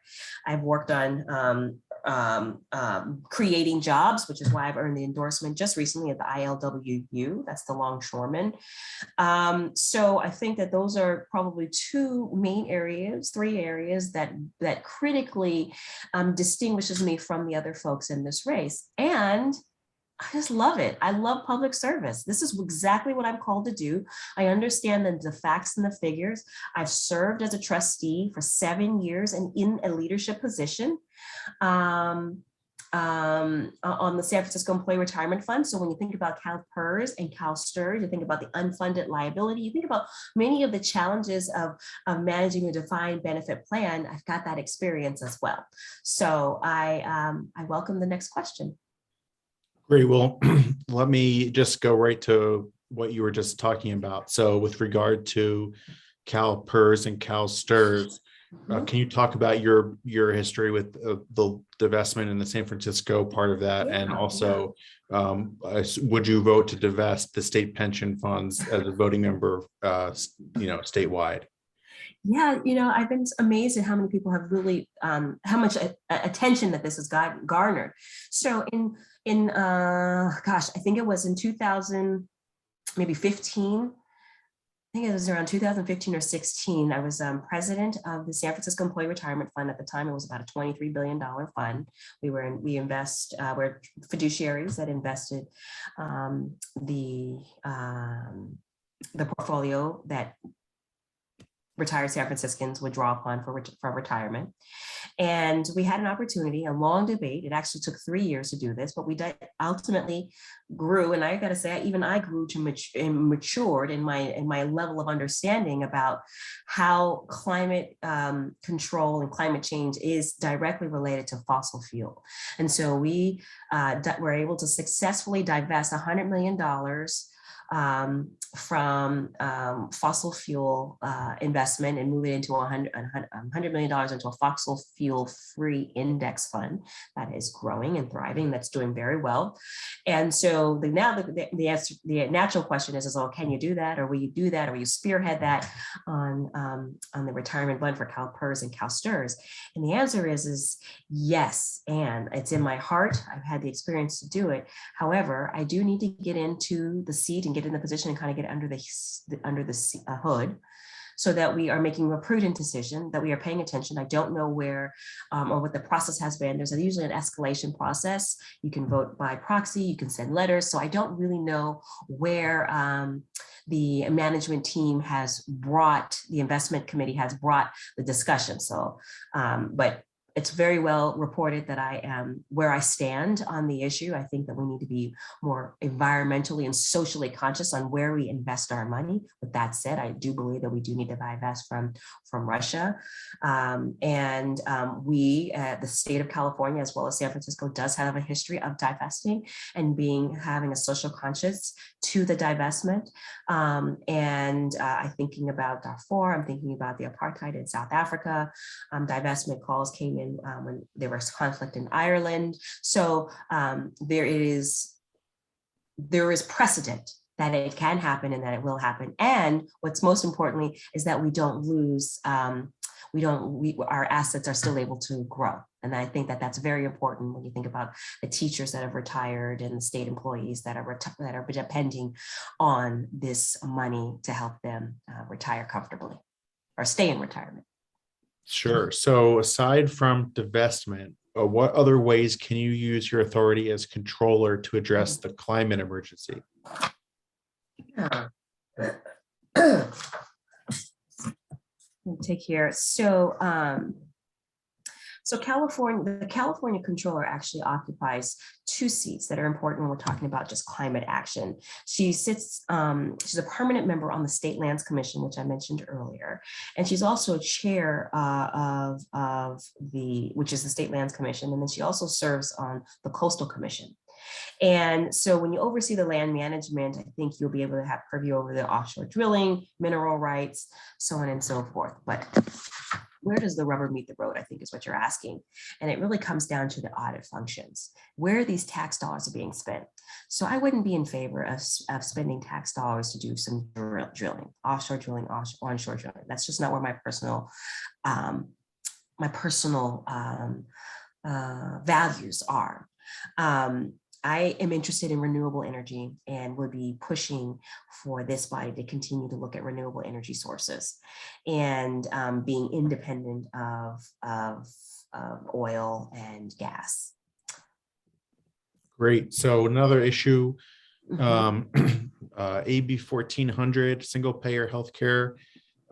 I've worked on creating jobs, which is why I've earned the endorsement just recently at the ILWU, that's the longshoremen. So I think that those are probably three areas that critically distinguishes me from the other folks in this race. And I just love it. I love public service. This is exactly what I'm called to do. I understand the facts and the figures. I've served as a trustee for 7 years and in a leadership position on the San Francisco Employee Retirement Fund. So when you think about CalPERS and CalSTRS, you think about the unfunded liability, you think about many of the challenges of managing a defined benefit plan. I've got that experience as well. So I welcome the next question. Great. Well, let me just go right to what you were just talking about. So with regard to CalPERS and CalSTRS, can you talk about your history with the divestment in the San Francisco part of that? Yeah, and also, would you vote to divest the state pension funds as a voting member, statewide? Yeah, I've been amazed at how many people have really, how much attention that this has garnered. So I think it was in 2000, maybe 15. I think it was around 2015 or 16. I was president of the San Francisco Employee Retirement Fund. At the time, it was about a $23 billion fund. We're fiduciaries that invested the portfolio that retired San Franciscans would draw upon for retirement. And we had an opportunity, a long debate. It actually took 3 years to do this, but we ultimately grew. And I got to say, even I grew to matured in my level of understanding about how climate control and climate change is directly related to fossil fuel. And so we were able to successfully divest $100 million from fossil fuel investment and move it into $100 million into a fossil fuel free index fund that is growing and thriving, that's doing very well. And so the answer, the natural question is, can you do that? Or will you do that? Or will you spearhead that on the retirement fund for CalPERS and CalSTRS? And the answer is yes. And it's in my heart. I've had the experience to do it. However, I do need to get into the seat and get in the position and kind of get under the hood, so that we are making a prudent decision, that we are paying attention. I don't know where or what the process has been. There's usually an escalation process. You can vote by proxy, you can send letters. So I don't really know where the management team the investment committee has brought the discussion. So, but it's very well reported that I am where I stand on the issue. I think that we need to be more environmentally and socially conscious on where we invest our money. With that said, I do believe that we do need to divest from Russia. We, the state of California, as well as San Francisco, does have a history of divesting and having a social conscience to the divestment. I'm thinking about Darfur, I'm thinking about the apartheid in South Africa. Divestment calls came in when there was conflict in Ireland. So there is precedent that it can happen and that it will happen. And what's most importantly is that we don't lose, our assets are still able to grow. And I think that that's very important when you think about the teachers that have retired and the state employees that are depending on this money to help them retire comfortably or stay in retirement. Sure. So aside from divestment, what other ways can you use your authority as controller to address the climate emergency? Take here. So the California controller actually occupies 2 seats that are important when we're talking about just climate action. She's a permanent member on the State Lands Commission, which I mentioned earlier. And she's also a chair which is the State Lands Commission. And then she also serves on the Coastal Commission. And so when you oversee the land management, I think you'll be able to have purview over the offshore drilling, mineral rights, so on and so forth. But where does the rubber meet the road, I think is what you're asking. And it really comes down to the audit functions, where these tax dollars are being spent. So I wouldn't be in favor of spending tax dollars to do some drilling, offshore drilling, onshore drilling. That's just not where my personal values are. I am interested in renewable energy and would be pushing for this body to continue to look at renewable energy sources and being independent of oil and gas. Great. So another issue, AB 1400, single payer healthcare.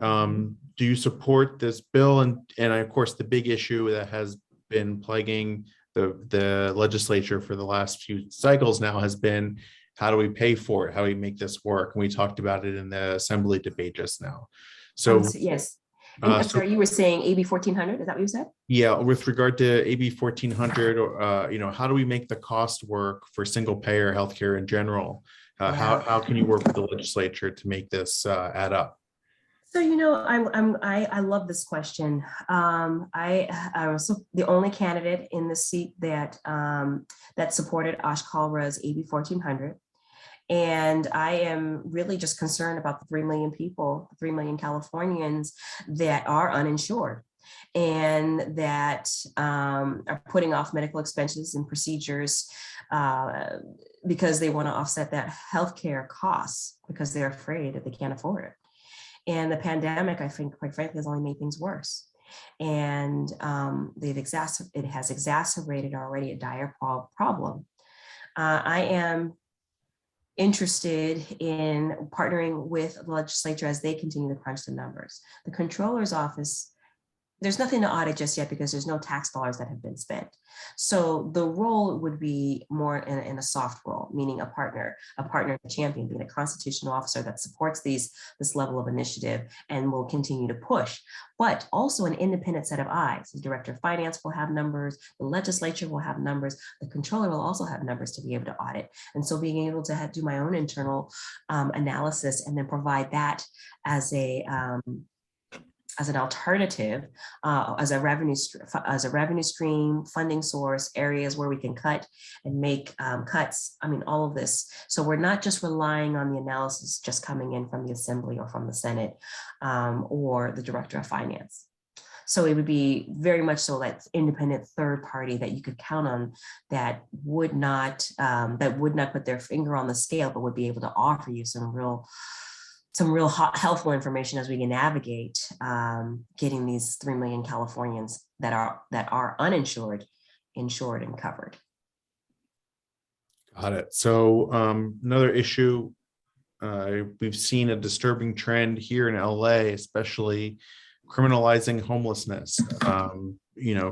Do you support this bill? And of course, the big issue that has been plaguing the legislature for the last few cycles now has been, how do we pay for it? How do we make this work? And we talked about it in the assembly debate just now. So yes. And I'm sorry, you were saying AB 1400, is that what you said? Yeah, with regard to AB 1400, how do we make the cost work for single payer healthcare in general? How can you work with the legislature to make this add up? So, I love this question. I was the only candidate in the seat that supported Ash Kalra's AB 1400. And I am really just concerned about the 3 million people, 3 million Californians that are uninsured and that are putting off medical expenses and procedures because they want to offset that healthcare costs because they're afraid that they can't afford it. And the pandemic, I think, quite frankly, has only made things worse. And it has exacerbated already a dire problem. I am interested in partnering with the legislature as they continue to crunch the numbers. The controller's office, there's nothing to audit just yet because there's no tax dollars that have been spent. So the role would be more in a soft role, meaning a partner, champion, being a constitutional officer that supports this level of initiative and will continue to push, but also an independent set of eyes. The director of finance will have numbers, the legislature will have numbers, the controller will also have numbers to be able to audit. And so being able to do my own internal analysis and then provide that as an alternative, as a revenue stream, funding source, areas where we can cut and make cuts. I mean, all of this. So we're not just relying on the analysis just coming in from the Assembly or from the Senate or the Director of Finance. So it would be very much so that independent third party that you could count on that would not put their finger on the scale, but would be able to offer you some real helpful information as we can navigate getting these 3 million Californians that are uninsured, insured and covered. Got it. So another issue, we've seen a disturbing trend here in LA, especially criminalizing homelessness,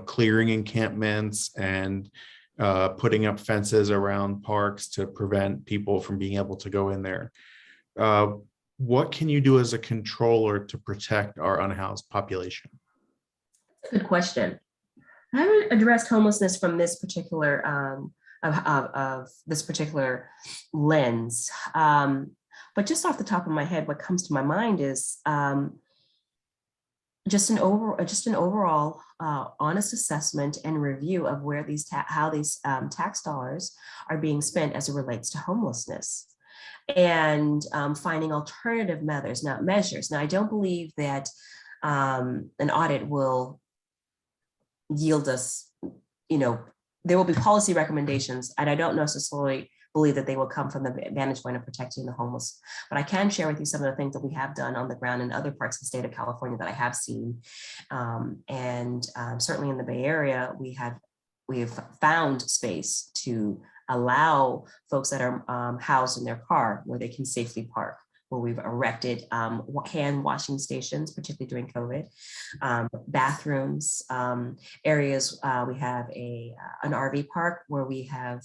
clearing encampments and putting up fences around parks to prevent people from being able to go in there. What can you do as a controller to protect our unhoused population? Good question. I haven't addressed homelessness from this particular of this particular lens. But just off the top of my head, what comes to my mind is just an overall honest assessment and review of where how these tax dollars are being spent as it relates to homelessness, and finding alternative measures. Now, I don't believe that an audit will yield us, there will be policy recommendations, and I don't necessarily believe that they will come from the vantage point of protecting the homeless. But I can share with you some of the things that we have done on the ground in other parts of the state of California that I have seen. Certainly in the Bay Area, we have found space to allow folks that are housed in their car where they can safely park, where we've erected hand washing stations, particularly during COVID, bathrooms, areas. We have an RV park where we have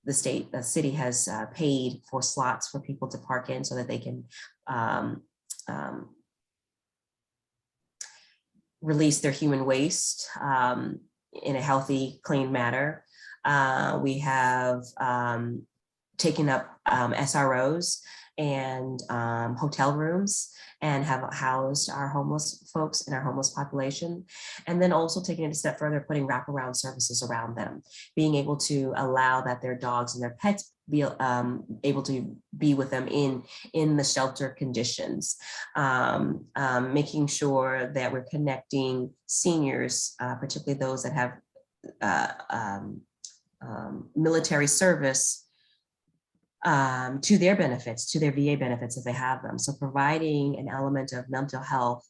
the city has paid for slots for people to park in so that they can release their human waste in a healthy, clean manner. We have taken up SROs and hotel rooms and have housed our homeless folks in our homeless population. And then also taking it a step further, putting wraparound services around them, being able to allow that their dogs and their pets be able to be with them in the shelter conditions, making sure that we're connecting seniors, particularly those that have military service, to their benefits, to their VA benefits if they have them. So providing an element of mental health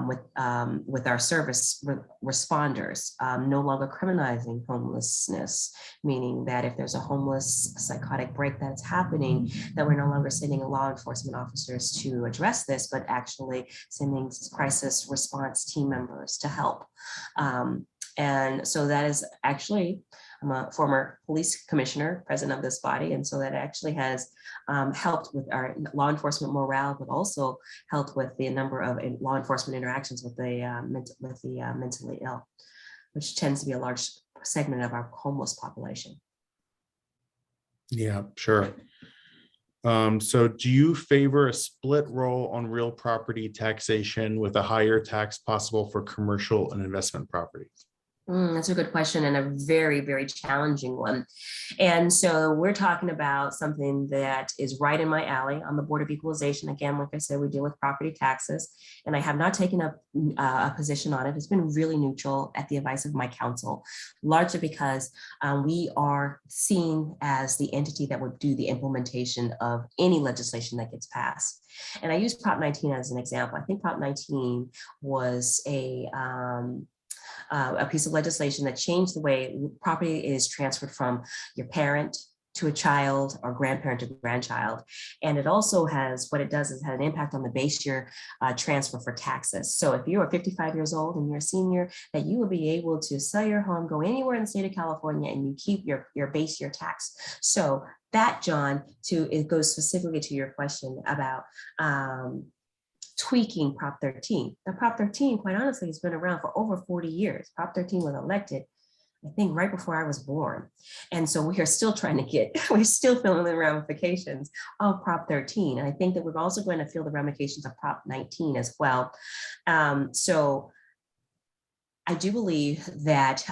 with our service responders, no longer criminalizing homelessness, meaning that if there's a homeless psychotic break that's happening, that we're no longer sending law enforcement officers to address this, but actually sending crisis response team members to help. And so that is actually, I'm a former police commissioner, president of this body, and so that actually has helped with our law enforcement morale, but also helped with the number of law enforcement interactions with the mentally ill, which tends to be a large segment of our homeless population. Yeah, sure. So do you favor a split role on real property taxation with a higher tax possible for commercial and investment properties? That's a good question and a very, very challenging one. And so we're talking about something that is right in my alley on the Board of Equalization. Again, like I said, we deal with property taxes, and I have not taken up a position on it. It's been really neutral at the advice of my counsel, largely because we are seen as the entity that would do the implementation of any legislation that gets passed. And I use Prop 19 as an example. I think Prop 19 was a piece of legislation that changed the way property is transferred from your parent to a child or grandparent to grandchild. And it also has, what it does is have an impact on the base year transfer for taxes. So if you are 55 years old and you're a senior, that you will be able to sell your home, go anywhere in the state of California, and you keep your base year tax. So that, John, it goes specifically to your question about tweaking Prop 13. Now, Prop 13, quite honestly, has been around for over 40 years. Prop 13 was elected, I think, right before I was born. And so we are still we're still feeling the ramifications of Prop 13. And I think that we're also going to feel the ramifications of Prop 19 as well. So I do believe that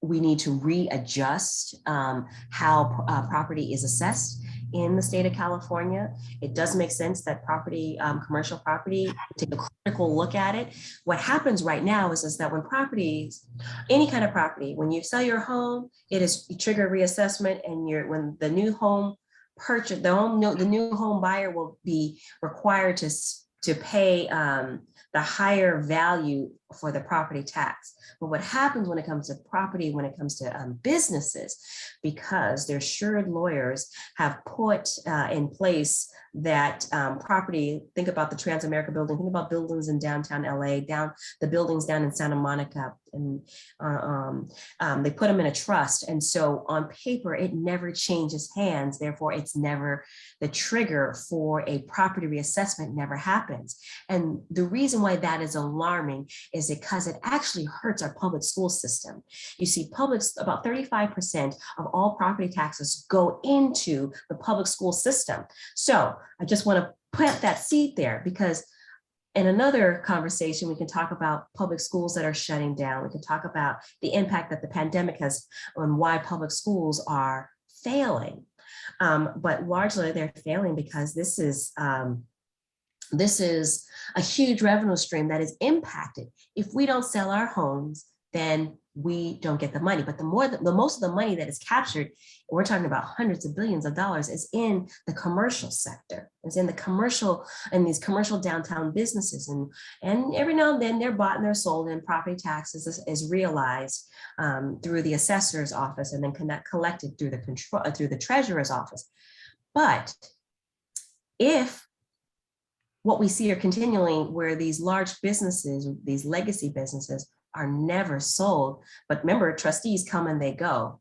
we need to readjust how property is assessed in the state of California. It does make sense that commercial property, take a critical look at it. What happens right now is that when any kind of property, when you sell your home, you trigger reassessment, and when the new home purchase, the new home buyer will be required to pay the higher value for the property tax. But what happens when it comes to property, when it comes to businesses, because their assured lawyers have put in place that property, think about the Transamerica building, think about buildings in downtown LA, the buildings down in Santa Monica, and they put them in a trust. And so on paper, it never changes hands. Therefore, it's never the trigger for a property reassessment never happens. And the reason why that is alarming is because it actually hurts our public school system. You see, about 35% of all property taxes go into the public school system. So I just want to plant that seed there, because in another conversation, we can talk about public schools that are shutting down. We can talk about the impact that the pandemic has on why public schools are failing. But largely they're failing because this is a huge revenue stream that is impacted. If we don't sell our homes, then we don't get the money. But the most of the money that is captured, we're talking about hundreds of billions of dollars, is in the commercial sector. It's in these commercial downtown businesses. And every now and then they're bought and they're sold, and property taxes is realized through the assessor's office and then collected through the treasurer's office. But if what we see are continuing where these large businesses, these legacy businesses, are never sold, but remember, trustees come and they go,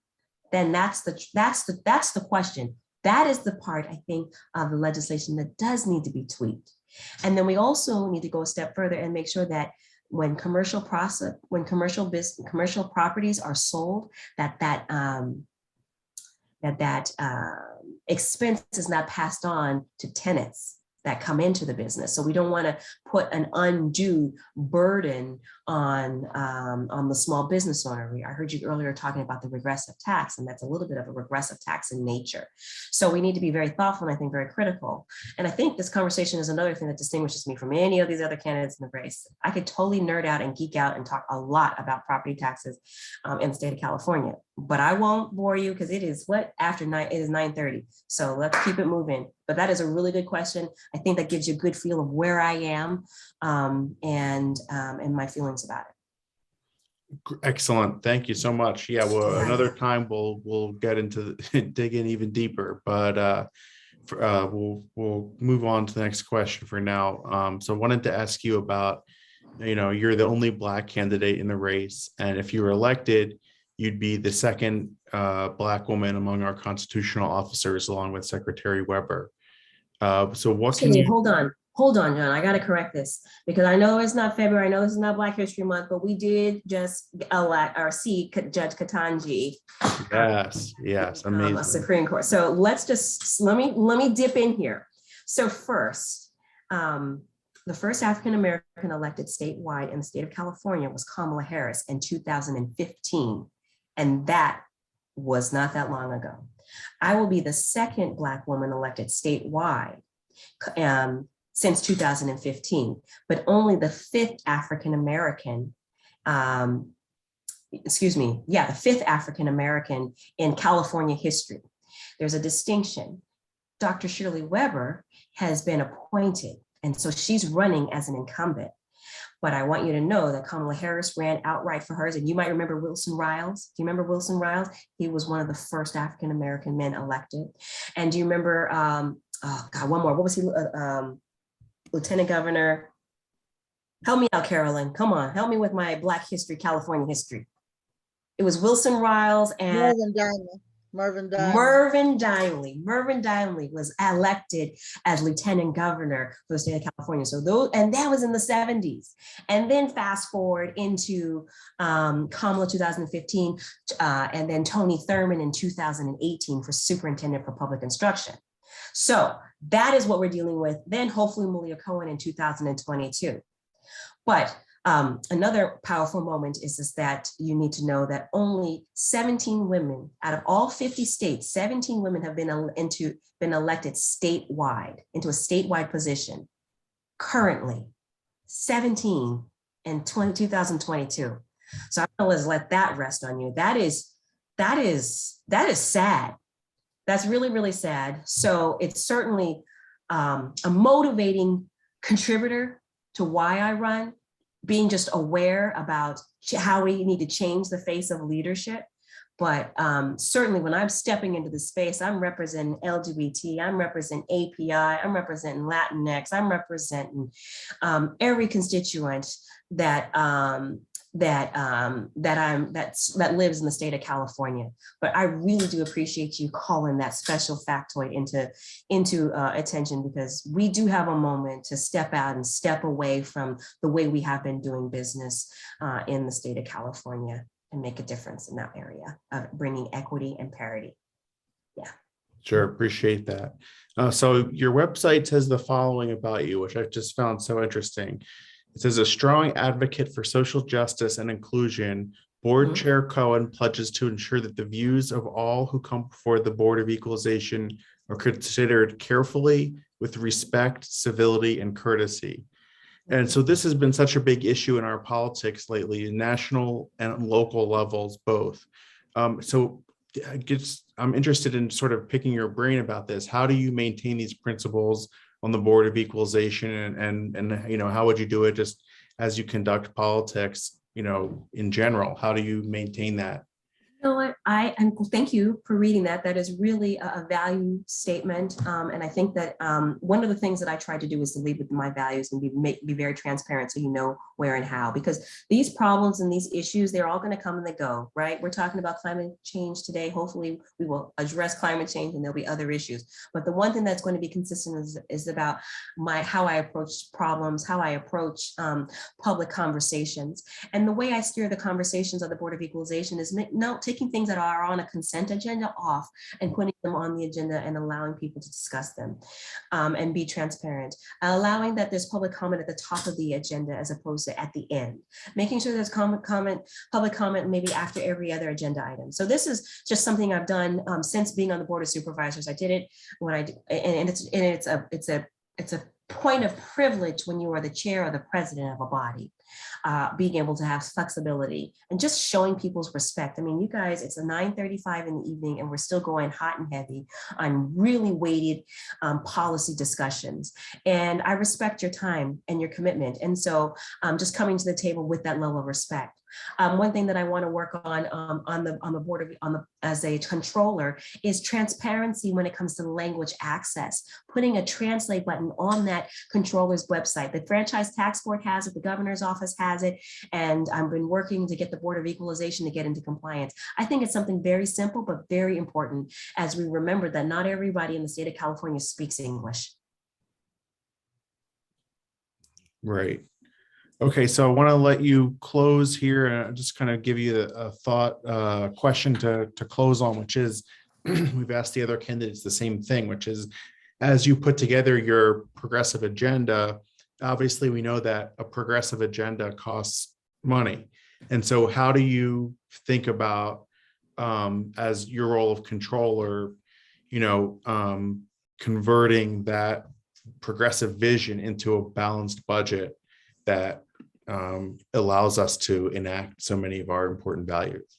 then that's the question. That is the part, I think, of the legislation that does need to be tweaked. And then we also need to go a step further and make sure that when commercial properties are sold, that expense is not passed on to tenants that come into the business. So we don't want to put an undue burden on the small business owner. I heard you earlier talking about the regressive tax, and that's a little bit of a regressive tax in nature. So we need to be very thoughtful and I think very critical. And I think this conversation is another thing that distinguishes me from any of these other candidates in the race. I could totally nerd out and geek out and talk a lot about property taxes in the state of California, but I won't bore you because it is after 9, it is 9:30. So let's keep it moving. But that is a really good question. I think that gives you a good feel of where I am and my feelings about it. Excellent. Thank you so much. Yeah, well, another time we'll get into dig in even deeper, but we'll move on to the next question for now. So I wanted to ask you about, you're the only Black candidate in the race, and if you were elected, you'd be the second Black woman among our constitutional officers, along with Secretary Weber. So what can you... Hold on, John. I got to correct this because I know it's not February. I know this is not Black History Month, but we did just elect or see Judge Ketanji. Yes, amazing. Supreme Court. So let me dip in here. So first, the first African American elected statewide in the state of California was Kamala Harris in 2015, and that was not that long ago. I will be the second Black woman elected statewide since 2015, but only the fifth African American, the fifth African American in California history. There's a distinction. Dr. Shirley Weber has been appointed, and so she's running as an incumbent. But I want you to know that Kamala Harris ran outright for hers, and you might remember Wilson Riles. Do you remember Wilson Riles? He was one of the first African American men elected. And do you remember, one more, what was he? Lieutenant Governor, help me out, Carolyn. Come on, help me with my Black history, California history. It was Wilson Riles and Mervyn Dineley. Mervyn Dineley was elected as Lieutenant Governor for the state of California. So and that was in the 70s. And then fast forward into Kamala 2015, and then Tony Thurmond in 2018 for Superintendent for Public Instruction. So that is what we're dealing with. Then hopefully Malia Cohen in 2022. But another powerful moment is that you need to know that only 17 women out of all 50 states, 17 women have been elected statewide into a statewide position. Currently, 17 in 2022. So I'm gonna let that rest on you. That is sad. That's really, really sad. So it's certainly a motivating contributor to why I run, being just aware about how we need to change the face of leadership. But certainly when I'm stepping into the space, I'm representing LGBT, I'm representing API, I'm representing Latinx, I'm representing every constituent that that lives in the state of California. But I really do appreciate you calling that special factoid into attention, because we do have a moment to step out and step away from the way we have been doing business in the state of California and make a difference in that area of bringing equity and parity. Yeah. Sure, appreciate that. So your website says the following about you, which I just found so interesting. It says a strong advocate for social justice and inclusion. Board Chair Cohen pledges to ensure that the views of all who come before the Board of Equalization are considered carefully with respect, civility, and courtity. And so this has been such a big issue in our politics lately, national and local levels, both. So I'm interested in sort of picking your brain about this. How do you maintain these principles on the Board of Equalization, and you know, how would you do it just as you conduct politics, you know, in general? How do you maintain that? You know what, and thank you for reading that. That is really a value statement. And I think that one of the things that I try to do is to lead with my values and be very transparent, so you know where and how, because these problems and these issues, they're all going to come and they go, right? We're talking about climate change today. Hopefully we will address climate change and there'll be other issues. But the one thing that's going to be consistent is about how I approach problems, how I approach public conversations. And the way I steer the conversations of the Board of Equalization is taking things that are on a consent agenda off and putting them on the agenda and allowing people to discuss them and be transparent, allowing that there's public comment at the top of the agenda as opposed to at the end, making sure there's public comment maybe after every other agenda item. So this is just something I've done since being on the Board of Supervisors. I did it when it's a point of privilege when you are the chair or the president of a body, being able to have flexibility and just showing people's respect. I mean, you guys, it's a 9:35 in the evening and we're still going hot and heavy on really weighted policy discussions. And I respect your time and your commitment. And so just coming to the table with that level of respect. One thing that I want to work on the board as a controller is transparency when it comes to language access, putting a translate button on that controller's website. The Franchise Tax Board has it, the governor's office has it, and I've been working to get the Board of Equalization to get into compliance. I think it's something very simple, but very important as we remember that not everybody in the state of California speaks English. Right. Okay, so I want to let you close here and just kind of give you a thought question to close on, which is we've asked the other candidates the same thing, which is as you put together your progressive agenda, obviously we know that a progressive agenda costs money. And so how do you think about as your role of controller, you know, converting that progressive vision into a balanced budget that allows us to enact so many of our important values?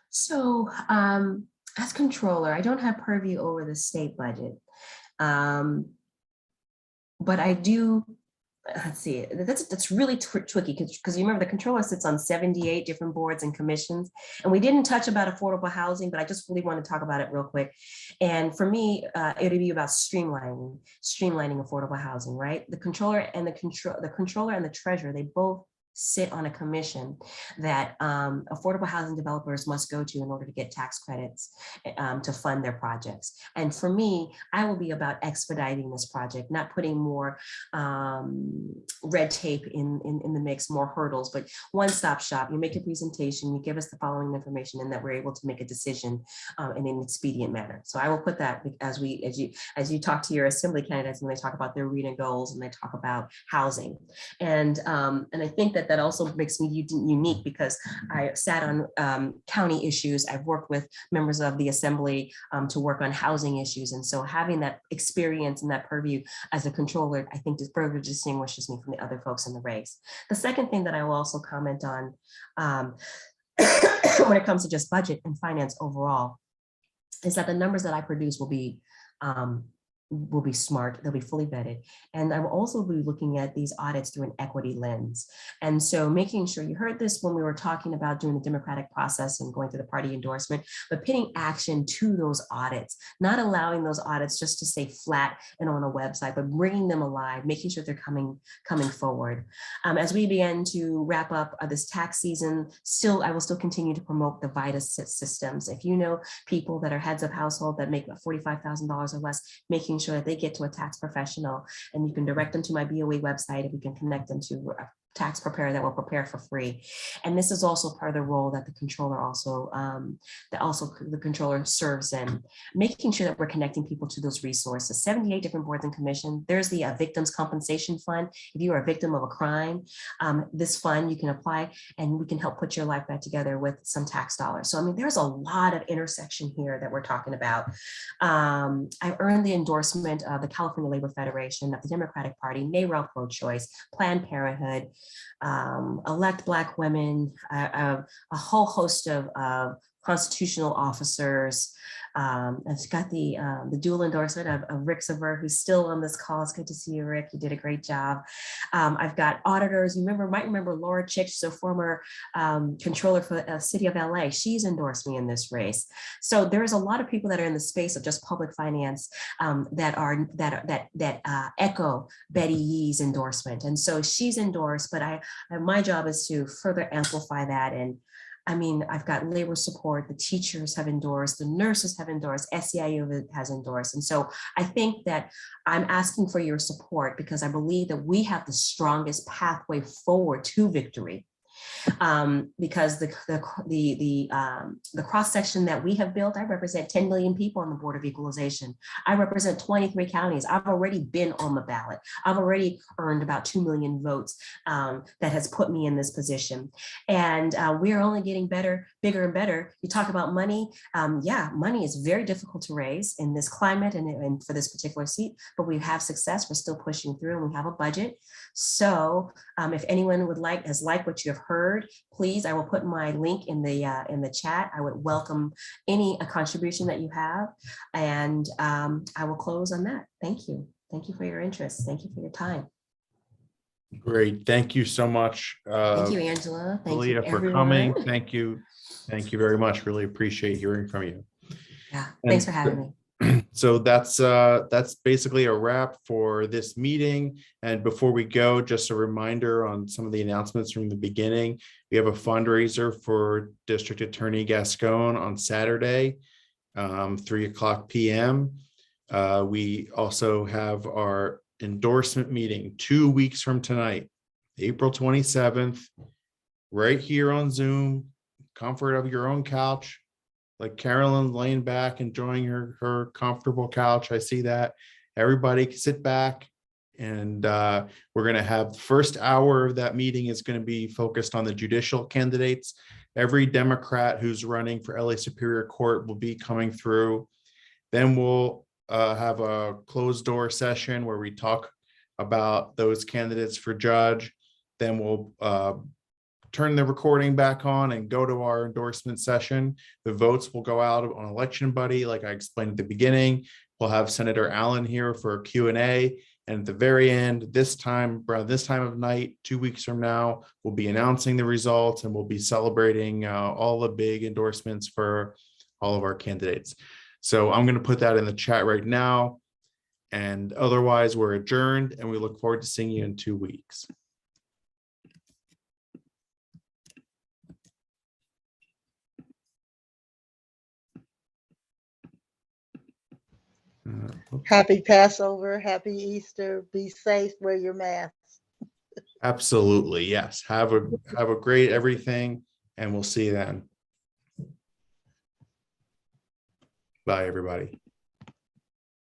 So as controller, I don't have purview over the state budget, but I do. Let's see, that's really tricky because you remember the controller sits on 78 different boards and commissions, and we didn't touch about affordable housing, but I just really want to talk about it real quick. And for me, it would be about streamlining affordable housing, right? The controller and the treasurer, they both sit on a commission that affordable housing developers must go to in order to get tax credits to fund their projects. And for me, I will be about expediting this project, not putting more red tape in the mix, more hurdles, but one-stop shop. You make a presentation, you give us the following information, and that we're able to make a decision in an expedient manner. So I will put that as you talk to your assembly candidates and they talk about their arena goals and they talk about housing. And I think that also makes me unique because I sat on county issues. I've worked with members of the assembly to work on housing issues. And so having that experience and that purview as a controller, I think this further distinguishes me from the other folks in the race. The second thing that I will also comment on when it comes to just budget and finance overall is that the numbers that I produce will be will be smart, they'll be fully vetted. And I will also be looking at these audits through an equity lens. And so making sure, you heard this when we were talking about doing the democratic process and going through the party endorsement, but putting action to those audits, not allowing those audits just to stay flat and on a website, but bringing them alive, making sure they're coming forward. As we begin to wrap up this tax season, I will still continue to promote the VITA systems. If you know people that are heads of household that make $45,000 or less, making sure that they get to a tax professional, and you can direct them to my BOA website, and we can connect them to a tax preparer that will prepare for free. And this is also part of the role that the controller the controller serves in, making sure that we're connecting people to those resources. 78 different boards and commissions. There's the Victims Compensation Fund. If you are a victim of a crime, this fund you can apply, and we can help put your life back together with some tax dollars. So I mean, there's a lot of intersection here that we're talking about. I earned the endorsement of the California Labor Federation, of the Democratic Party, NARAL Pro-Choice, Planned Parenthood, elect Black women, a whole host of constitutional officers. I've got the dual endorsement of Rick Sever, who's still on this call. It's good to see you, Rick. You did a great job. I've got auditors. You might remember Laura Chick, she's a former controller for the city of LA. She's endorsed me in this race. So there's a lot of people that are in the space of just public finance that echo Betty Yee's endorsement. And so she's endorsed, but my job is to further amplify that. And I mean, I've got labor support, the teachers have endorsed, the nurses have endorsed, SEIU has endorsed. And so I think that I'm asking for your support because I believe that we have the strongest pathway forward to victory. Because the cross section that we have built, I represent 10 million people on the Board of Equalization. I represent 23 counties. I've already been on the ballot. I've already earned about 2 million votes that has put me in this position. And we are only getting better, bigger and better. You talk about money. Yeah, money is very difficult to raise in this climate and for this particular seat, but we have success. We're still pushing through and we have a budget. So if anyone has liked what you have heard, please, I will put my link in the chat. I would welcome any contribution that you have. And I will close on that. Thank you. Thank you for your interest. Thank you for your time. Great. Thank you so much. Thank you, Angela. Thank you, for coming. Thank you. Thank you very much. Really appreciate hearing from you. Yeah, thanks for having me. So that's basically a wrap for this meeting. And before we go, just a reminder on some of the announcements from the beginning. We have a fundraiser for District Attorney Gascon on Saturday, 3:00 p.m. We also have our endorsement meeting 2 weeks from tonight, April 27th, right here on Zoom, comfort of your own couch. Like Carolyn laying back, enjoying her comfortable couch. I see that. Everybody sit back, and we're going to have the first hour of that meeting is going to be focused on the judicial candidates. Every Democrat who's running for LA Superior Court will be coming through. Then we'll have a closed door session where we talk about those candidates for judge. Then we'll turn the recording back on and go to our endorsement session. The votes will go out on Election Buddy, like I explained at the beginning. We'll have Senator Allen here for a Q&A. And at the very end, around this time of night, 2 weeks from now, we'll be announcing the results and we'll be celebrating all the big endorsements for all of our candidates. So I'm going to put that in the chat right now. And otherwise, we're adjourned and we look forward to seeing you in 2 weeks. Happy Passover, happy Easter, be safe, wear your mask. Absolutely, yes. Have a great everything, and we'll see you then. Bye, everybody.